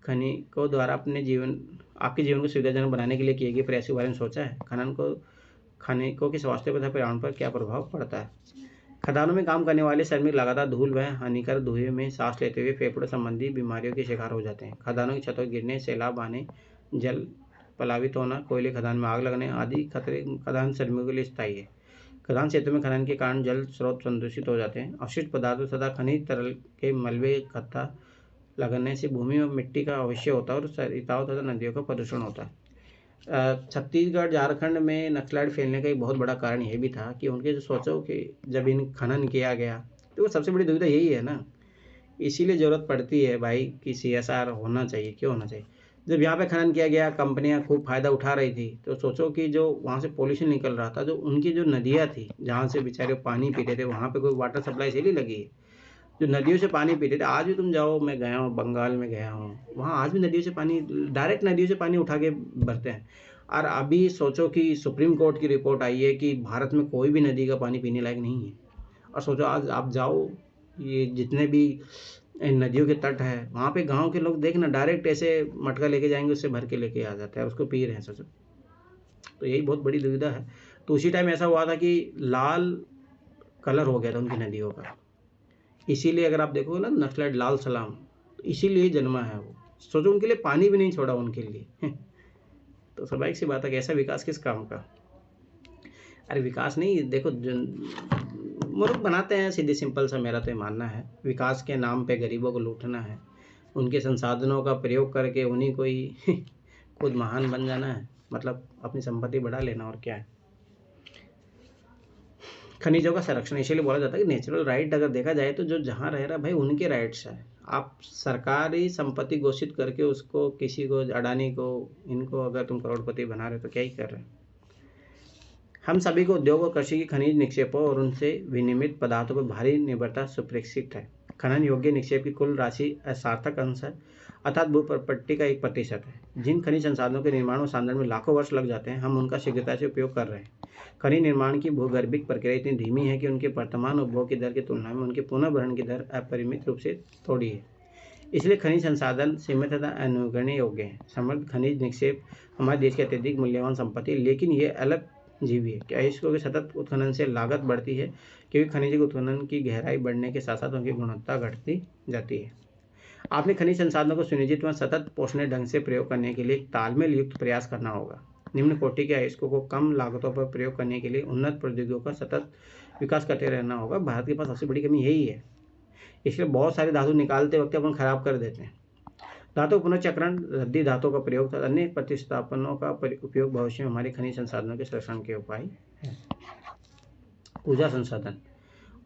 खनिकों द्वारा आपके जीवन को सुविधाजनक बनाने के लिए किए गए प्रयास के बारे में सोचा है? खनिकों के स्वास्थ्य तथा पर्यावरण पर क्या प्रभाव पड़ता है? खदानों में काम करने वाले श्रमिक लगातार धूल व हानिकारक धुएं में सांस लेते हुए फेफड़ों संबंधी बीमारियों के शिकार हो जाते हैं। खदानों की छतों गिरने, सैलाब आने, जल प्लावित होना, कोयले खदान में आग लगने आदि खतरे खदान श्रमिकों के लिए स्थायी है। खदान क्षेत्र में खनन के कारण जल स्रोत प्रदूषित हो जाते हैं। अवशिष्ट पदार्थों तथा खनिज तरल के मलबे इकट्ठा लगने से भूमि में मिट्टी का अवश्य होता है और सरिताओं तथा नदियों का प्रदूषण होता है। छत्तीसगढ़, झारखंड में नक्सलाइट फैलने का एक बहुत बड़ा कारण यह भी था कि उनके जो सोचो कि जब इन खनन किया गया तो सबसे बड़ी दुविधा यही है ना, इसीलिए ज़रूरत पड़ती है भाई कि CSR होना चाहिए। क्यों होना चाहिए? जब यहाँ पे खनन किया गया, कंपनियां खूब फायदा उठा रही थी, तो सोचो कि जो वहाँ से पोल्यूशन निकल रहा था, जो उनकी जो नदियाँ थी जहाँ से बेचारे पानी पीते थे, वहाँ पे कोई वाटर सप्लाई इसीलिए लगी है। जो नदियों से पानी पीते थे, आज भी तुम जाओ, मैं गया हूँ बंगाल में गया हूँ, वहाँ आज भी नदियों से पानी, डायरेक्ट नदियों से पानी उठा के भरते हैं। और अभी सोचो कि सुप्रीम कोर्ट की रिपोर्ट आई है कि भारत में कोई भी नदी का पानी पीने लायक नहीं है। और सोचो आज आप जाओ, ये जितने भी नदियों के तट है वहाँ पे गांव के लोग देखना डायरेक्ट ऐसे मटका लेके जाएंगे, उससे भर के लेके आ जाते हैं, उसको पी रहे हैं। सोचो, तो यही बहुत बड़ी दुविधा है। तो उसी टाइम ऐसा हुआ था कि लाल कलर हो गया था उनकी नदियों का। इसीलिए अगर आप देखोगे ना नक्सलाइट लाल सलाम, तो इसीलिए जन्मा है वो। सोचो उनके लिए पानी भी नहीं छोड़ा उनके लिए। तो स्वाभाविक सी बात है कि ऐसा विकास किस काम का? अरे विकास नहीं, देखो मूर्ख बनाते हैं, सीधे सिंपल सा मेरा तो ये मानना है। विकास के नाम पे गरीबों को लूटना है, उनके संसाधनों का प्रयोग करके उन्हीं को ही खुद महान बन जाना है, मतलब अपनी संपत्ति बढ़ा लेना, और क्या है। खनिजों का संरक्षण इसीलिए बोला जाता है कि नेचुरल राइट अगर देखा जाए तो जो जहाँ रह रहा है भाई उनके राइट्स है। आप सरकारी संपत्ति घोषित करके उसको किसी को, अडानी को, इनको अगर तुम करोड़पति बना रहे हो तो क्या ही कर रहे हो। हम सभी को उद्योग और कृषि की खनिज निक्षेपों और उनसे विनिर्मित पदार्थों पर भारी निर्भरता सुप्रक्षित है। खनन योग्य निक्षेप की कुल राशि असार्थक अंश है, अर्थात भूप्रपट्टी का 1% है। जिन खनिज संसाधनों के निर्माण और सांधन में लाखों वर्ष लग जाते हैं, हम उनका शीघ्रता से उपयोग कर रहे हैं। खनिज निर्माण की भूगर्भिक प्रक्रिया इतनी धीमी है कि उनके वर्तमान उपभोग की दर की तुलना में उनके पुनः भरण की दर अपरिमित रूप से थोड़ी है। इसलिए खनिज संसाधन सीमित तथा अनुकरणीय योग्य हैं। समृद्ध खनिज निक्षेप हमारे देश की अत्यधिक मूल्यवान संपत्ति, लेकिन ये अलग जीवी है। क्या इसको सतत उत्खनन से लागत बढ़ती है, क्योंकि खनिज उत्खनन की गहराई बढ़ने के साथ साथ उनकी गुणवत्ता घटती जाती है। आपने खनिज संसाधनों को सुनिश्चित व सतत पोषणीय ढंग से प्रयोग करने के लिए तालमेल युक्त प्रयास करना होगा। निम्न कोटि के अयस्कों को कम लागतों पर प्रयोग करने के लिए उन्नत प्रौद्योगिकियों का सतत विकास करते रहना होगा। भारत के पास सबसे बड़ी कमी यही है, इसलिए बहुत सारे धातु निकालते वक्त अपन खराब कर देते हैं। धातु पुनर्चक्रण, रद्दी धातुओं का प्रयोग तथा अन्य प्रतिस्थापनों का उपयोग भविष्य में हमारे खनिज संसाधनों के संरक्षण के उपाय है। ऊर्जा संसाधन,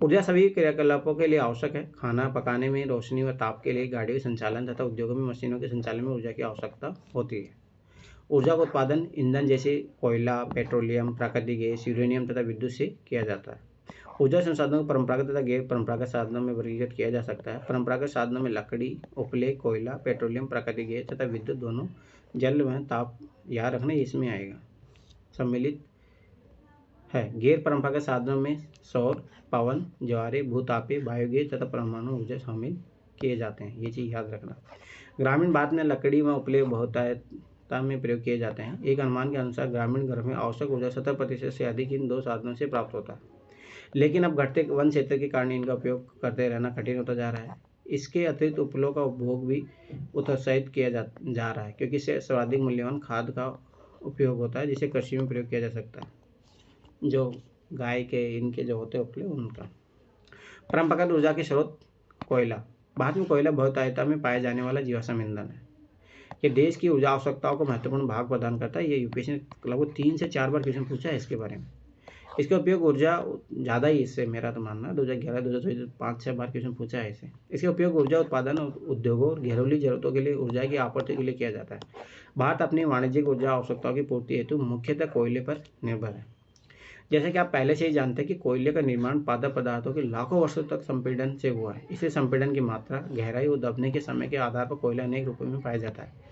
ऊर्जा सभी क्रियाकलापों के लिए आवश्यक है। खाना पकाने में, रोशनी व ताप के लिए, गाड़ियों के संचालन तथा उद्योगों में मशीनों के संचालन में ऊर्जा की आवश्यकता होती है। ऊर्जा का उत्पादन ईंधन जैसे कोयला, पेट्रोलियम, प्राकृतिक गैस, यूरेनियम तथा विद्युत से किया जाता है। ऊर्जा संसाधनों को परंपरागत तथा गैर परंपरागत साधनों में वर्गीकृत किया जा सकता है। परंपरागत साधनों में लकड़ी, उपले, कोयला, पेट्रोलियम, प्राकृतिक गैस तथा विद्युत दोनों, जल व ताप याद रखना इसमें आएगा, सम्मिलित है। गैर परंपरागत साधनों में सौर, पवन, ज्वारे, भूतापीय, बायोगैस तथा परमाणु ऊर्जा शामिल किए जाते हैं। ये चीज़ याद रखना। ग्रामीण भारत में लकड़ी व उपले बहुतायत में प्रयोग किए जाते हैं। एक अनुमान के अनुसार ग्रामीण घर में आवश्यक ऊर्जा 70% से अधिक इन दो साधनों से प्राप्त होता है, लेकिन अब घटते वन क्षेत्र के कारण इनका उपयोग करते रहना कठिन होता जा रहा है। इसके अतिरिक्त उपलों का उपभोग भी उत्साहित किया जा रहा है, क्योंकि इससे सर्वाधिक मूल्यवान खाद का उपयोग होता है, जिसे कृषि में प्रयोग किया जा सकता है। जो गाय के इनके जो होते हैं उपले, उनका। परंपरागत ऊर्जा के स्रोत, कोयला। भारत में कोयला बहुतायता में पाया जाने वाला जीवाश्म ईंधन है। ये देश की ऊर्जा आवश्यकताओं को महत्वपूर्ण भाग प्रदान करता है। ये यूपीएससी ने लगभग 3 से 4 बार क्वेश्चन पूछा है इसके बारे में। इसका उपयोग ऊर्जा ज़्यादा ही, इससे मेरा तो मानना है 2011, 2014, 5-6 बार क्वेश्चन पूछा है इसे। इसका उपयोग ऊर्जा उत्पादन, उद्योगों और घरेलू जरूरतों के लिए ऊर्जा की आपूर्ति के लिए किया जाता है। भारत अपनी वाणिज्यिक ऊर्जा आवश्यकताओं की पूर्ति हेतु मुख्यतः कोयले पर निर्भर है। जैसे कि आप पहले से ही जानते हैं कि कोयले का निर्माण पादप पदार्थों के लाखों वर्षों तक संपीड़न से हुआ है। इससे संपीड़न की मात्रा, गहराई और दबने के समय के आधार पर कोयला अनेक रूपों में पाया जाता है।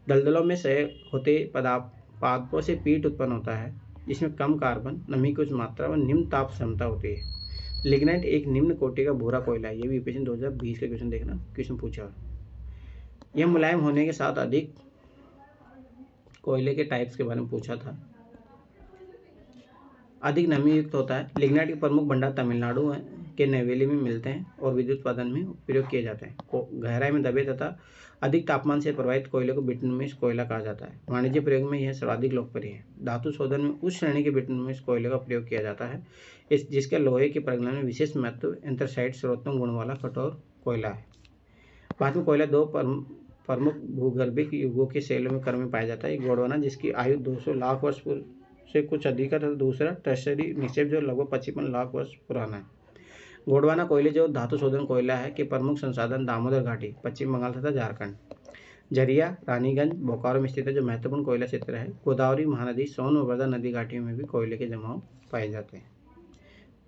दलदलों में क्षय होते पादपों से पीट उत्पन्न होता है, जिसमें कम कार्बन, नमी की उच्च मात्रा और निम्न ताप क्षमता होती है। लिग्नाइट एक निम्न कोटि का भूरा कोयला है। ये भी यूपीएससी 2020 का क्वेश्चन देखना, क्वेश्चन पूछा। यह मुलायम होने के साथ अधिक कोयले के टाइप्स के बारे में पूछा था। अधिक नमी युक्त होता है। लिग्नाइट के प्रमुख भंडार तमिलनाडु के नवेली में मिलते हैं और विद्युत उत्पादन में प्रयोग किए जाते हैं। गहराई में दबे तथा अधिक तापमान से प्रभावित कोयले को बिटुमिनस कोयला कहा जाता है। वाणिज्य प्रयोग में यह सर्वाधिक लोकप्रिय है। धातु शोधन में उस श्रेणी के बिटुमिनस कोयले का प्रयोग किया जाता है जिसके लोहे के प्रगलन में विशेष महत्व, एंथ्रासाइट सर्वोत्तम गुण वाला कठोर कोयला है। भारत में कोयला 2 प्रमुख भूगर्भिक युगों के शैलों में क्रम में पाया जाता है। एक गोंडवाना, जिसकी आयु 200 लाख वर्ष से कुछ अधिक है, तथा दूसरा टर्शरी निक्षेप जो लगभग 55 लाख वर्ष पुराना है। गोंडवाना कोयले जो धातु शोधन कोयला है के प्रमुख संसाधन दामोदर घाटी, पश्चिम बंगाल तथा झारखंड, झरिया, रानीगंज, बोकारो में स्थित है, जो महत्वपूर्ण कोयला क्षेत्र है। गोदावरी महानदी, सोन और वर्धा नदी घाटियों में भी कोयले के जमाव पाए जाते हैं।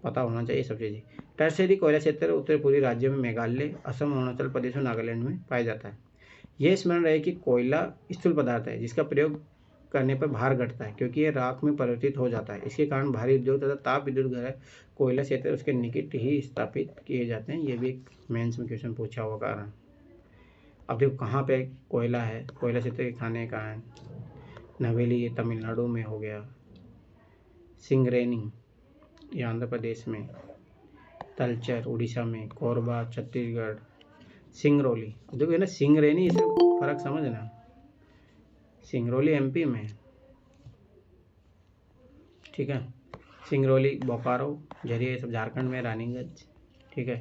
पता होना चाहिए सब चीज़ें। टर्शरी कोयला क्षेत्र उत्तर पूर्वी राज्यों में मेघालय, असम, अरुणाचल प्रदेश और नागालैंड में पाया जाता है। यह स्मरण रहे कि कोयला स्थूल पदार्थ है, जिसका प्रयोग करने पर भार घटता है, क्योंकि यह राख में परिवर्तित हो जाता है। इसके कारण भारी उद्योग तथा ताप विद्युत घर कोयला क्षेत्र उसके निकट ही स्थापित किए जाते हैं। ये भी एक मेंस में क्वेश्चन पूछा हुआ कारण। अब देखो कहाँ पे कोयला है, कोयला क्षेत्र के खाने कहाँ है। नवेली ये तमिलनाडु में हो गया, सिंगरेनी ये आंध्र प्रदेश में, तलचर उड़ीसा में, कोरबा छत्तीसगढ़, सिंगरौली देखो ना, सिंगरेनी, इसे फर्क समझना। सिंगरौली एमपी में, ठीक है। सिंगरौली, बोकारो, झरिया, ये सब झारखंड में, रानीगंज, ठीक है,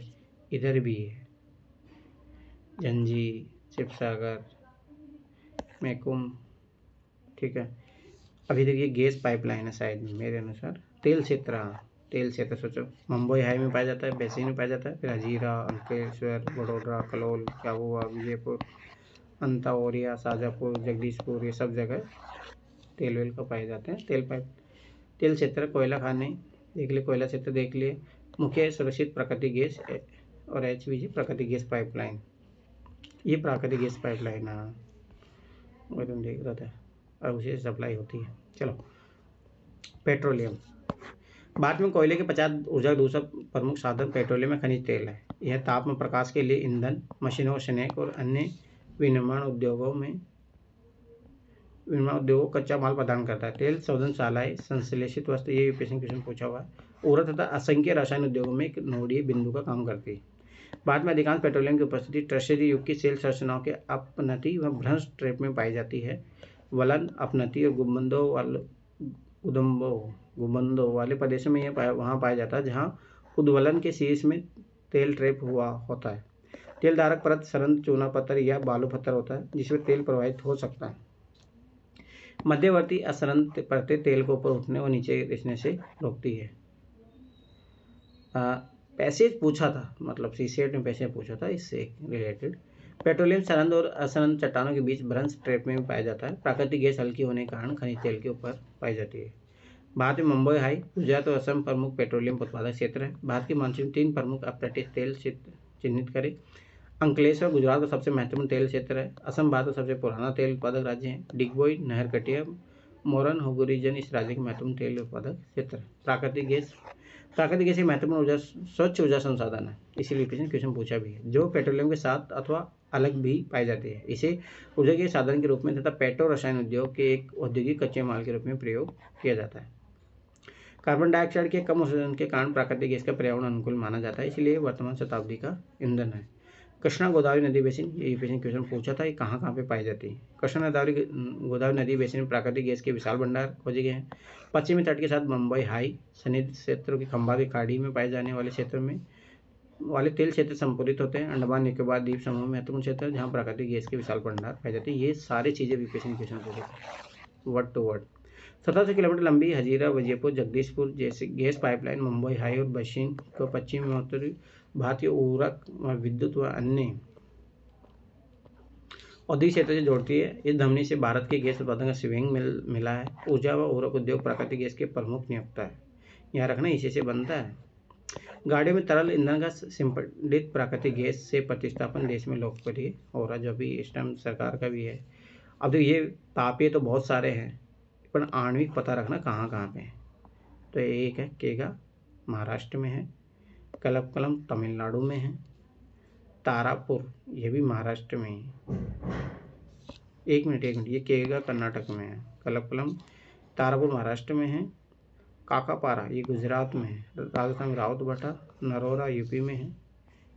इधर भी है, जंजी, शिवसागर, मैकुम, ठीक है। अभी देखिए गैस पाइपलाइन है शायद मेरे अनुसार, तेल क्षेत्र सोचो, मुंबई हाई में पाया जाता है, बेसिन में पाया जाता है, फिर हजीरा, अंकलेश्वर, बड़ोदरा, कलोल, झाबुआ, विजयपुर, अंताओरिया, शाजापुर, जगदीशपुर, ये सब जगह तेल वेल को पाए जाते हैं। तेल क्षेत्र, कोयला खाने देख लिए, कोयला क्षेत्र देख लिए, मुख्य सुरक्षित प्राकृतिक गैस और HPG प्राकृतिक गैस पाइपलाइन, ये प्राकृतिक गैस पाइपलाइन वो तुम देख रहा था और उसे सप्लाई होती है। चलो, पेट्रोलियम, भारत में कोयले के 50 ऊर्जा का दूसरा प्रमुख साधन पेट्रोलियम में खनिज तेल है। यह ताप में प्रकाश के लिए ईंधन, मशीनों, स्नैक और अन्य विनिर्माण उद्योगों कच्चा माल प्रदान करता है। तेल शोधनशालाएं, संश्लेषित वस्तु, ये यूपीएससी क्वेश्चन पूछा हुआ है। ऊर्जा तथा असंख्य रसायन उद्योगों में एक नोडीय बिंदु का काम करती है। भारत में अधिकांश पेट्रोलियम की उपस्थिति टर्शियरी युग की सेल संरचनाओं के अपनति व भ्रंश ट्रैप में पाई जाती है। वलन, अपनति और गुंबदों वाले प्रदेशों में यह वहाँ पाया जाता है जहाँ उद्वलन के शीर्ष में तेल ट्रैप हुआ होता है। तेल धारक परत सरंध्र, चूना पत्थर या बालू पत्थर होता है जिसमें तेल प्रवाहित हो सकता है। मध्यवर्ती असरंध्र परतें तेल को ऊपर उठने और नीचे रिसने से रोकती है। पैसेज पूछा था, मतलब सीसीएट में पैसेज पूछा था इससे रिलेटेड। पेट्रोलियम सरंध्र और असरंध्र चट्टानों के बीच भ्रंश ट्रैप में पाया जाता है। प्राकृतिक गैस हल्की होने के कारण खनिज तेल के ऊपर पाई जाती है। भारत में मुंबई हाई, गुजरात और असम प्रमुख पेट्रोलियम उत्पादक क्षेत्र है। भारत की मानचित्र में 3 प्रमुख अप्रतिष्ठित तेल क्षेत्र चिन्हित करें। अंकलेश्वर गुजरात का सबसे महत्वपूर्ण तेल क्षेत्र है। असम भारत का सबसे पुराना तेल उत्पादक राज्य है। डिगबोई, नहरकटिया, मोरन हुगू रीजन इस राज्य के महत्वपूर्ण तेल उत्पादक क्षेत्र है। प्राकृतिक गैस एक महत्वपूर्ण ऊर्जा, स्वच्छ ऊर्जा संसाधन है, इसीलिए क्वेश्चन पूछा भी है, जो पेट्रोलियम के साथ अथवा अलग भी पाई जाती है। इसे ऊर्जा के साधन के रूप में तथा पेट्रो रसायन उद्योग के एक औद्योगिक कच्चे माल के रूप में प्रयोग किया जाता है। कार्बन डाइऑक्साइड के कम उत्सर्जन के कारण प्राकृतिक गैस का पर्यावरण अनुकूल माना जाता है, इसलिए वर्तमान शताब्दी का ईंधन है। कृष्णा गोदावरी नदी बेसिन, ये यूपीएससी क्वेश्चन पूछा था, ये कहाँ पे पाई जाती है। कृष्णा गोदावरी नदी बेसिन में प्राकृतिक गैस के विशाल भंडार खोजे गए हैं। पश्चिमी तट के साथ मुंबई हाई, सन्निहित क्षेत्रों की खंबात खाड़ी में पाए जाने वाले क्षेत्र में वाले तेल क्षेत्र संपूरित होते हैं। अंडमान निकोबार द्वीप समूह में महत्वपूर्ण क्षेत्र है जहाँ प्राकृतिक गैस के विशाल भंडार पाए जाते हैं। ये सारी चीज़ें यूपीएससी क्वेश्चन पूछे थे वर्ड टू वर्ड। 1700 किलोमीटर लंबी हजीरा, विजयपुर, जगदीशपुर जैसे गैस पाइपलाइन मुंबई हाई और बशीन को पश्चिम में उत्तरी भारतीय उर्वरक व विद्युत व अन्य औद्योगिक क्षेत्र से जोड़ती है। इस धमनी से भारत के गैस उत्पादन का स्विंग मिला है। ऊर्जा व उर्वरक उद्योग प्राकृतिक गैस के प्रमुख नियोक्ता है, यहाँ रखना इसी से बनता है। गाड़ियों में तरल ईंधन का संपीड़ित प्राकृतिक गैस से प्रतिस्थापन देश में लोकप्रिय हो रहा, जो भी इस टाइम सरकार का भी है। अब तो ये तापीय तो बहुत सारे हैं, पर आणविक पता रखना कहाँ पे है। तो एक है केगा, महाराष्ट्र में है। कलपकलम तमिलनाडु में है। तारापुर, ये भी महाराष्ट्र में है। एक मिनट, ये केगा कर्नाटक में है। कलपकलम, तारापुर महाराष्ट्र में है। काकापारा, ये गुजरात में है। राजस्थान में रावतभट्टा, नरोरा यूपी में है।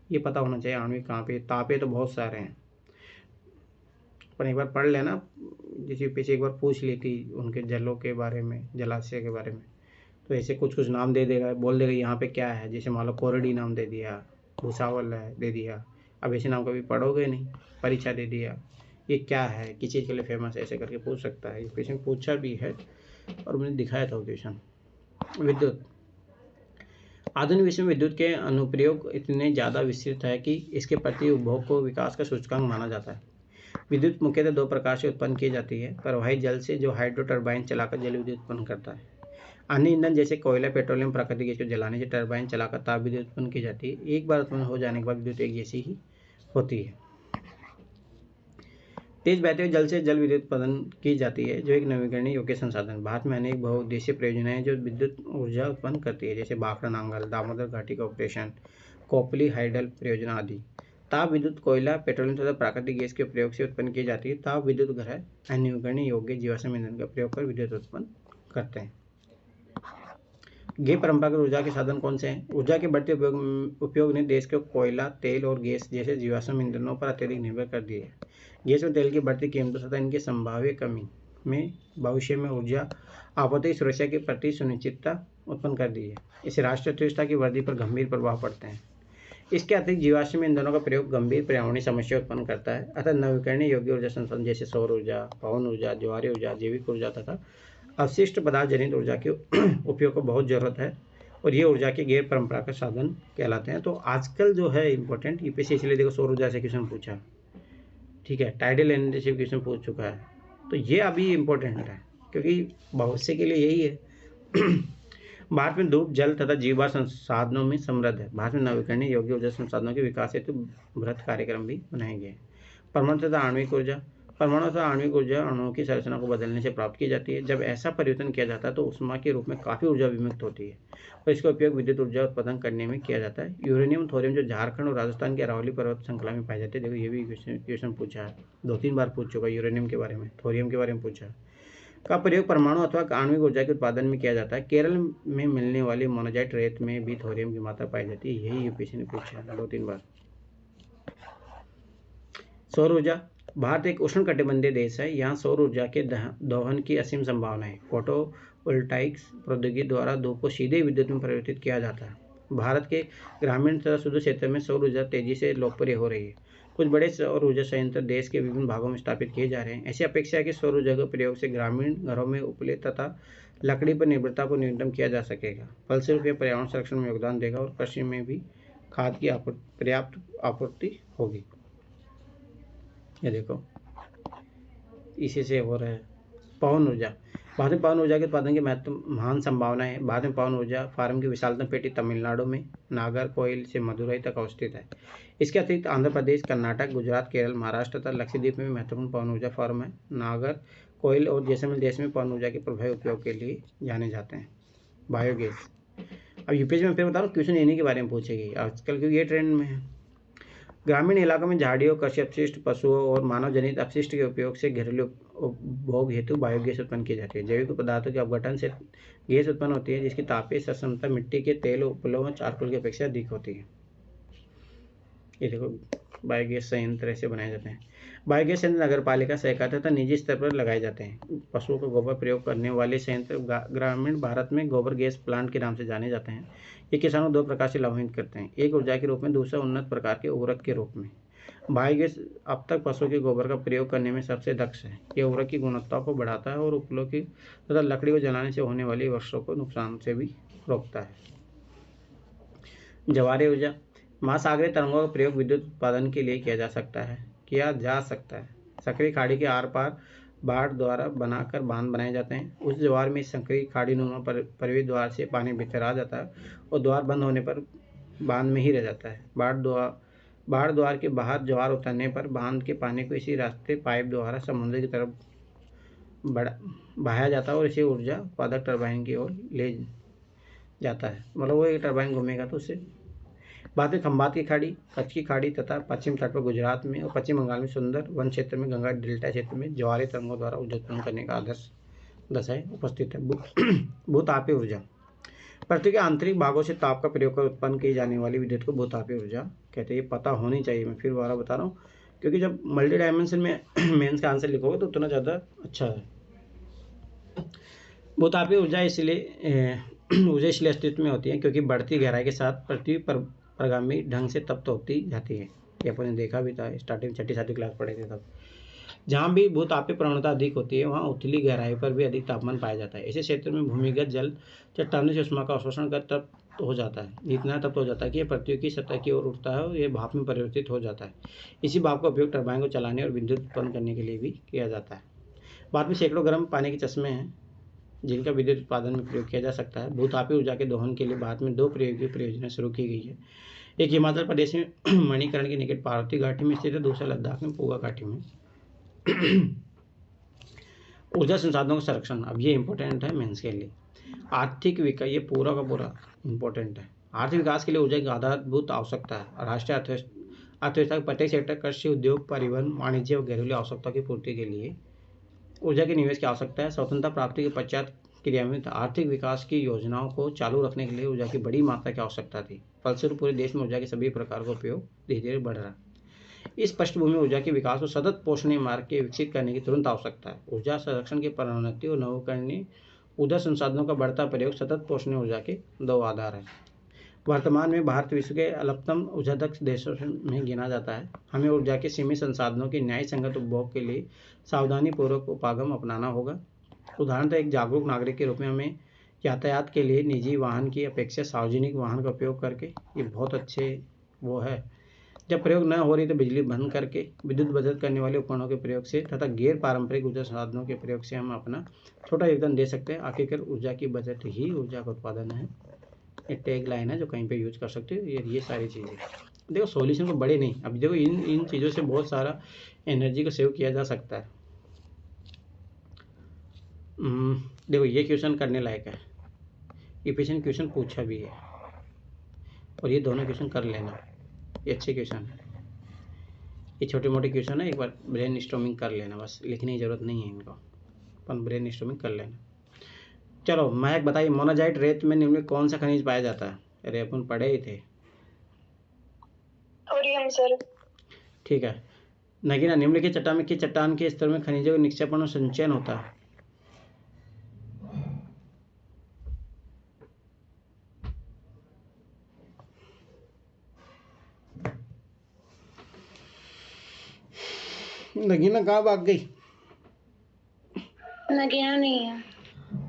ये पता होना चाहिए आणविक कहाँ पे। तापे तो बहुत सारे हैं, पर एक बार पढ़ लेना, जैसे पीछे एक बार पूछ लेती उनके जलों के बारे में, जलाशय के बारे में, तो ऐसे कुछ नाम दे देगा, बोल देगा यहाँ पे क्या है। जैसे मान लो कोरडी नाम दे दिया, भूसावल है दे दिया, अब ऐसे नाम कभी पढ़ोगे नहीं, परीक्षा दे दिया, ये क्या है, किस चीज़ के लिए फेमस है, ऐसे करके पूछ सकता है। ये क्वेश्चन पूछा भी है और मैंने दिखाया था क्वेश्चन। विद्युत, आधुनिक विश्व में विद्युत के अनुप्रयोग इतने ज़्यादा विस्तृत है कि इसके प्रति उपभोग को विकास का सूचकांक माना जाता है। विद्युत मुख्यतः 2 प्रकार से उत्पन्न की जाती है। प्रवाही जल से, जो हाइड्रो टर्बाइन चलाकर जल विद्युत उत्पन्न करता है। अन्य ईंधन जैसे कोयला, पेट्रोलियम, प्राकृतिक गैस को जलाने से टर्बाइन चलाकर ताप विद्युत उत्पन्न की जाती है। एक बार उत्पन्न हो जाने के बाद विद्युत एक जैसी ही होती है। तेज बहते हुए जल से जल विद्युत उत्पादन की जाती है, जो एक नवीकरणीय योग्य संसाधन। भारत में अनेक बहुउद्देशीय परियोजनाएं जो विद्युत ऊर्जा उत्पन्न करती है, जैसे भाखड़ा नांगल, दामोदर घाटी का ऑपरेशन, कोपली हाइडल परियोजना आदि। ताप विद्युत कोयला, पेट्रोलियम तथा प्राकृतिक गैस के प्रयोग से उत्पन्न की जाती है। ताप विद्युत घर अनवीकरणीय योग्य जीवाश्म ईंधन का प्रयोग कर विद्युत उत्पन्न करते हैं। गे परंपरागत ऊर्जा के साधन कौन से हैं? ऊर्जा के बढ़ते उपयोग ने देश को कोयला, तेल और गैस जैसे जीवाश्म ईंधनों पर अत्यधिक निर्भर कर दिया है। गैस और तेल की बढ़ती कीमतों तथा इनकी संभाव्य कमी में भविष्य में ऊर्जा आपूर्ति सुरक्षा के प्रति सुनिश्चितता उत्पन्न कर दी है। इससे राष्ट्रीय अर्थव्यवस्था की वृद्धि पर गंभीर प्रभाव पड़ते हैं। इसके अतिरिक्त जीवाश्म ईंधनों का प्रयोग गंभीर पर्यावरणीय समस्या उत्पन्न करता है। अतः नवीकरणीय योग्य ऊर्जा संसाधन जैसे सौर ऊर्जा, पवन ऊर्जा, ज्वारीय ऊर्जा, जैविक ऊर्जा तथा अवशिष्ट पदार्थ जनित ऊर्जा के उपयोग को बहुत जरूरत है और ये ऊर्जा के गैर परंपरागत साधन कहलाते हैं। तो आजकल जो है इम्पोर्टेंट यूपीएससी इसलिए देखो सौर ऊर्जा से क्वेश्चन पूछा, ठीक है, टाइडल एनर्जी से क्वेश्चन पूछ चुका है, तो ये अभी इम्पोर्टेंट है क्योंकि भविष्य के लिए यही है। भारत में धूप, जल तथा जीवा संसाधनों में समृद्ध है। भारत में नवीकरणीय योग्य ऊर्जा संसाधनों के विकास हेतु बृहत कार्यक्रम भी बनाए गए हैं। परमाणु तथा आणविक ऊर्जा, परमाणु तथा आणविक ऊर्जा अणुओं की संरचना को बदलने से प्राप्त की जाती है। जब ऐसा परिवर्तन किया जाता है तो उष्मा के रूप में काफ़ी ऊर्जा विमुक्त होती है और इसका उपयोग विद्युत ऊर्जा उत्पादन करने में किया जाता है। यूरेनियम, थोरियम जो झारखंड और राजस्थान के अरावली पर्वत श्रृंखला में पाए जाते हैं, देखो ये भी क्वेश्चन पूछा है, 2-3 बार पूछ चुका है। यूरेनियम के बारे में, थोरियम के बारे में पूछा का प्रयोग परमाणु अथवा आणविक ऊर्जा के उत्पादन में किया जाता है। केरल में मिलने वाली मोनाजाइट रेत में भी थोरियम की मात्रा पाई जाती है, यही यूपीएससी ने पूछा है 2-3 बार। सौर ऊर्जा, भारत एक उष्णकटिबंधीय देश है। यहाँ सौर ऊर्जा के दोहन की असीम संभावना है। फोटोवोल्टाइक्स प्रौद्योगिकी द्वारा धूप को सीधे विद्युत में परिवर्तित किया जाता है। भारत के ग्रामीण तथा सुदूर क्षेत्र में सौर ऊर्जा तेजी से लोकप्रिय हो रही है। कुछ बड़े सौर ऊर्जा संयंत्र देश के विभिन्न भागों में स्थापित किए जा रहे हैं। ऐसी अपेक्षा है कि सौर ऊर्जा के प्रयोग से ग्रामीण घरों में उपले तथा लकड़ी पर निर्भरता को न्यूनतम किया जा सकेगा। फलस्वरूप यह पर्यावरण संरक्षण में योगदान देगा और कृषि में भी खाद की पर्याप्त आपूर्ति होगी। ये देखो इसी से हो रहा है। पवन ऊर्जा, भारत में पवन ऊर्जा के उत्पादन की महान संभावना है। भारत में पवन ऊर्जा फार्म की विशालतम पेटी तमिलनाडु में नागरकोइल से मदुरई तक अवस्थित है। इसके अतिरिक्त आंध्र प्रदेश, कर्नाटक, गुजरात, केरल, महाराष्ट्र तथा लक्षद्वीप में महत्वपूर्ण पवन ऊर्जा फार्म है। नागरकोइल और जैसलमेर देश में पवन ऊर्जा के प्रभावी उपयोग के लिए जाने जाते हैं। बायोगैस, अब यूपीएससी में फिर बता रहा हूँ क्वेश्चन इन्हीं के बारे में पूछेगी आजकल क्योंकि ये ट्रेंड में है। ग्रामीण इलाकों में झाड़ियों, कृषि अपशिष्ट, पशुओं और मानव जनित अपशिष्ट के उपयोग से घरेलू उपभोग हेतु बायोगैस उत्पन्न की जाती है। जैविक पदार्थों के अपघटन से गैस उत्पन्न होती है जिसकी तापीय सक्षमता मिट्टी के तेल, उपलों और चारकोल की अपेक्षा अधिक होती है। ये देखो बायोगैस संयंत्र ऐसे बनाए जाते हैं। बायोगैस संयंत्र नगरपालिका, सहकारी तथा निजी स्तर पर लगाए जाते हैं। पशुओं का गोबर प्रयोग करने वाले संयंत्र ग्रामीण भारत में गोबर गैस प्लांट के नाम से जाने जाते हैं। ये किसानों को 2 प्रकार से लाभान्वित करते हैं, एक ऊर्जा के रूप में, दूसरा उन्नत प्रकार के उर्वरक के रूप में। बायोगैस अब तक पशुओं के गोबर का प्रयोग करने में सबसे दक्ष है। यह उर्वरक की गुणवत्ता को बढ़ाता है और उपलों की तथा लकड़ी को जलाने से होने वाली वर्षों को नुकसान से भी रोकता है। ज्वारीय ऊर्जा, महासागरीय तरंगों का प्रयोग विद्युत उत्पादन के लिए किया जा सकता है। सक्रिय खाड़ी के आर पार बाढ़ द्वारा बनाकर बांध बनाए जाते हैं। उस ज्वार में सक्रिय खाड़ी नुमा प्रवेश द्वार से पानी भीतर आ जाता है और द्वार बंद होने पर बांध में ही रह जाता है। बाढ़ द्वार के बाहर ज्वार उतरने पर बांध के पानी को इसी रास्ते पाइप द्वारा समुद्र की तरफ बहाया जाता है और इसे ऊर्जा उत्पादक टरबाइन की ओर ले जाता है। मतलब वो एक टरबाइन घूमेगा तो उससे। बाद में खंबात की खाड़ी, कच्छ की खाड़ी तथा पश्चिम तट पर गुजरात में और पश्चिम बंगाल में सुंदर वन क्षेत्र में गंगा डेल्टा क्षेत्र में ज्वारीय तरंगों द्वारा ऊर्जा उत्पन्न करने का आदर्श दशाएं उपस्थित है। भूतापीय ऊर्जा, पृथ्वी के आंतरिक भागों से ताप का प्रयोग कर उत्पन्न की जाने वाली विद्युत को भूतापीय ऊर्जा कहते हैं। ये पता होनी चाहिए, मैं फिर दोबारा बता रहा हूँ क्योंकि जब मल्टी डायमेंशन में मेंस का आंसर लिखोगे तो उतना ज़्यादा अच्छा है। भूतापीय ऊर्जा इसलिए अस्तित्व में होती है क्योंकि बढ़ती गहराई के साथ पृथ्वी पर प्रगामी ढंग से तप्त होती जाती है। ये अपन ने देखा भी था, स्टार्टिंग 6ठी-7ठी क्लास पढ़े थे तब। जहाँ भी भूतापीय प्रवणता अधिक होती है वहाँ उथली गहराई पर भी अधिक तापमान पाया जाता है। ऐसे क्षेत्र में भूमिगत जल चट्टानों से उष्मा का अवशोषण कर तप्त हो जाता है, इतना तप्त हो जाता है कि यह पृथ्वी की सतह की ओर उठता है और यह भाप में परिवर्तित हो जाता है। इसी भाप का उपयोग टरबाइन को चलाने और विद्युत उत्पन्न करने के लिए भी किया जाता है। बाद में सैकड़ों गर्म पानी के चश्मे हैं जिनका विद्युत उत्पादन में प्रयोग किया जा सकता है। भूतापीय ऊर्जा के दोहन के लिए भारत में 2 प्रयोगी परियोजनाएं शुरू की गई है। एक हिमाचल प्रदेश में मणिकरण के निकट पार्वती घाटी में स्थित है, दूसरा लद्दाख में पूगा घाटी में। ऊर्जा संसाधनों का संरक्षण, अब ये इंपॉर्टेंट है मेंस के लिए। आर्थिक विकास, ये पूरा का पूरा इंपॉर्टेंट है। आर्थिक विकास के लिए ऊर्जा की आधारभूत आवश्यकता है। राष्ट्रीय अर्थव्यवस्था के प्रत्येक सेक्टर, कृषि, उद्योग, परिवहन, वाणिज्य और घरेलू आवश्यकताओं की पूर्ति के लिए ऊर्जा के निवेश की आवश्यकता है। स्वतंत्रता प्राप्ति के पश्चात क्रियान्वित आर्थिक विकास की योजनाओं को चालू रखने के लिए ऊर्जा की बड़ी मात्रा की आवश्यकता थी। फलस्वरूप पूरे देश में ऊर्जा के सभी प्रकार का उपयोग धीरे धीरे बढ़ रहा है। इस पृष्ठभूमि में ऊर्जा के विकास को सतत पोषणीय मार्ग के विकसित करने की तुरंत आवश्यकता है। ऊर्जा संरक्षण की प्रोन्नति और नवीकरणीय ऊर्जा संसाधनों का बढ़ता प्रयोग सतत पोषणीय ऊर्जा के दो आधार हैं। वर्तमान में भारत विश्व के अधिकतम ऊर्जादक्ष देशों में गिना जाता है। हमें ऊर्जा के सीमित संसाधनों की न्याय संगत उपभोग के लिए सावधानीपूर्वक उपागम अपनाना होगा। उदाहरणतः एक जागरूक नागरिक के रूप में हमें यातायात के लिए निजी वाहन की अपेक्षा सार्वजनिक वाहन का उपयोग करके, ये बहुत अच्छे वो है, जब प्रयोग न हो रही तो बिजली बंद करके विद्युत बचत करने वाले उपकरणों के प्रयोग से तथा गैर पारंपरिक ऊर्जा साधनों के प्रयोग से हम अपना छोटा योगदान दे सकते हैं। आखिरकार ऊर्जा की बचत ही ऊर्जा का उत्पादन है। ये टैग लाइन है जो कहीं पे यूज कर सकते हो। ये सारी चीज़ें देखो, सॉल्यूशन को बड़े नहीं, अब देखो इन चीज़ों से बहुत सारा एनर्जी को सेव किया जा सकता है। देखो ये क्वेश्चन करने लायक है, इफिशिएंट क्वेश्चन पूछा भी है, और ये दोनों क्वेश्चन कर लेना, ये अच्छे क्वेश्चन है। ये छोटे मोटे क्वेश्चन है, एक बार ब्रेन स्टॉर्मिंग कर लेना, बस लिखने की जरूरत नहीं है इनको, अपन ब्रेन स्टॉर्मिंग कर लेना। चलो महक बताइए, मोनाजाइट रेत में निम्नलिखित कौन सा खनिज पाया जाता है? अरे अपन पढ़े ही थे। Thorium sir. ठीक है। नगीना, निम्नलिखित चट्टान की चट्टान के स्तर में खनिजों का निक्षेपण और संचयन होता है। नगीना कहाँ भाग गई? नगीना नहीं है।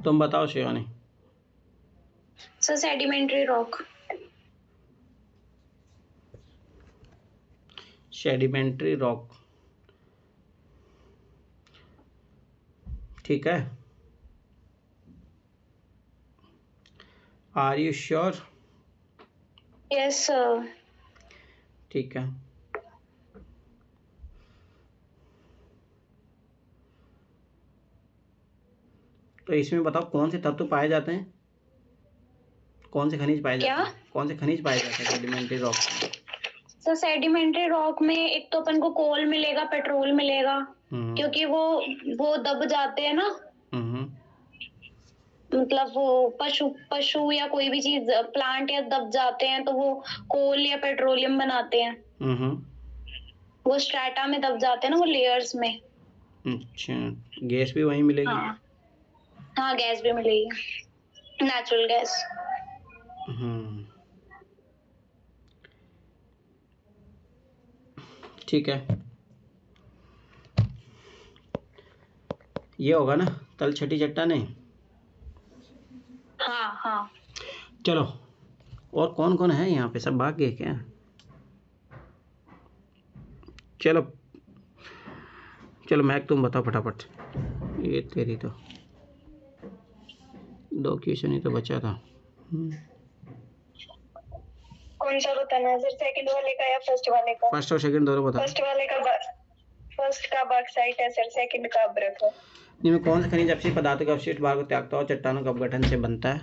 तुम बताओ Shivani. Sir sedimentary rock. Sedimentary rock, ठीक है। Are you sure? Yes sir. ठीक है। तो इसमें बताओ कौन से तत्व पाए जाते हैं, कौन से खनिज पाए जाते हैं? कौन से खनिज पाए जाते हैं सेडिमेंट्री रॉक में? सर सेडिमेंट्री रॉक में एक तो अपन को कोल मिलेगा, पेट्रोल मिलेगा, क्योंकि वो दब जाते हैं ना, मतलब वो पशु या कोई भी चीज, प्लांट या दब जाते हैं तो वो कोल या पेट्रोलियम बनाते हैं। वो स्ट्रेटा में दब जाते हैं ना, वो लेयर्स में। अच्छा, गैस भी वहीं मिलेगी? हाँ गैस भी मिलेगी, नेचुरल गैस। ठीक है, ये होगा ना तल छठी चट्टाने? हाँ हाँ। चलो, और कौन कौन है यहाँ पे? सब भाग गए क्या? चलो मैक तुम बताओ फटाफट। ये तेरी तो 2 क्वेश्चन ही तो बचा था। कौन सा बताना है सर, सेकंड वाले का या फर्स्ट वाले का? फर्स्ट और सेकंड दोनों बताओ। फर्स्ट का बॉक्साइट है सर, सेकंड का अब्रक है। इनमें कौन सा खनिज अपशिष्ट पदार्थों का अवशिष्ट भाग को त्यागता है और चट्टानों के अपघटन से बनता है?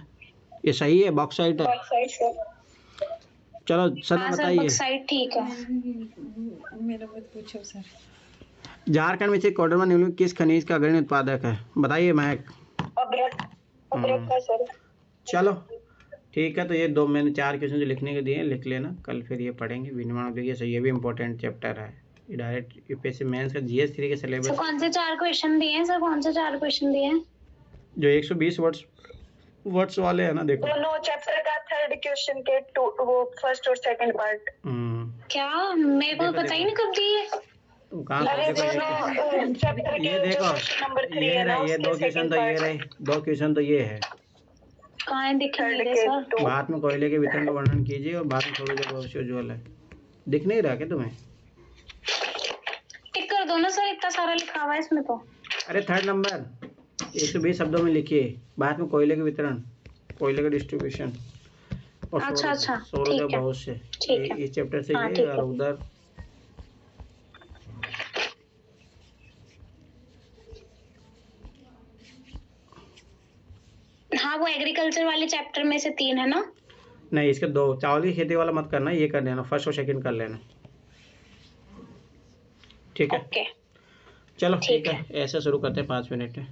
ये सही है, बॉक्साइट है। Bauxite sir. चलो सना बताइए। बॉक्साइट ठीक है। मेरा मत पूछो सर। झारखंड में स्थित कोडरमा निम्नलिखित किस खनिज का अग्रणी उत्पादक है? बताइए महक। अब्रक का सर। चलो ठीक है, तो ये 2 मैंने 4 क्वेश्चन जो लिखने के दिए लिख लेना, कल फिर ये पढ़ेंगे। विनिर्माण उद्योग, ये भी इम्पोर्टेंट चैप्टर है, ये डायरेक्ट यूपीएससी मेंस का जीएस 3 के सिलेबस। सर कौन से 4 क्वेश्चन दिए हैं सर? कौन से 4 क्वेश्चन दिए हैं? जो 120 वर्ड्स वाले है ना, देखो दोनों चैप्टर का थर्ड क्वेश्चन के वो फर्स्ट और सेकंड पार्ट। क्या मेरे को पता ही नहीं कब दिए। अरे दोनों चैप्टर के ये देखो, नंबर 3 है ना, ये 2 क्वेश्चन तो ये रहे, 2 क्वेश्चन तो ये है। कहाँ दिख नहीं रहे सर? भारत में कोयले के वितरण का वर्णन कीजिए और भारत में सौर ऊर्जा भविष्य उज्ज्वल है। दिख नहीं रहा क्या तुम्हें? टिक कर दो ना सर, इतना सारा लिखा हुआ है इसमें तो। अरे थर्ड नंबर 120 शब्दों में लिखिए, भारत में कोयले के वितरण, कोयले का डिस्ट्रीब्यूशन और अच्छा सौर ऊर्जा भविष्य, इस चैप्टर से ये। और उधर हाँ वो एग्रीकल्चर वाले चैप्टर में से 3 है ना? नहीं, इसके 2। चावल की खेती वाला मत करना, ये कर लेना, फर्स्ट और सेकंड कर लेना, ठीक है? ओके चलो ठीक है, ऐसे शुरू करते हैं 5 मिनट में।